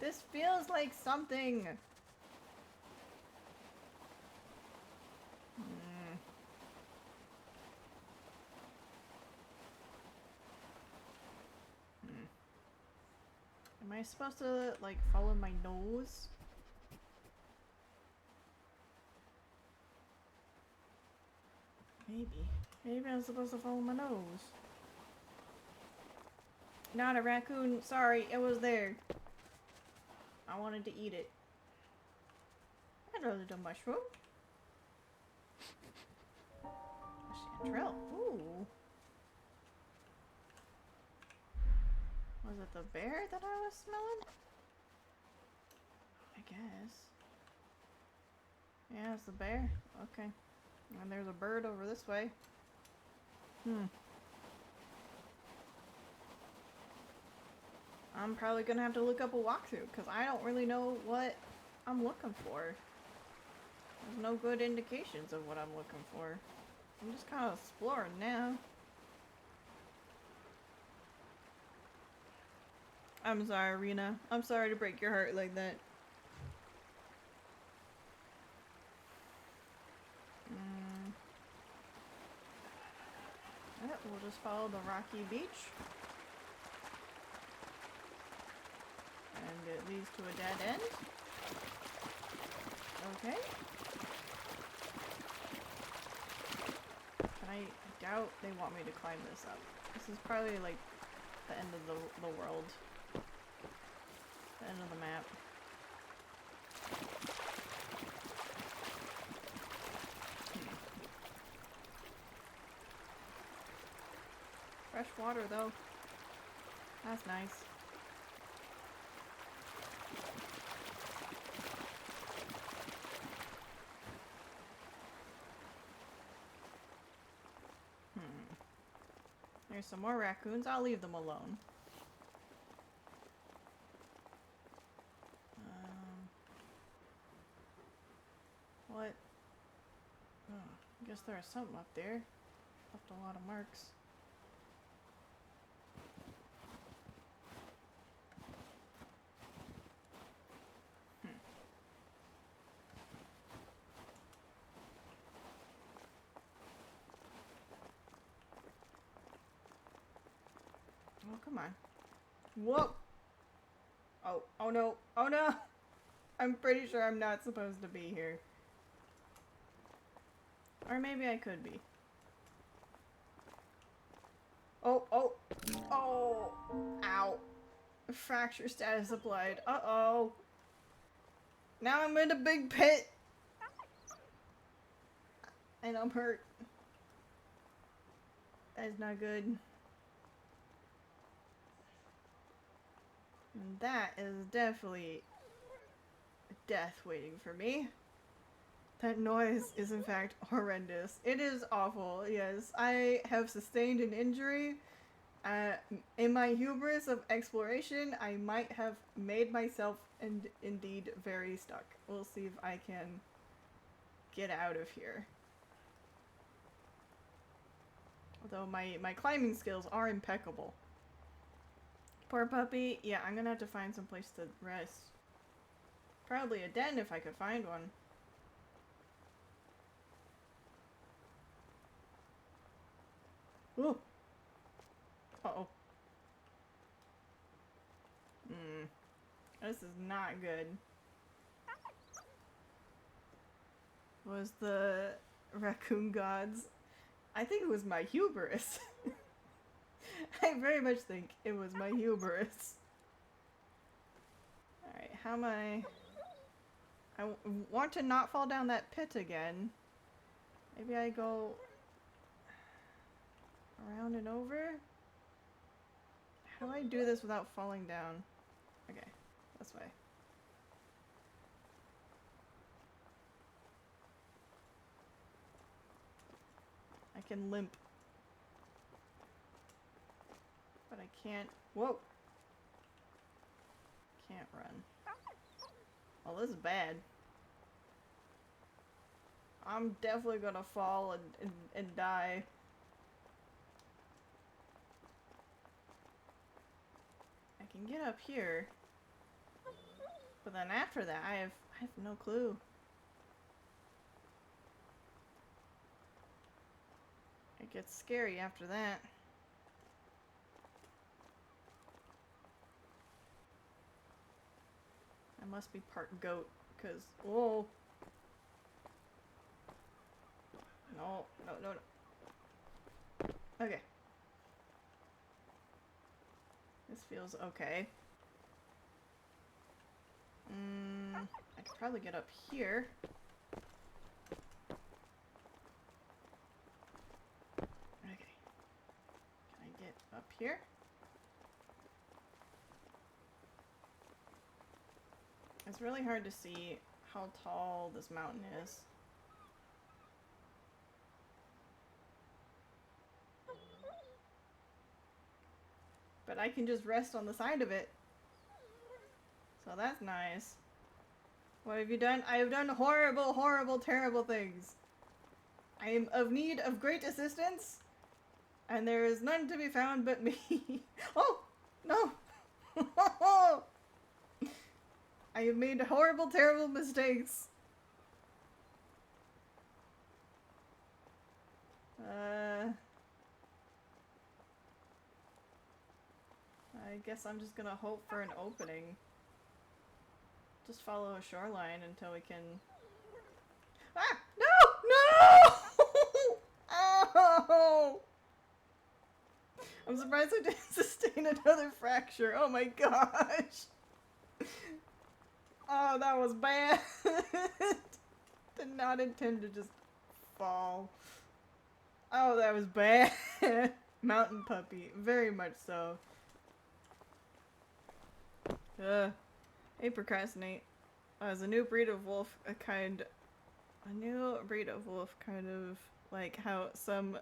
This feels like something. Am I supposed to, like, follow my nose? Maybe. Maybe I'm supposed to follow my nose. Not a raccoon. Sorry, it was there. I wanted to eat it. Hello, little mushroom. A chanterelle. Ooh. Was it the bear that I was smelling? I guess. Yeah, it's the bear. Okay. And there's a bird over this way. I'm probably gonna have to look up a walkthrough because I don't really know what I'm looking for. There's no good indications of what I'm looking for. I'm just kind of exploring now. I'm sorry, Rena. I'm sorry to break your heart like that. Alright, we'll just follow the rocky beach. And it leads to a dead end. Okay. I doubt they want me to climb this up. This is probably like the end of the world. The end of the map. Fresh water though. That's nice. There's some more raccoons. I'll leave them alone. What? Oh, I guess there's something up there. Left a lot of marks. Oh, come on. Whoa! Oh, oh no. Oh no! I'm pretty sure I'm not supposed to be here. Or maybe I could be. Oh, oh, oh, ow. Fracture status applied. Uh-oh. Now I'm in a big pit. And I'm hurt. That is not good. And that is definitely death waiting for me. That noise is in fact horrendous. It is awful, yes. I have sustained an injury. In my hubris of exploration, I might have made myself indeed very stuck. We'll see if I can get out of here. Although my climbing skills are impeccable. Poor puppy. Yeah, I'm gonna have to find some place to rest. Probably a den if I could find one. Ooh. Uh-oh. This is not good. Was the raccoon gods? I think it was my hubris. I very much think it was my hubris. Alright, how am I want to not fall down that pit again. Maybe I go around and over? How do I do this without falling down? Okay, this way. I can limp. But I can't. Whoa! Can't run. Well, this is bad. I'm definitely gonna fall and die. I can get up here. But then after that, I have no clue. It gets scary after that. I must be part goat, because... Whoa! No, no, no, no. Okay. This feels okay. I could probably get up here. Okay. Can I get up here? It's really hard to see how tall this mountain is. But I can just rest on the side of it. So that's nice. What have you done? I have done horrible, horrible, terrible things. I am of need of great assistance, and there is none to be found but me. Oh! No! I have made horrible, terrible mistakes. I guess I'm just gonna hope for an opening. Just follow a shoreline until we can... Ah! No! No! Oh! I'm surprised I didn't sustain another fracture. Oh my gosh! Oh, that was bad! Did not intend to just fall. Oh, that was bad. Mountain puppy. Very much so. Ugh. I procrastinate. As a new breed of wolf, a new breed of wolf, kind of like how some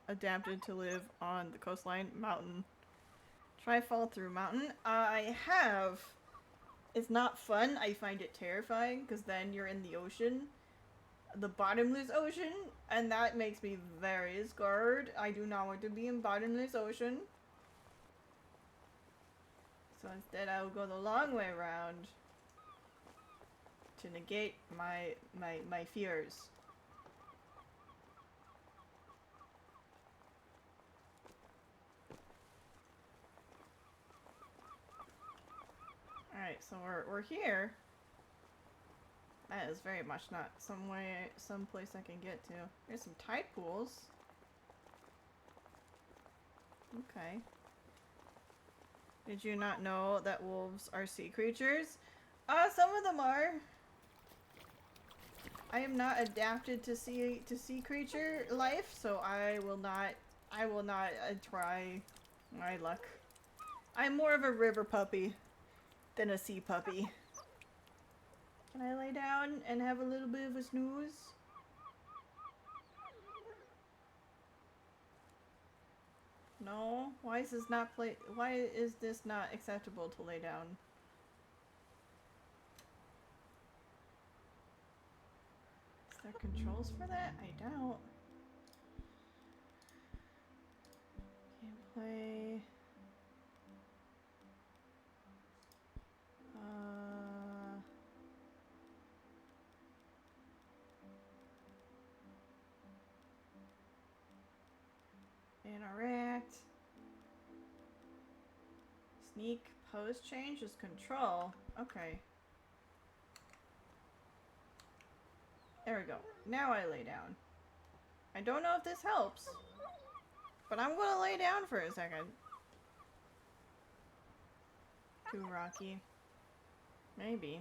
adapted to live on the coastline mountain. Try fall through mountain. I have. It's not fun. I find it terrifying because then you're in the ocean, the bottomless ocean, and that makes me very scared. I do not want to be in bottomless ocean. So instead I will go the long way around to negate my fears. Alright, so we're here. That is very much not some place I can get to. There's some tide pools. Okay. Did you not know that wolves are sea creatures? Some of them are. I am not adapted to sea creature life, so I will not try my luck. I'm more of a river puppy than a sea puppy. Can I lay down and have a little bit of a snooze? No? Why is this not acceptable to lay down? Is there controls for that? I doubt. Can't play. Interact. Sneak, pose change is control. Okay. There we go. Now I lay down. I don't know if this helps, but I'm gonna lay down for a second. Too rocky. Maybe.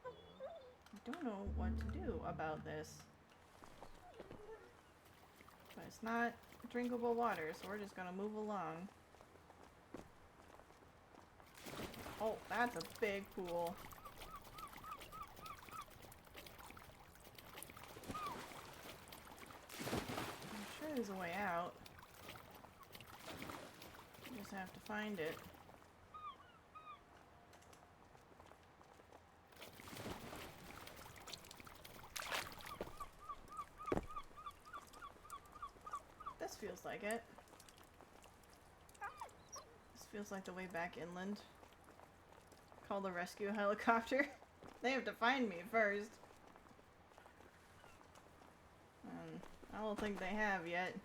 I don't know what to do about this. But it's not drinkable water, so we're just gonna move along. Oh, that's a big pool. I'm sure there's a way out. You just have to find it. This feels like it. This feels like the way back inland. Call the rescue helicopter. They have to find me first. I don't think they have yet.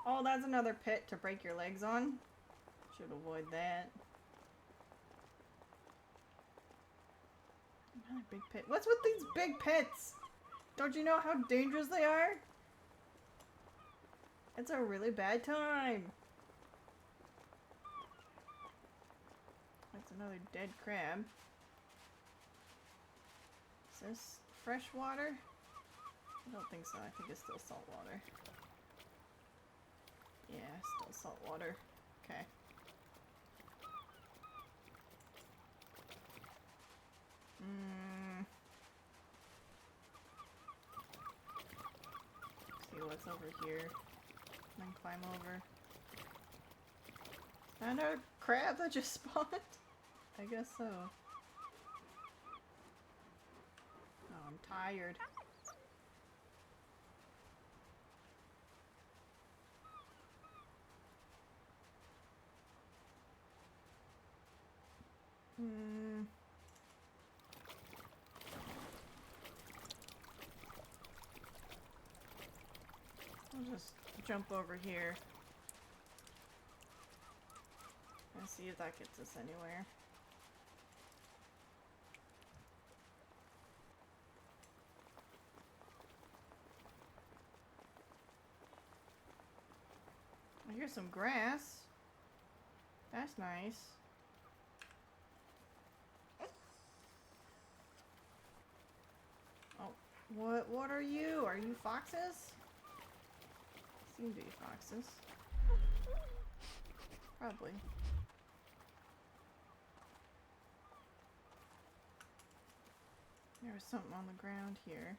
Oh, that's another pit to break your legs on. Should avoid that. Another big pit. What's with these big pits? Don't you know how dangerous they are? It's a really bad time. That's another dead crab. Is this fresh water? I don't think so. I think it's still salt water. Yeah, still salt water. Okay. See what's over here. And then climb over. Another crab that just spawned? I guess so. Oh, I'm tired. I'll just jump over here and see if that gets us anywhere. I hear some grass. That's nice. Oh, what are you? Are you foxes? Seem to be foxes. Probably. There was something on the ground here.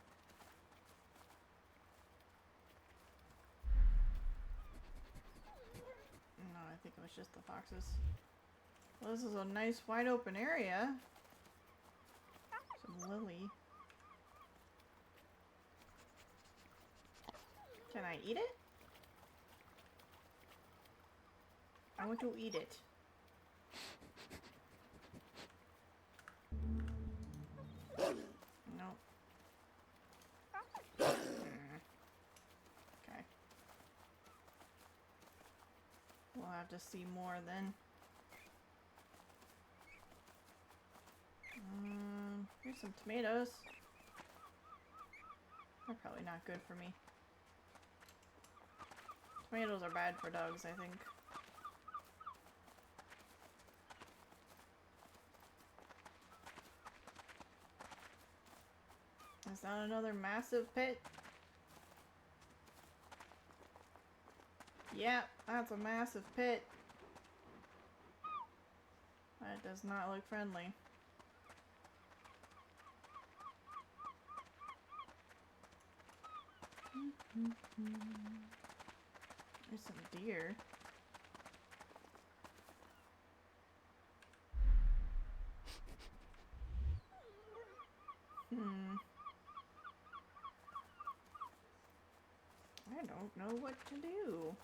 No, I think it was just the foxes. Well, this is a nice wide open area. Some lily. Can I eat it? I want to eat it. No. Okay. We'll have to see more then. Here's some tomatoes. They're probably not good for me. Tomatoes are bad for dogs, I think. Is that another massive pit? Yep, that's a massive pit. That does not look friendly. There's some deer. I don't know what to do.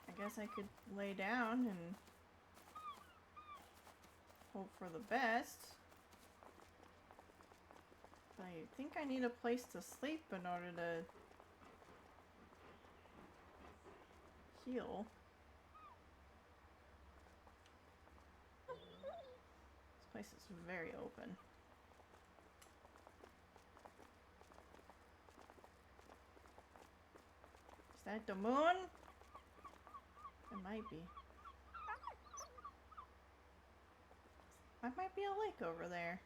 I guess I could lay down and hope for the best. But I think I need a place to sleep in order to heal. This place is very open. Is that the moon? It might be. That might be a lake over there.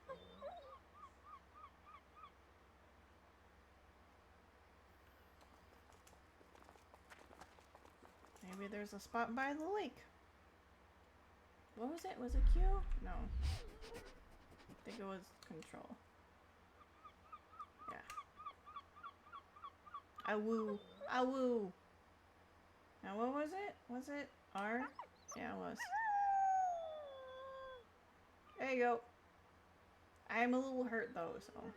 Maybe there's a spot by the lake. What was it? Was it Q? No. I think it was control. Yeah. Awoo. Awoo. Now what was it? Was it R? Yeah, it was. There you go. I'm a little hurt though, so.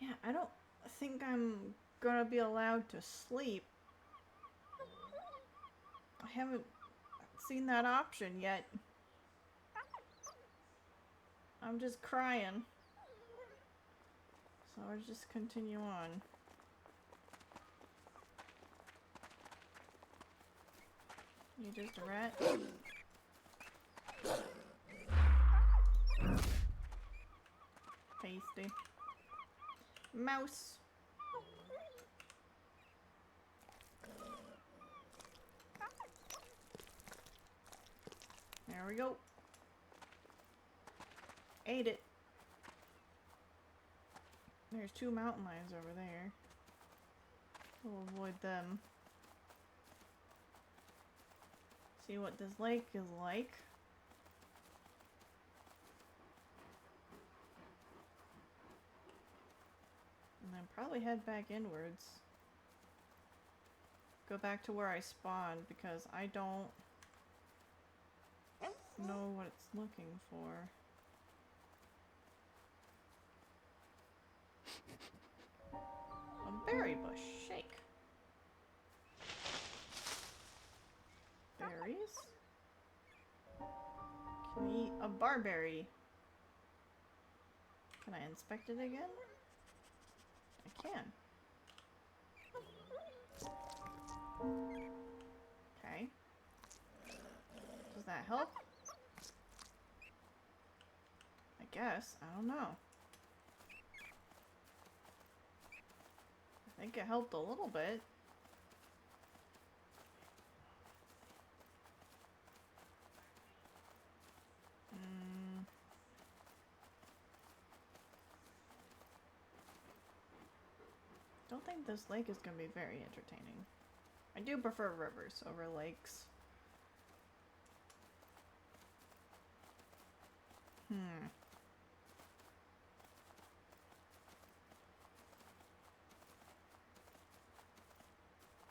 Yeah, I don't think I'm gonna be allowed to sleep. I haven't seen that option yet. I'm just crying. So I'll just continue on. You just a rat? Tasty. Mouse. There we go. Ate it. There's 2 mountain lions over there. We'll avoid them. See what this lake is like. And then probably head back inwards. Go back to where I spawned because I don't know what it's looking for. A berry bush. Shake. Berries? Can we eat a barberry? Can I inspect it again? I can. Okay. Does that help? I guess. I don't know. I think it helped a little bit. Don't think this lake is going to be very entertaining. I do prefer rivers over lakes.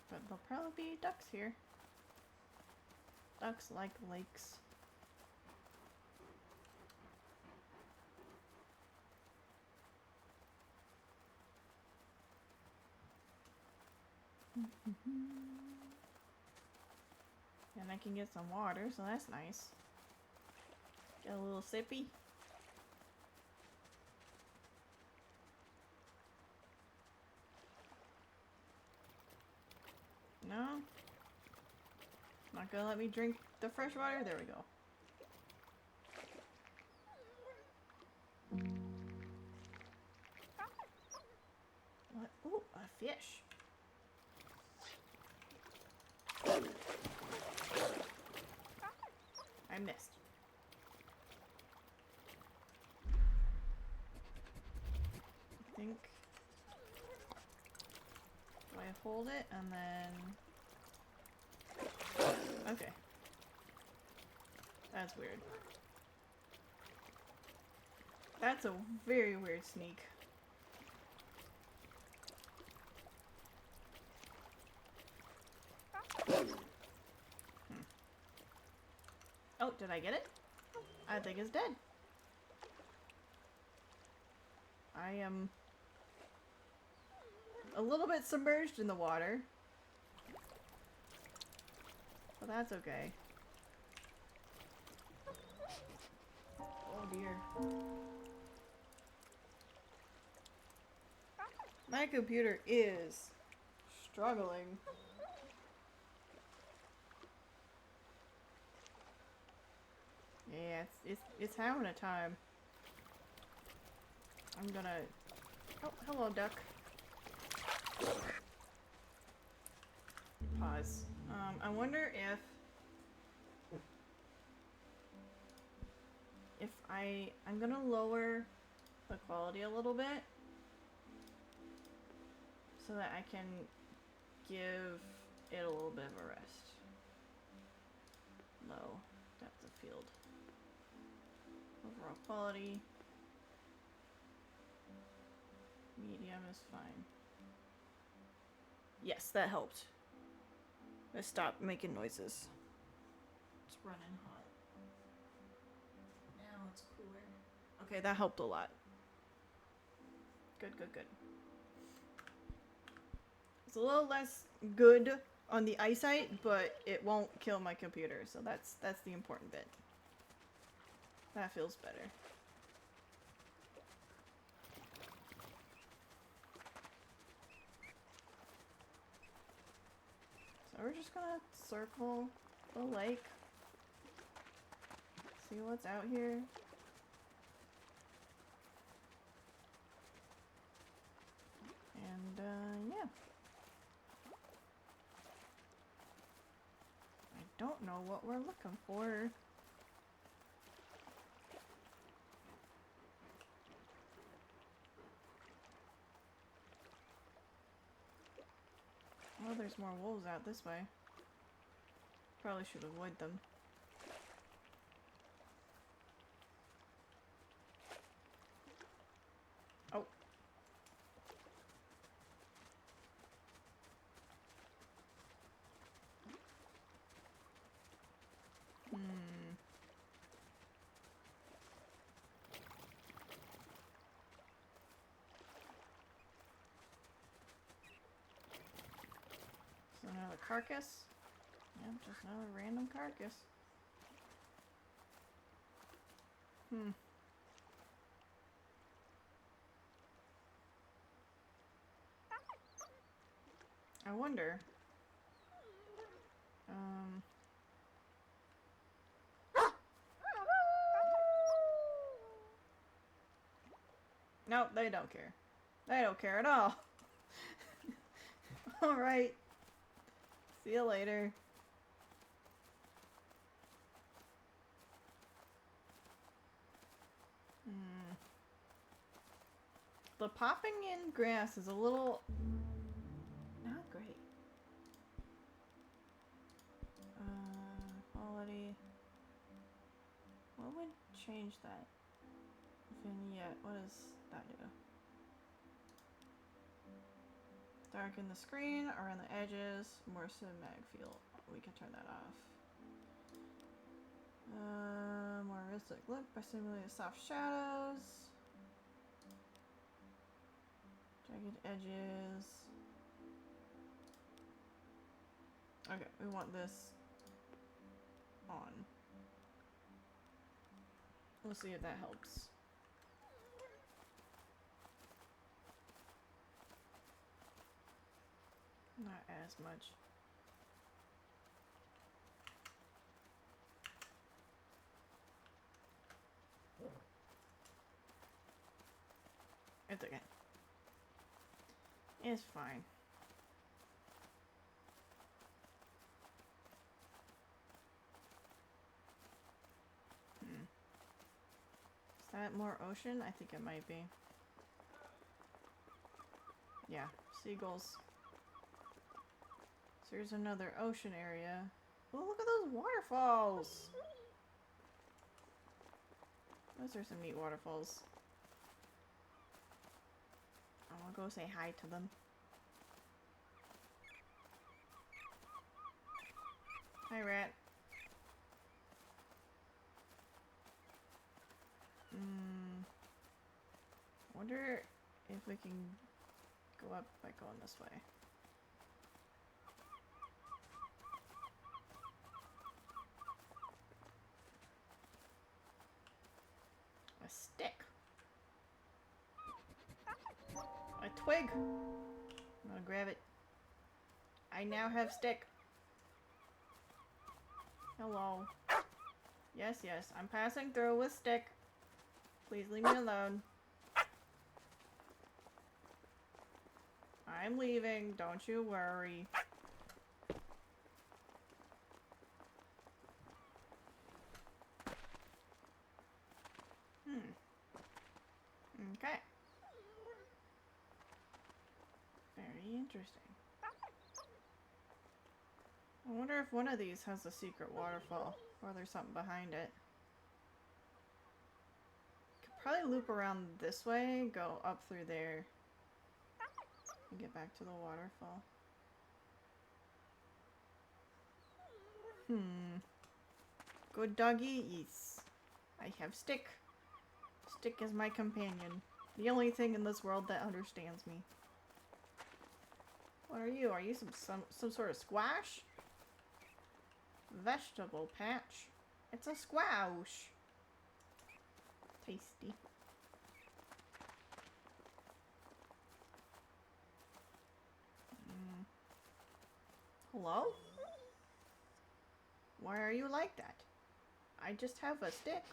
But there'll probably be ducks here. Ducks like lakes. And I can get some water, so that's nice. Get a little sippy. No? Not gonna let me drink the fresh water? There we go. I missed. I think... Do I hold it and then... Okay. That's weird. That's a very weird sneak. Oh, did I get it? I think it's dead. I am a little bit submerged in the water. But that's okay. Oh dear. My computer is struggling. Yeah, it's having a time. I'm gonna... Oh, hello, duck. Pause. I wonder if I'm gonna lower the quality a little bit so that I can give it a little bit of a rest. Low depth of field. Overall quality. Medium is fine. Yes, that helped. I stopped making noises. It's running hot. Now it's cooler. Okay, that helped a lot. Good, good, good. It's a little less good on the eyesight, but it won't kill my computer, so that's the important bit. That feels better. So we're just gonna circle the lake. See what's out here. And, yeah. I don't know what we're looking for. Oh, there's more wolves out this way. Probably should avoid them. Oh. So another carcass. Yep, just another random carcass. I wonder. Nope, they don't care. They don't care at all. Alright. See you later. The popping in grass is a little... not great. Quality... What would change that? Vignette, what does that do? Darken the screen, around the edges, more cinematic feel. We can turn that off. More realistic look by simulating soft shadows. Jagged edges. Okay, we want this on. We'll see if that helps. Not as much. It's okay. It's fine. that more ocean? I think it might be. Yeah, seagulls. So here's another ocean area. Oh, look at those waterfalls! Those are some neat waterfalls. I want to go say hi to them. Hi, rat. Wonder if we can go up by going this way. A stick. A twig. I'm gonna grab it. I now have stick. Hello. Yes, yes, I'm passing through with stick. Please leave me alone. I'm leaving, don't you worry. Okay. Very interesting. I wonder if one of these has a secret waterfall, or there's something behind it. Could probably loop around this way, go up through there, and get back to the waterfall. Good doggy, yes. I have stick. Stick is my companion. The only thing in this world that understands me. What are you? Are you some sort of squash? Vegetable patch. It's a squash. Tasty. Hello? Why are you like that? I just have a stick.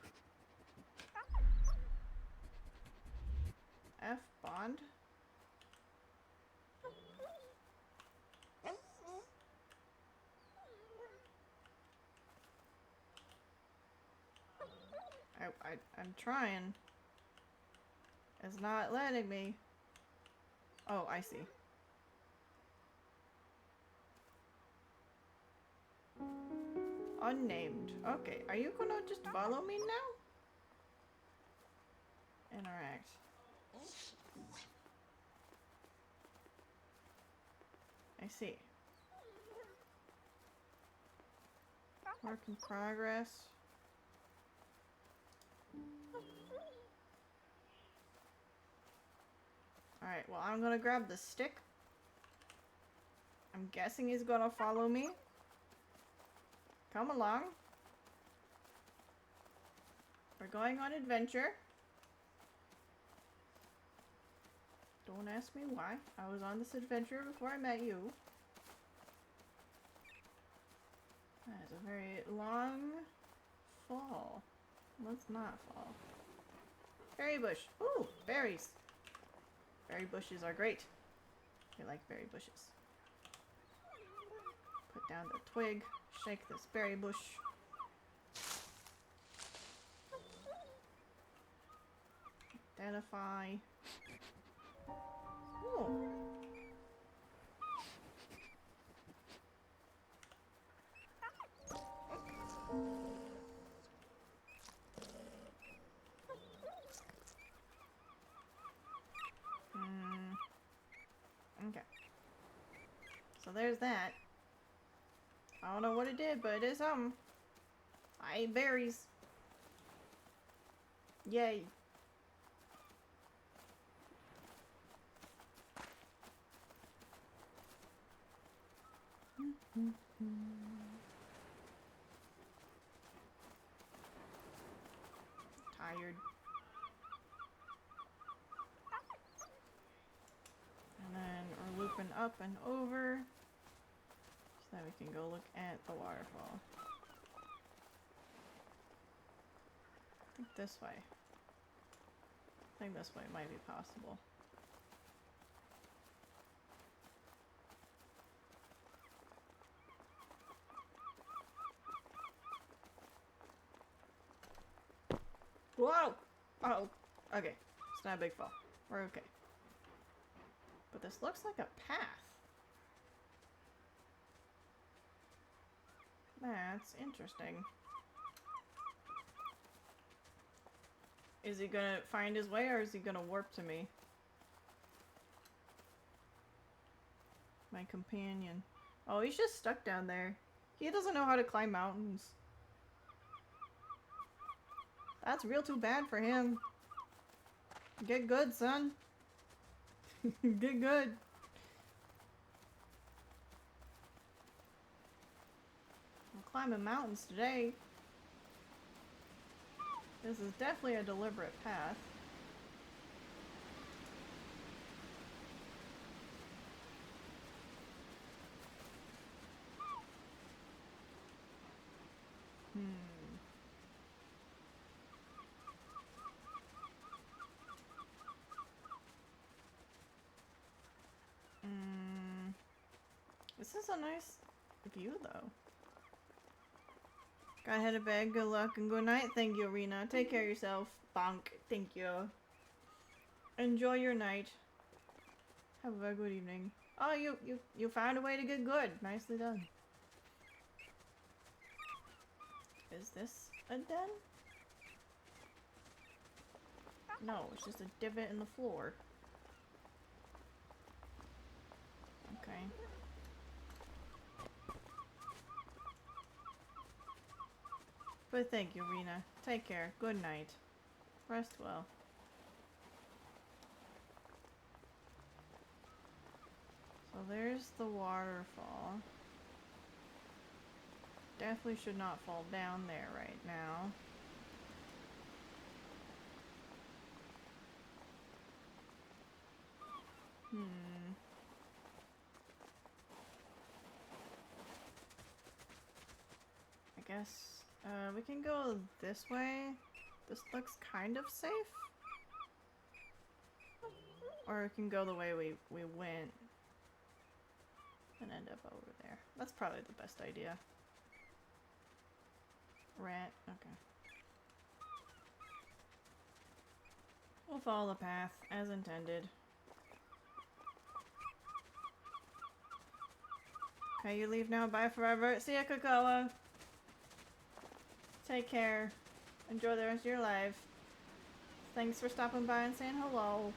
F bond. I'm trying. It's not letting me. Oh, I see. Unnamed. Okay, are you gonna just follow me now? Interact. I see. Work in progress. Alright, well, I'm gonna grab the stick. I'm guessing he's gonna follow me. Come along. We're going on adventure. Don't ask me why. I was on this adventure before I met you. That is a very long fall. Let's not fall. Berry bush. Ooh, berries. Berry bushes are great. I like berry bushes. Put down the twig. Shake this berry bush. Identify. Ooh. Okay. So there's that. I don't know what it did, but it is something. I ate berries. Yay. Tired. And then we're looping up and over so that we can go look at the waterfall. I think this way. I think this way might be possible. Whoa! Oh, okay. It's not a big fall. We're okay. But this looks like a path. That's interesting. Is he gonna find his way or is he gonna warp to me? My companion. Oh, he's just stuck down there. He doesn't know how to climb mountains. That's real too bad for him. Get good, son. Get good. I'm climbing mountains today. This is definitely a deliberate path. This is a nice view, though. Gotta head to bed. Good luck and good night. Thank you, Rena. Take care of yourself. Bonk. Thank you. Enjoy your night. Have a very good evening. Oh, you found a way to get good. Nicely done. Is this a den? No, it's just a divot in the floor. Okay. But thank you, Rena. Take care. Good night. Rest well. So there's the waterfall. Definitely should not fall down there right now. I guess we can go this way. This looks kind of safe. Or we can go the way we went and end up over there. That's probably the best idea. Rat, okay. We'll follow the path as intended. Okay, you leave now. Bye forever. See ya, Cocoa. Take care. Enjoy the rest of your life. Thanks for stopping by and saying hello.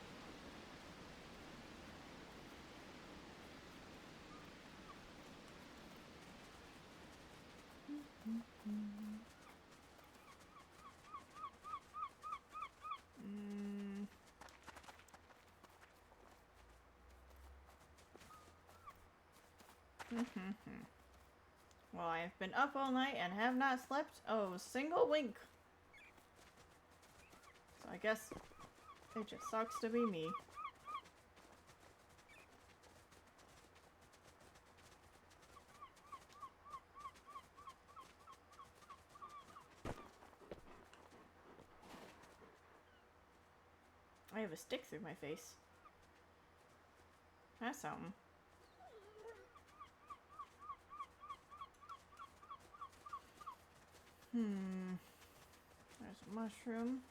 Well, I have been up all night and have not slept a single wink. So I guess it just sucks to be me. I have a stick through my face. That's something. There's a mushroom.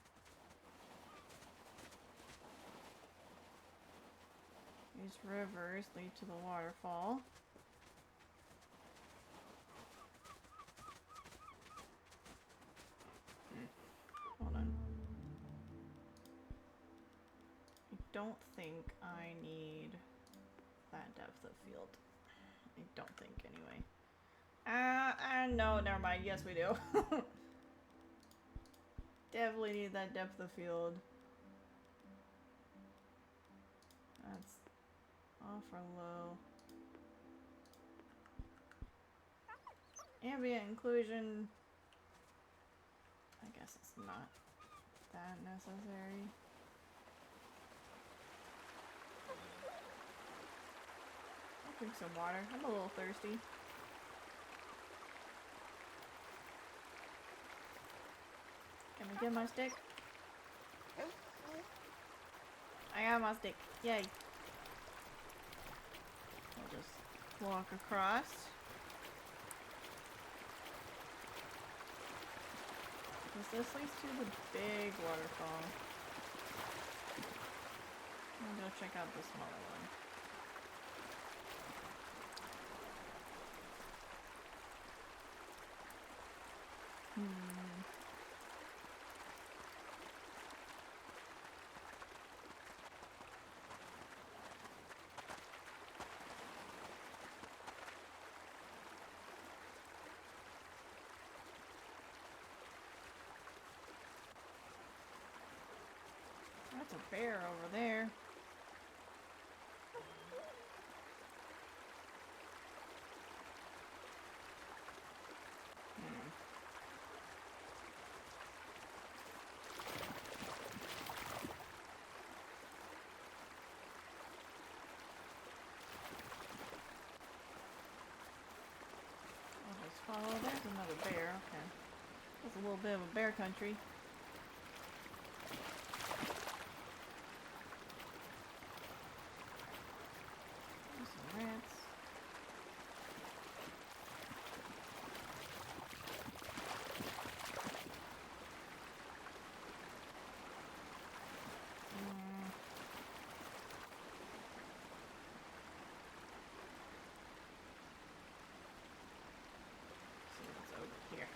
These rivers lead to the waterfall. Hold on. I don't think I need that depth of field. I don't think, anyway. No, never mind. Yes, we do. Definitely need that depth of field. That's offer low. Ambient inclusion. I guess it's not that necessary. I'll drink some water. I'm a little thirsty. Can I get my stick? I got my stick. Yay. I'll just walk across. Because this leads to the big waterfall. I'll go check out the smaller one. That's a bear over there. I'll just follow. There's another bear. Okay. That's a little bit of a bear country. There's some rats. See what's over here.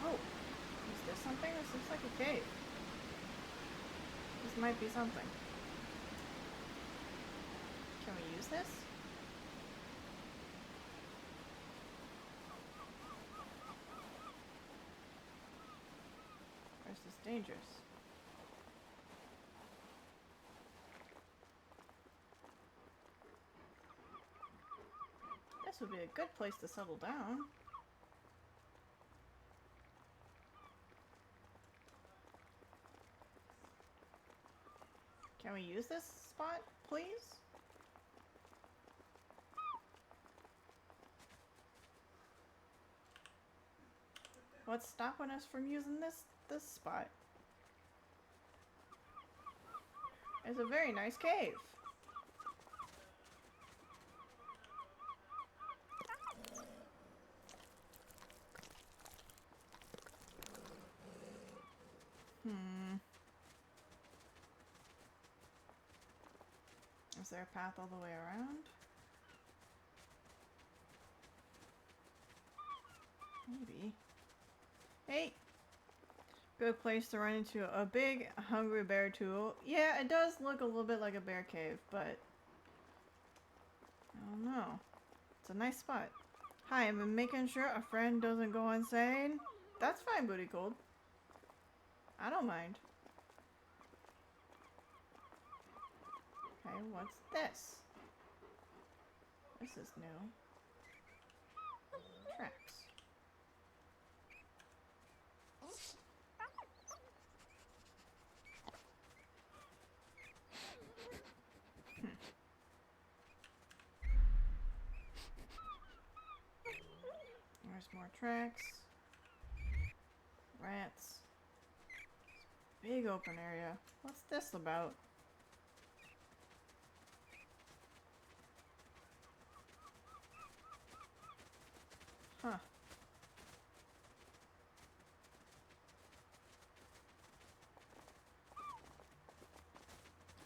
Oh, is this something? This looks like a cave. This might be something. Can we use this? Or is this dangerous? This would be a good place to settle down. Can we use this spot, please? What's stopping us from using this spot? It's a very nice cave. Is there a path all the way around? Maybe. Hey! Good place to run into a big, hungry bear too. Yeah, it does look a little bit like a bear cave, but I don't know. It's a nice spot. Hi, I'm making sure a friend doesn't go insane. That's fine, Booty Cold. I don't mind. Okay, what's this? This is new. Tracks. There's more tracks. Rats. Big open area. What's this about? Huh.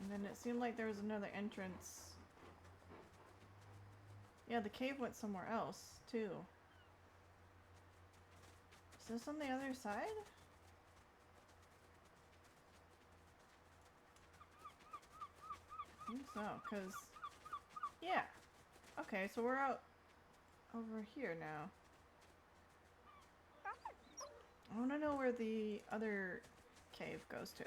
And then it seemed like there was another entrance. Yeah, the cave went somewhere else, too. Is this on the other side? I think so, because... Yeah. Okay, so we're out over here now. I want to know where the other cave goes to.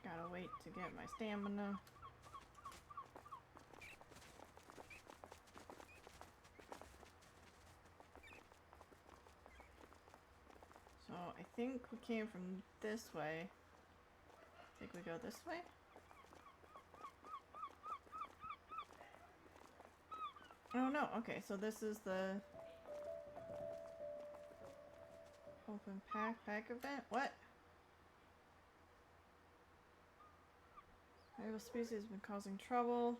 Gotta wait to get my stamina. So I think we came from this way. think we go this way? Oh no, okay, so this is the open pack event? What? Variable species has been causing trouble.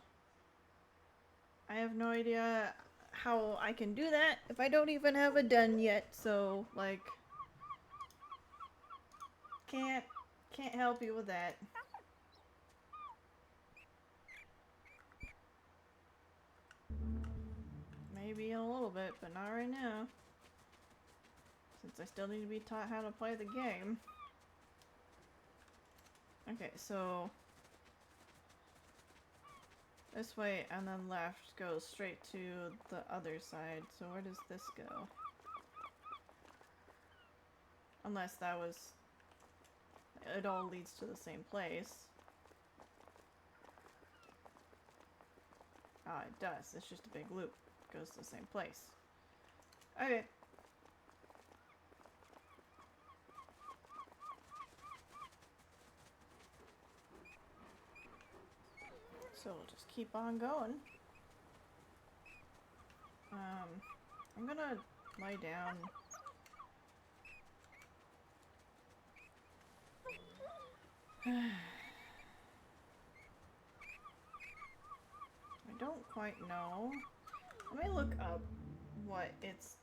I have no idea how I can do that if I don't even have a den yet, so like can't help you with that. Maybe in a little bit, but not right now. Since I still need to be taught how to play the game. Okay, so this way and then left goes straight to the other side. So where does this go? Unless that was... it all leads to the same place. Ah, it does. It's just a big loop. It goes to the same place. Okay. So we'll just keep on going. I'm gonna lie down. I don't quite know. Let me look up what it's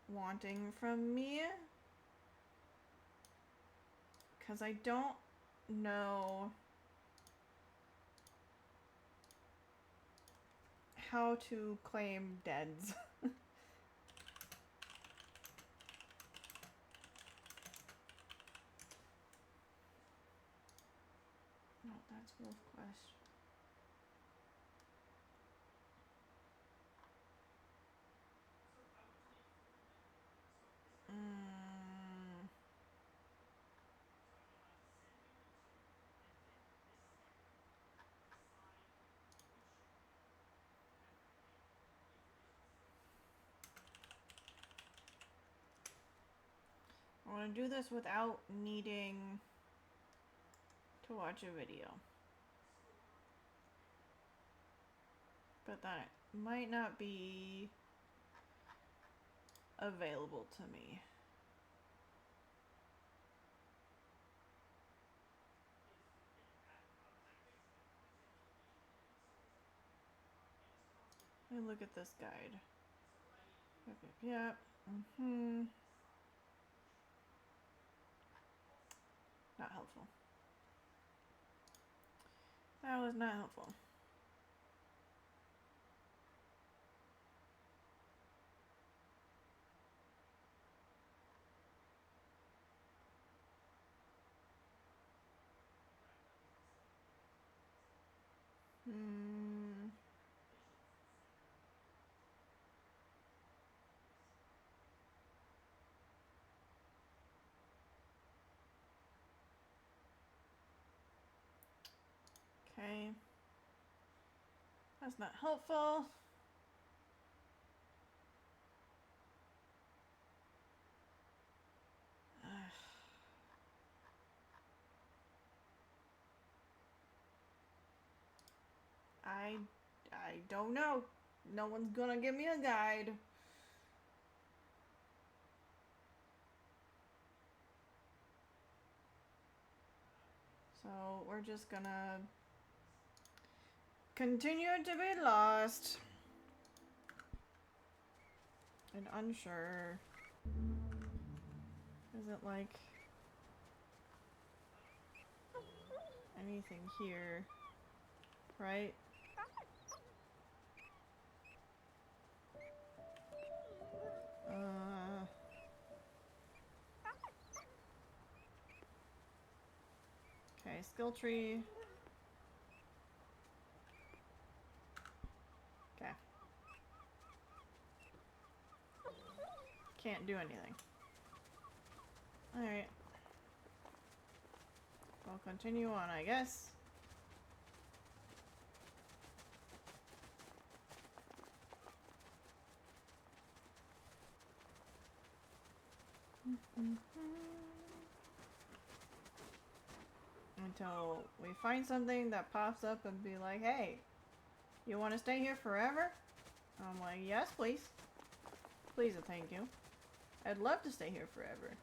wanting from me. Because I don't know how to claim deads. No, that's Wolf Quest. I want to do this without needing to watch a video. But that might not be available to me. Let me look at this guide. Yep. Not helpful. That was not helpful. Okay. That's not helpful. I don't know. No one's gonna give me a guide. So we're just gonna continue to be lost and unsure. Isn't like anything here, right? Okay, skill tree. Okay. Can't do anything. Alright. I'll continue on, I guess. until we find something that pops up and be like, hey, you want to stay here forever? I'm like, yes, please. Please and thank you. I'd love to stay here forever.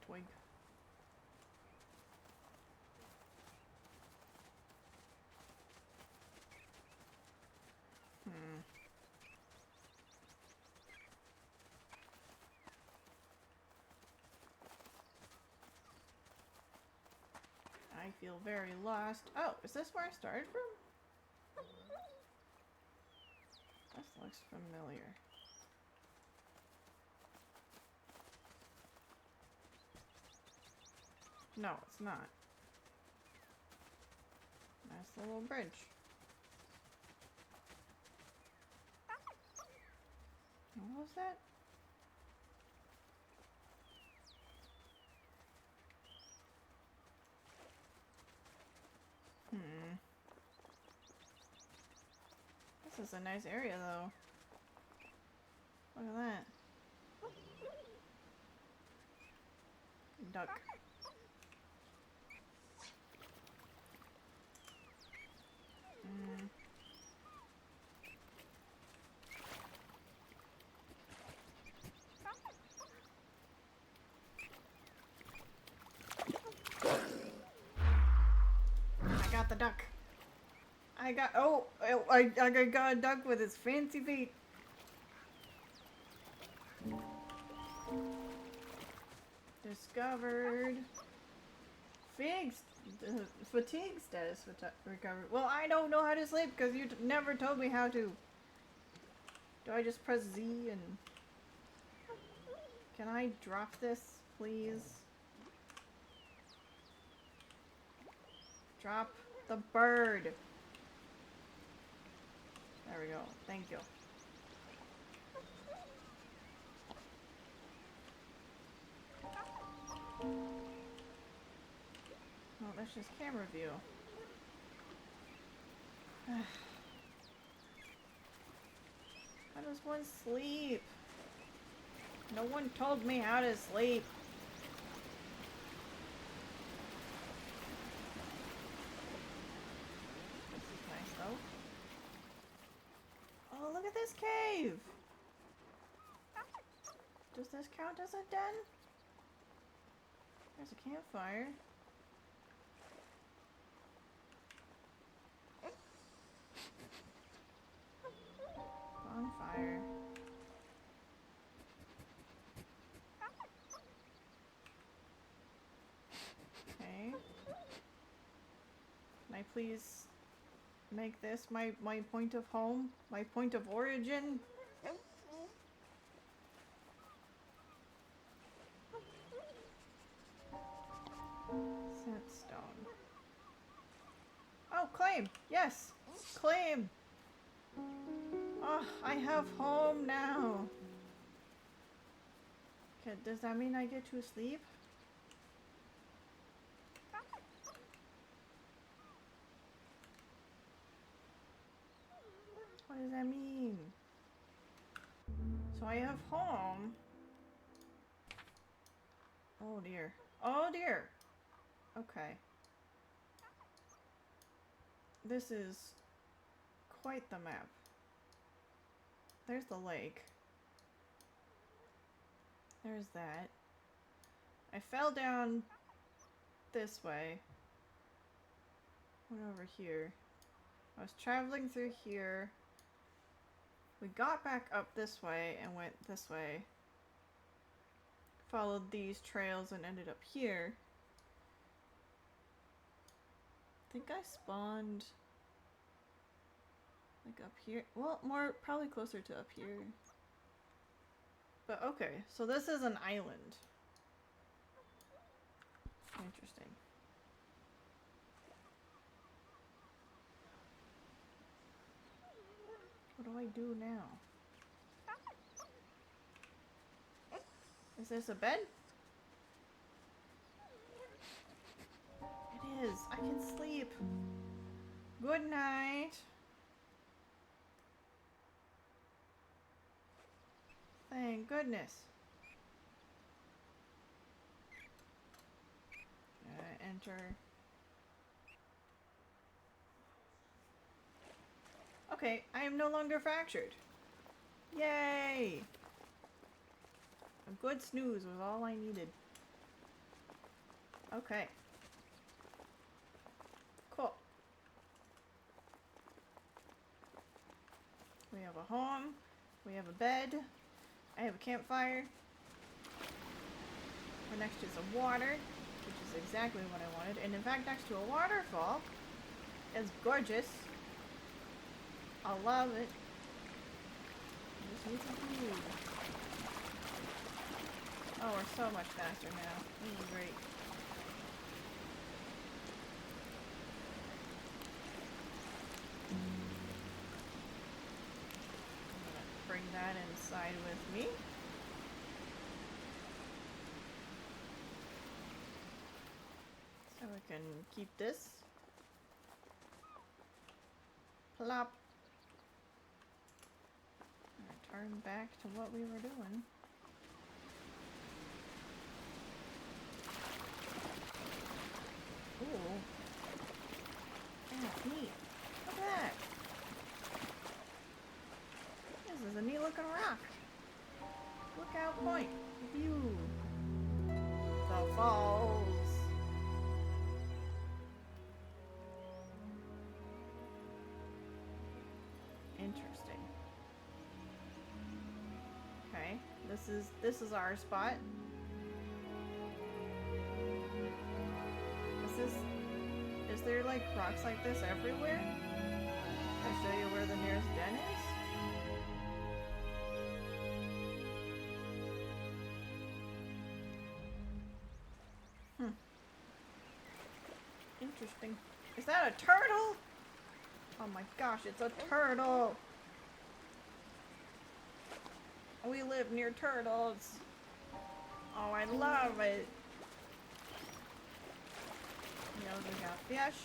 Twig. I feel very lost. Oh, is this where I started from? This looks familiar. No, it's not. Nice little bridge. What was that? This is a nice area, though. Look at that. Duck. I got the duck. I got got a duck with his fancy feet. Discovered. Fatigue status recovered. Well, I don't know how to sleep because you never told me how to. Do I just press Z and... Can I drop this, please? Drop the bird. There we go. Thank you. Oh, that's just camera view. How does one sleep? No one told me how to sleep. This is nice though. Oh, look at this cave! Does this count as a den? There's a campfire. Bonfire. Okay. Can I please make this my point of home? My point of origin? Sandstone. Oh, claim! Yes! Claim! Oh, I have home now! Okay, does that mean I get to sleep? What does that mean? So I have home. Oh dear. Oh dear! Okay. This is quite the map. There's the lake. There's that. I fell down this way. Went over here. I was traveling through here. We got back up this way and went this way. Followed these trails and ended up here. I think I spawned like up here. Well, more probably closer to up here. But okay, so this is an island. Interesting. What do I do now? Is this a bed? is. I can sleep. Good night. Thank goodness. Enter. Okay, I am no longer fractured. Yay! A good snooze was all I needed. Okay. Cool. We have a home. We have a bed. I have a campfire. And next is a water, which is exactly what I wanted. And in fact, next to a waterfall. It's gorgeous. I love it. I just need some food. Oh, we're so much faster now. This is great. I'm gonna bring that inside with me. So we can keep this. Plop. Turn back to what we were doing. Ooh. That's neat. Look at that. This is a neat looking rock. Lookout point. View. The falls. Interesting. Okay, this is our spot. Is there like rocks like this everywhere? I'll show you where the nearest den is. Interesting. Is that a turtle? Oh my gosh, it's a turtle! We live near turtles. Oh, I love it. You know, we got fish.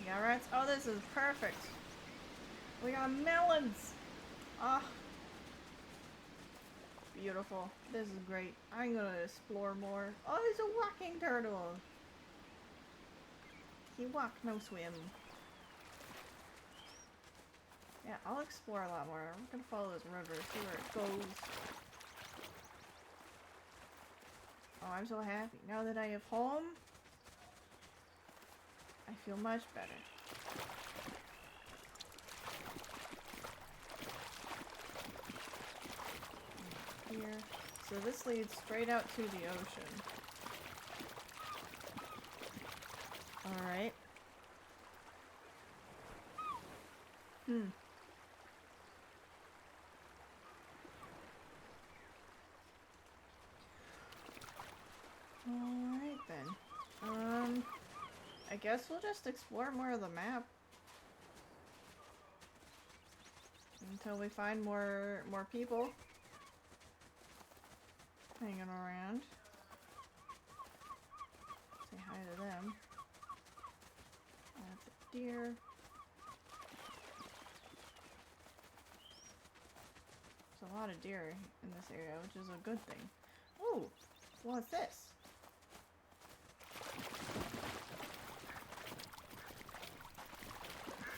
We got rats. Oh, this is perfect. We got melons. Ah. Oh. Beautiful. This is great. I'm gonna explore more. Oh, there's a walking turtle. He walk, no swim. Yeah, I'll explore a lot more. I'm gonna follow this river, see where it goes. Oh, I'm so happy. Now that I have home, I feel much better. Here. So this leads straight out to the ocean. Alright. Alright then. I guess we'll just explore more of the map. Until we find more people hanging around. Say hi to them. That's a deer. There's a lot of deer in this area, which is a good thing. Ooh! What's this?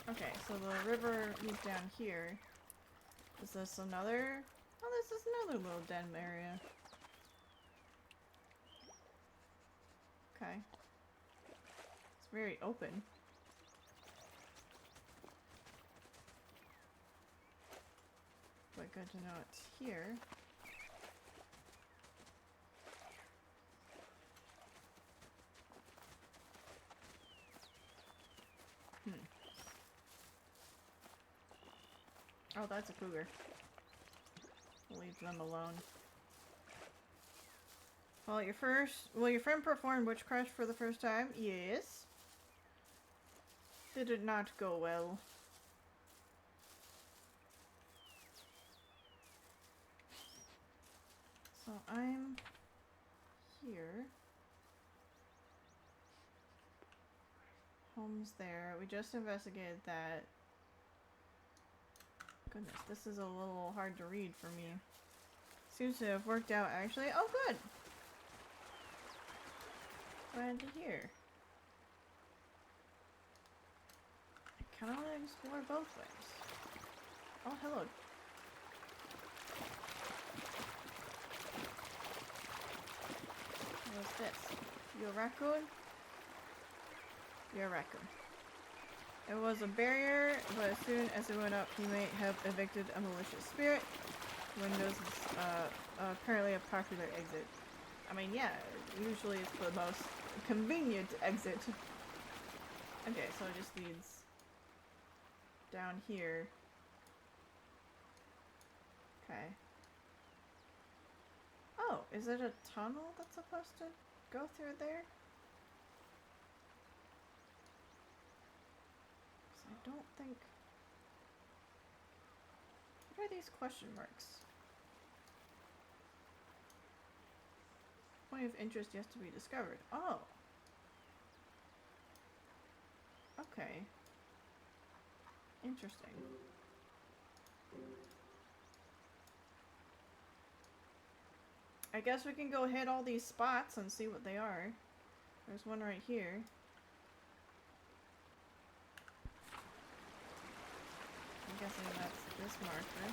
Okay, so the river is down here. Is this another? Oh, this is another little den area. Okay. It's very open. But good to know it's here. Oh, that's a cougar. Leave them alone. Well, your friend performed witchcraft for the first time? Yes. Did it not go well? So I'm here. Home's there. We just investigated that. Goodness, this is a little hard to read for me. Seems to have worked out actually. Oh, good! Glad to hear. I kind of want to explore both ways. Oh, hello. What's this? You a raccoon? You're a raccoon. It was a barrier, but as soon as it went up, he may have evicted a malicious spirit. Windows is apparently a popular exit. I mean, yeah, usually it's the most convenient exit. Okay, so it just leads down here. Okay. Oh, is it a tunnel that's supposed to go through there? I don't think... What are these question marks? Point of interest yet to be discovered. Oh. Okay. Interesting. I guess we can go hit all these spots and see what they are. There's one right here. I'm guessing that's this marker.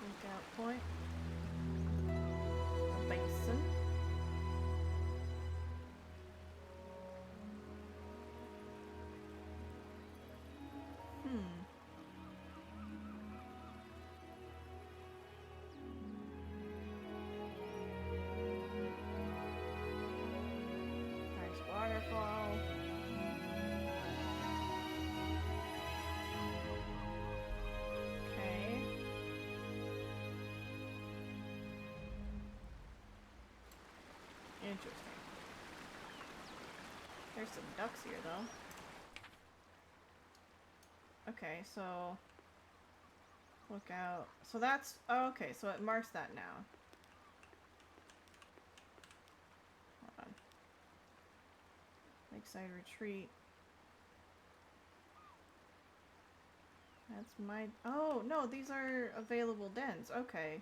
Lookout point. A basin. Nice waterfall. Okay. Interesting. There's some ducks here, though. Okay, so... Look out. So that's... Oh, okay, so it marks that now. Hold on. Lakeside Retreat. That's my... Oh, no, these are available dens. Okay.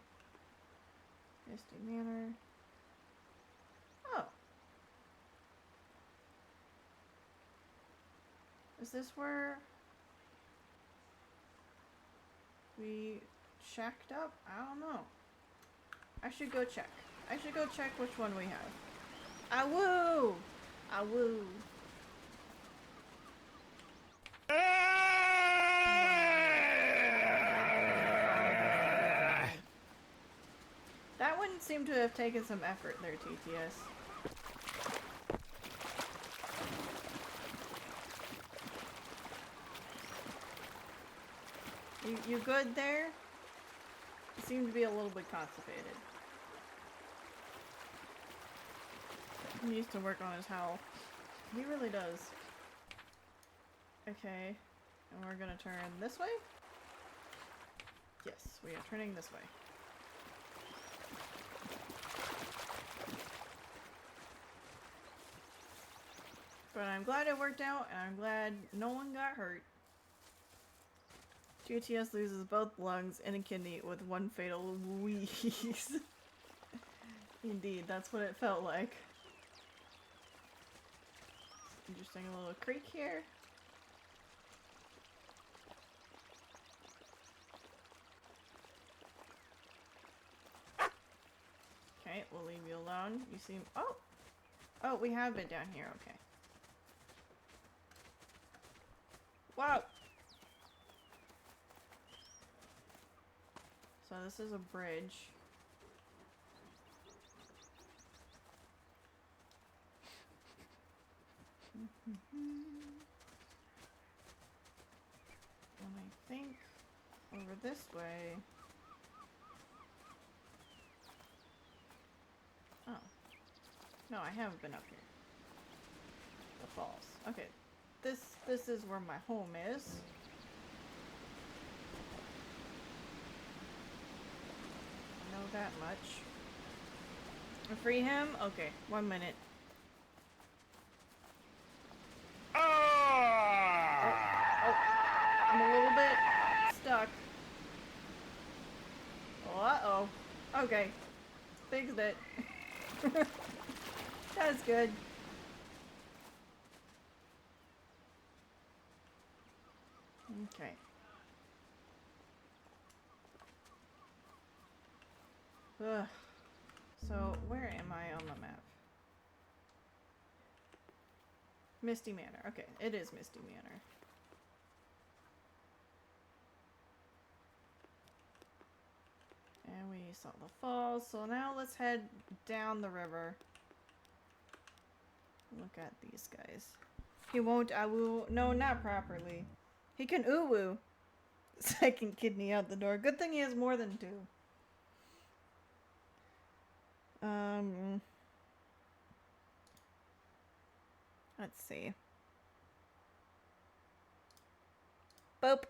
Misty Manor. Oh. Is this where... we shacked up? I don't know. I should go check. I should go check which one we have. Awoo! Awoo. That one seemed to have taken some effort there, TTS. You good there? You seem to be a little bit constipated. He needs to work on his howl. He really does. Okay. And we're gonna turn this way? Yes, we are turning this way. But I'm glad it worked out, and I'm glad no one got hurt. GTS loses both lungs and a kidney with one fatal wheeze. Indeed, that's what it felt like. Interesting little creek here. Okay, we'll leave you alone. You seem... Oh! Oh, we have been down here, okay. Wow! So this is a bridge. And I think over this way... Oh. No, I haven't been up here. The falls. Okay. This is where my home is. I know that much. Free him? Okay, 1 minute. Okay. Fixed it. That's good. Okay. Ugh. So, where am I on the map? Misty Manor. Okay, it is Misty Manor. And we saw the falls, so now let's head down the river. Look at these guys. He won't awoo. No, not properly. He can uwu. Second kidney out the door. Good thing he has more than 2. Let's see. Boop.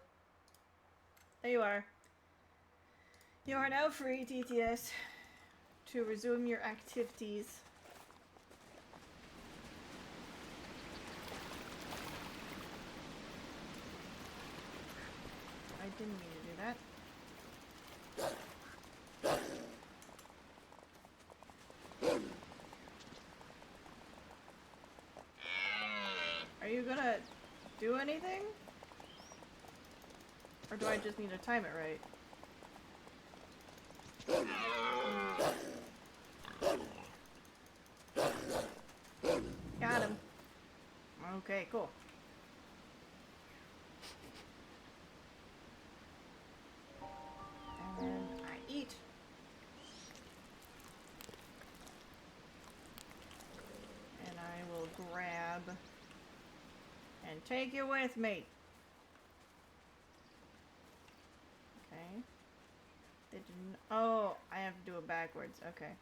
There you are. You are now free, TTS, to resume your activities. I didn't mean to do that. Are you gonna do anything? Or do I just need to time it right? Got him. Okay, cool. And then I eat. And I will grab and take you with me. Okay. They didn't. Oh, I have to do it backwards. Okay.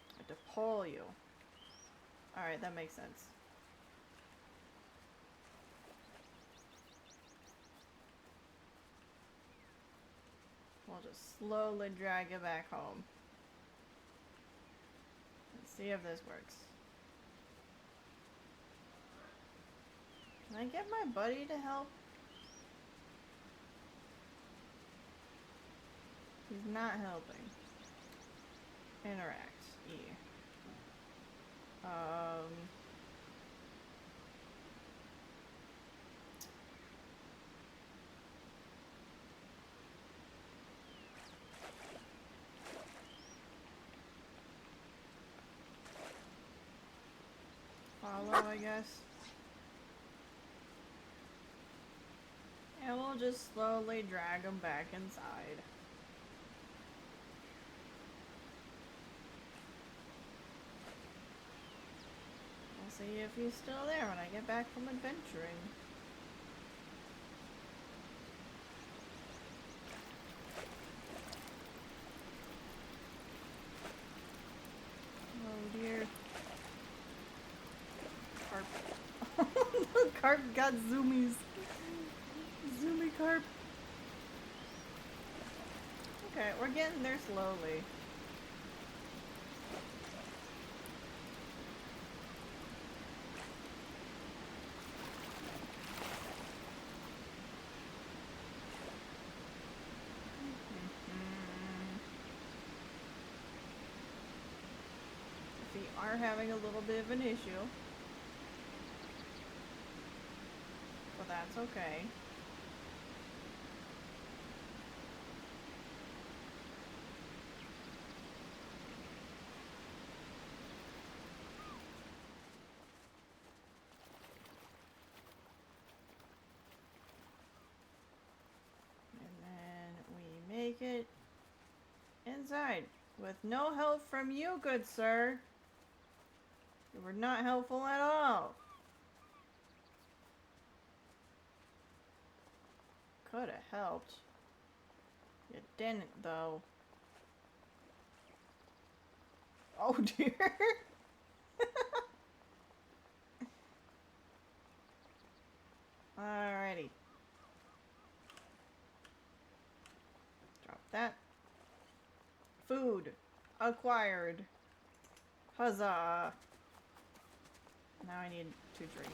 I have to pull you. Alright, that makes sense. We'll just slowly drag it back home. Let's see if this works. Can I get my buddy to help? He's not helping. Interact. E. Follow, I guess. And we'll just slowly drag him back inside. We'll see if he's still there when I get back from adventuring. Oh dear. Carp. The carp got zoomies. Zoomy carp. Okay, we're getting there slowly. We are having a little bit of an issue. But that's okay. And then we make it inside with no help from you, good sir. You were not helpful at all. Could have helped. You didn't, though. Oh dear. Alrighty. Drop that. Food acquired. Huzzah. Now I need to drink.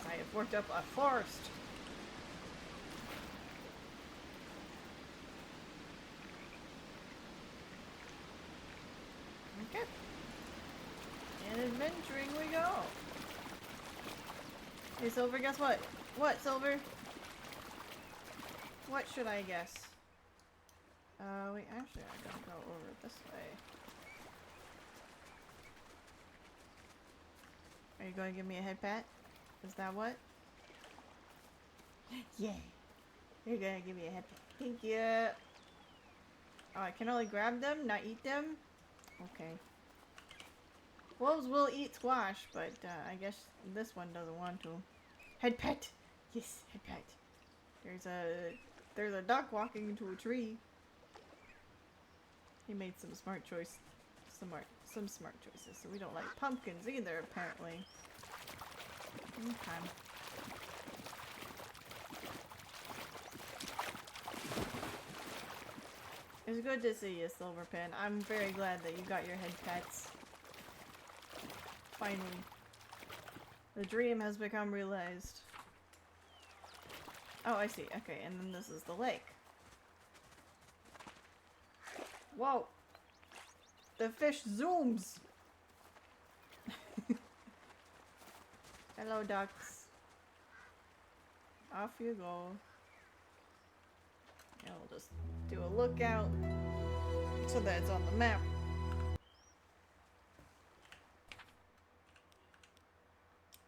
I have worked up a forest. Okay. And adventuring we go. Hey, Silver, guess what? What, Silver? What should I guess? Wait, actually, I gotta go over this way. Are you going to give me a head pat? Is that what? Yay! You're gonna give me a head pat. Thank you! Oh, I can only grab them, not eat them? Okay. Wolves will eat squash, but I guess this one doesn't want to. Head pet! Yes, head pet. There's a duck walking into a tree. He made some smart choice. Some smart choices. So we don't like pumpkins either, apparently. Okay. It's good to see you, Silverpin. I'm very glad that you got your head pets. Finally. The dream has become realized. Oh, I see. Okay, and then this is the lake. Whoa! The fish zooms! Hello, ducks. Off you go. Yeah, we'll just do a lookout so that it's on the map.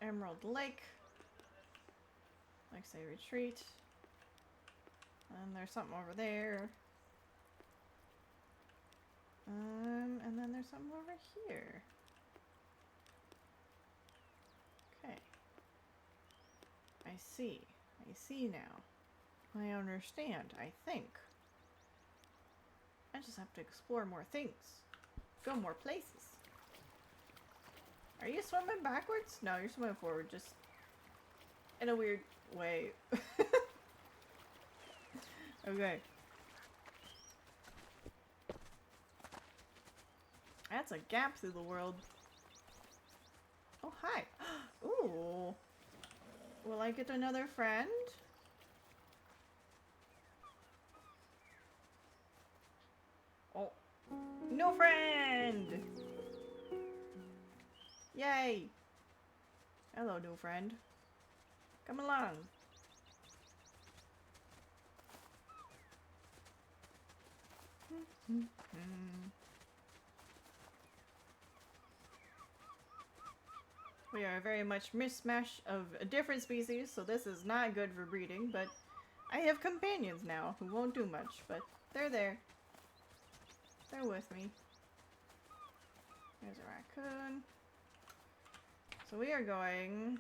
Emerald Lake. Like say retreat. And there's something over there. And then there's something over here. Okay. I see. I see now. I understand, I think. I just have to explore more things. Go more places. Are you swimming backwards? No, you're swimming forward, just in a weird way. Okay. That's a gap through the world. Oh, hi. Ooh. Will I get another friend? Oh. No friend! Yay! Hello, new friend. Come along. We are very much mismatch of a different species, so this is not good for breeding, but I have companions now who won't do much, but they're there. They're with me. There's a raccoon. So we are going,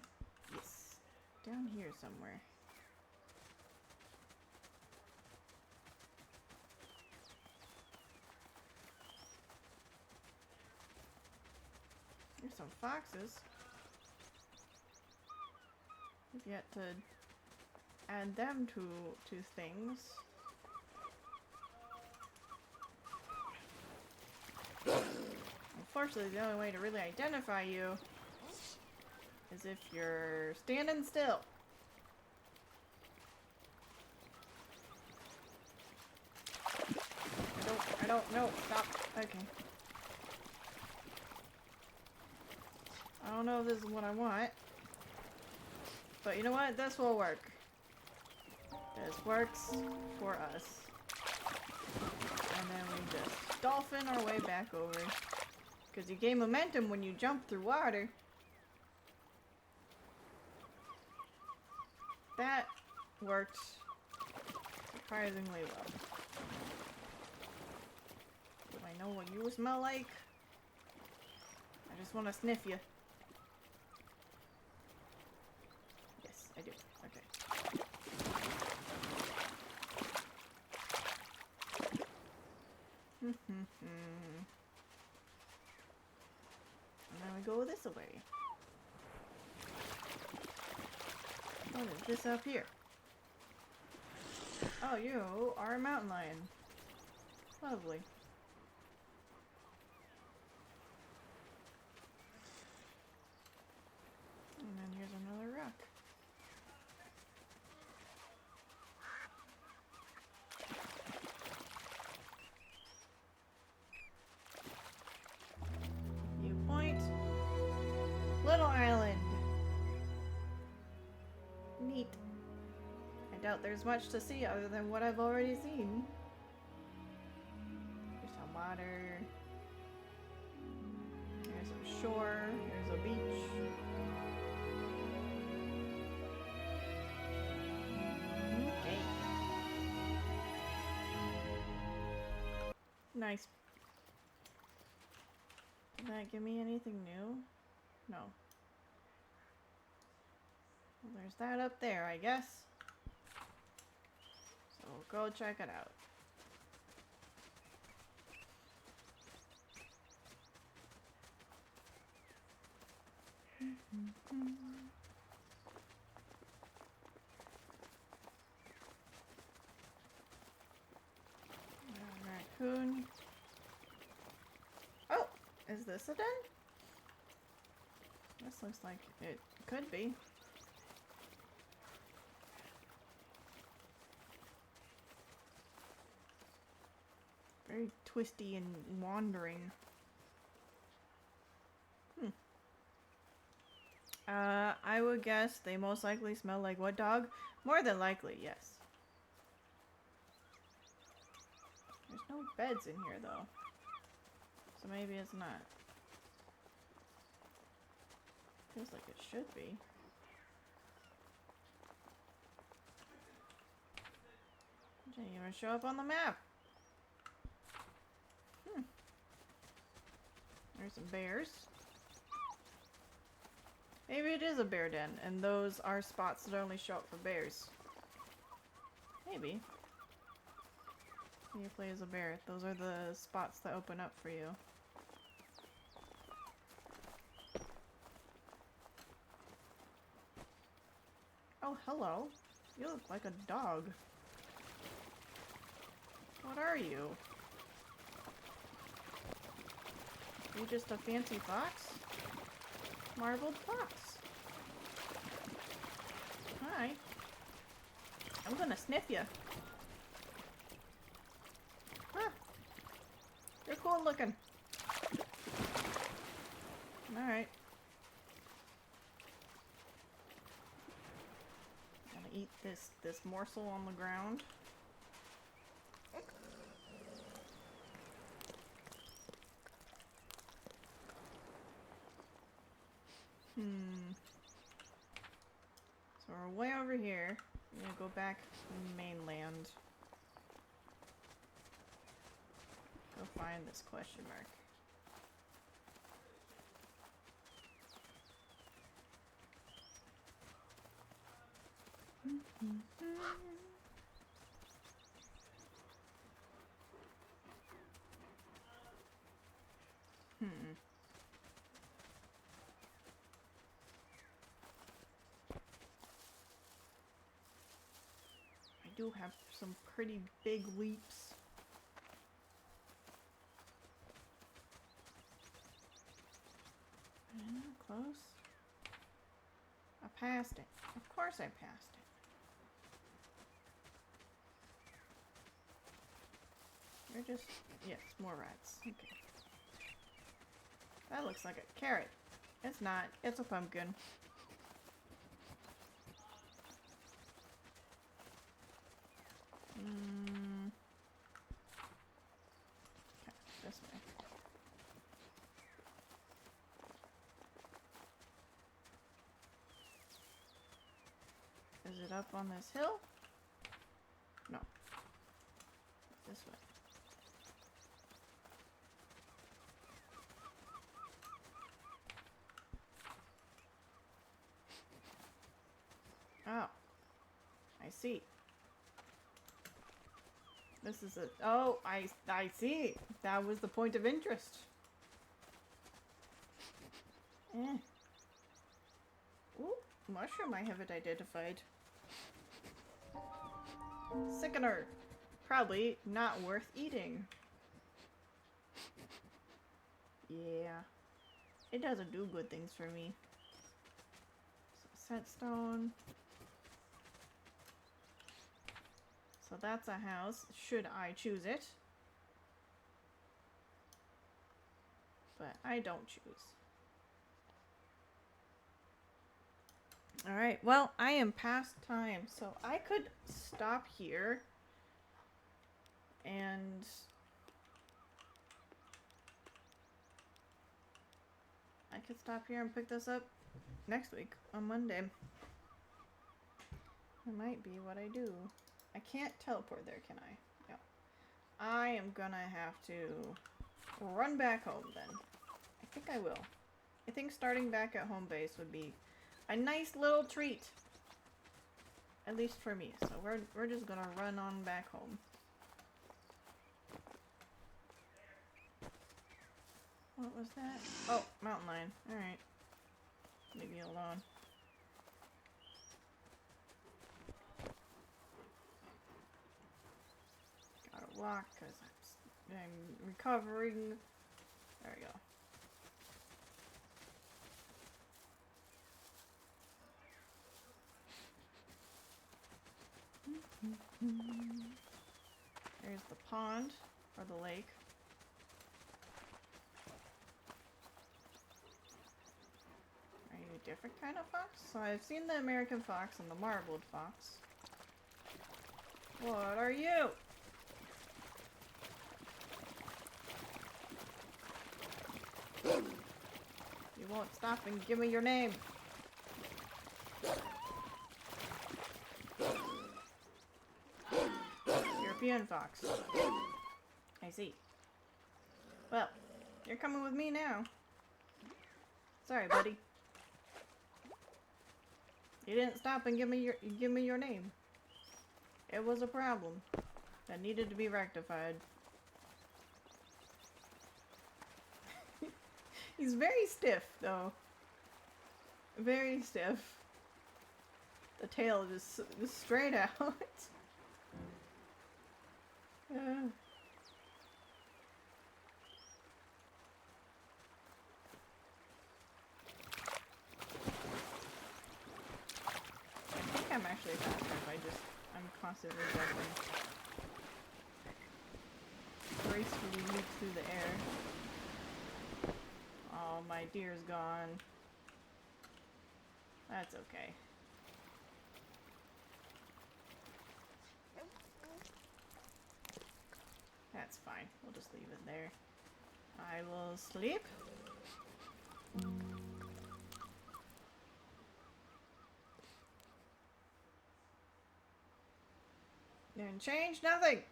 yes, down here somewhere. There's some foxes. We've yet to add them to things. Unfortunately, the only way to really identify you is if you're standing still. I don't know. Stop. Okay. I don't know if this is what I want. But you know what? This will work. This works for us. And then we just dolphin our way back over. Because you gain momentum when you jump through water. That worked surprisingly well. Do I know what you smell like? I just want to sniff you. Yes, I do. Okay. And then we go this way. What is this up here? Oh, you are a mountain lion. Lovely. And then here's another rock. Little island. Neat. I doubt there's much to see other than what I've already seen. There's some water. There's some shore. There's a beach. Okay. Nice. Did that give me anything new? No. Well, there's that up there, I guess. So we'll go check it out. Raccoon. Oh, is this a den? This looks like it could be. Very twisty and wandering. I would guess they most likely smell like what dog? More than likely, yes. There's no beds in here though. So maybe it's not. Feels like it should be. It didn't even show up on the map. There's some bears. Maybe it is a bear den, and those are spots that only show up for bears. Maybe. You play as a bear. Those are the spots that open up for you. Oh, hello. You look like a dog. What are you? You just a fancy fox? Marbled fox. Hi. I'm gonna sniff you. Huh. You're cool looking. Alright. Gonna eat this morsel on the ground. So we're way over here. I'm gonna go back to mainland. Go find this question mark. I do have some pretty big leaps. Close. I passed it. Of course I passed it. You're just... yes, more rats. Okay. That looks like a carrot. It's not. It's a pumpkin. Okay, this way. Is it up on this hill? No. This way. Oh. I see. This is a... oh, I see. That was the point of interest. Ooh, mushroom I haven't identified. Sickener. Probably not worth eating. Yeah. It doesn't do good things for me. So, setstone. So that's a house, should I choose it. But I don't choose. Alright, well, I am past time, so I could stop here and pick this up next week on Monday. That might be what I do. I can't teleport there, can I? No. I am gonna have to run back home then. I think I will. I think starting back at home base would be a nice little treat. At least for me. So we're just gonna run on back home. What was that? Oh, mountain lion. Alright. Leave me alone. Gotta walk because I'm recovering. There we go. There's the pond, or the lake. Are you a different kind of fox? So I've seen the American fox and the marbled fox. What are you? You won't stop and give me your name. European fox. I see. Well, you're coming with me now. Sorry, buddy. You didn't stop and give me your name. It was a problem that needed to be rectified. He's very stiff, though. Very stiff. The tail just straight out. I think I'm actually faster if I'm constantly jumping. Gracefully leap through the air. Oh, my deer's gone. That's okay. That's fine. We'll just leave it there. I will sleep. Didn't change nothing.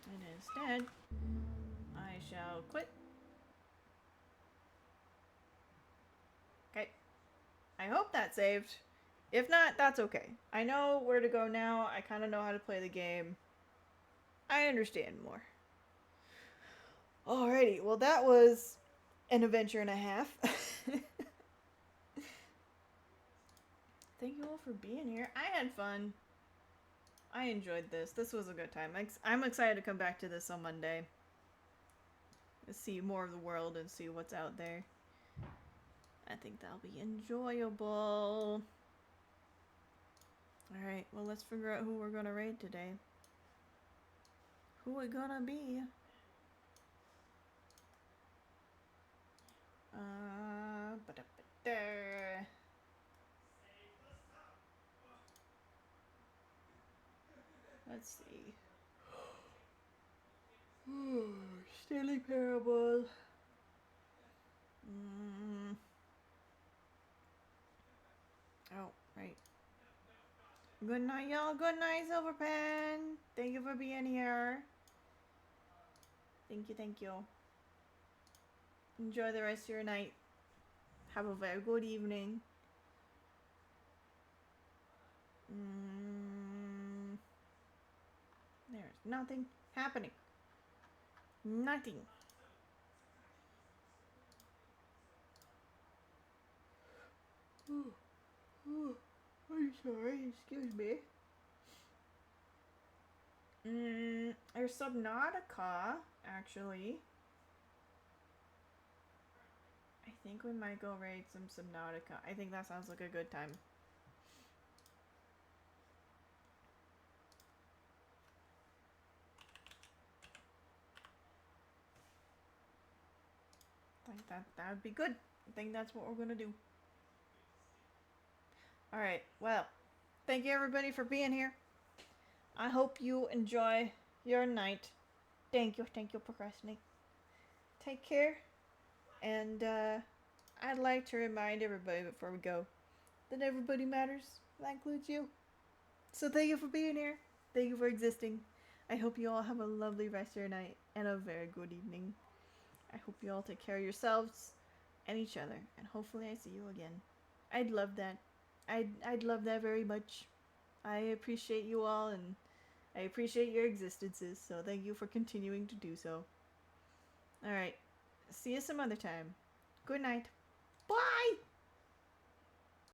And instead, I shall quit. Okay. I hope that saved. If not, that's okay. I know where to go now. I kind of know how to play the game. I understand more. Alrighty, well that was an adventure and a half. Thank you all for being here. I had fun. I enjoyed this. This was a good time. I'm excited to come back to this on Monday. See more of the world and see what's out there. I think that'll be enjoyable. Alright, well let's figure out who we're gonna raid today. Who it gonna be? Let's see. Stanley Parable. Oh, right. Good night, y'all. Good night, Silverpen. Thank you for being here. Thank you, thank you. Enjoy the rest of your night. Have a very good evening. There's nothing happening. Nothing. I'm sorry, excuse me. There's Subnautica, actually. I think we might go raid some Subnautica. I think that sounds like a good time. Like that would be good. I think that's what we're gonna do. Alright, well, thank you everybody for being here. I hope you enjoy your night. Thank you, procrastinate. Take care, and I'd like to remind everybody before we go that everybody matters. That includes you. So thank you for being here. Thank you for existing. I hope you all have a lovely rest of your night and a very good evening. I hope you all take care of yourselves and each other, and hopefully I see you again. I'd love that. I'd love that very much. I appreciate you all, and I appreciate your existences, so thank you for continuing to do so. Alright, see you some other time. Good night. Bye!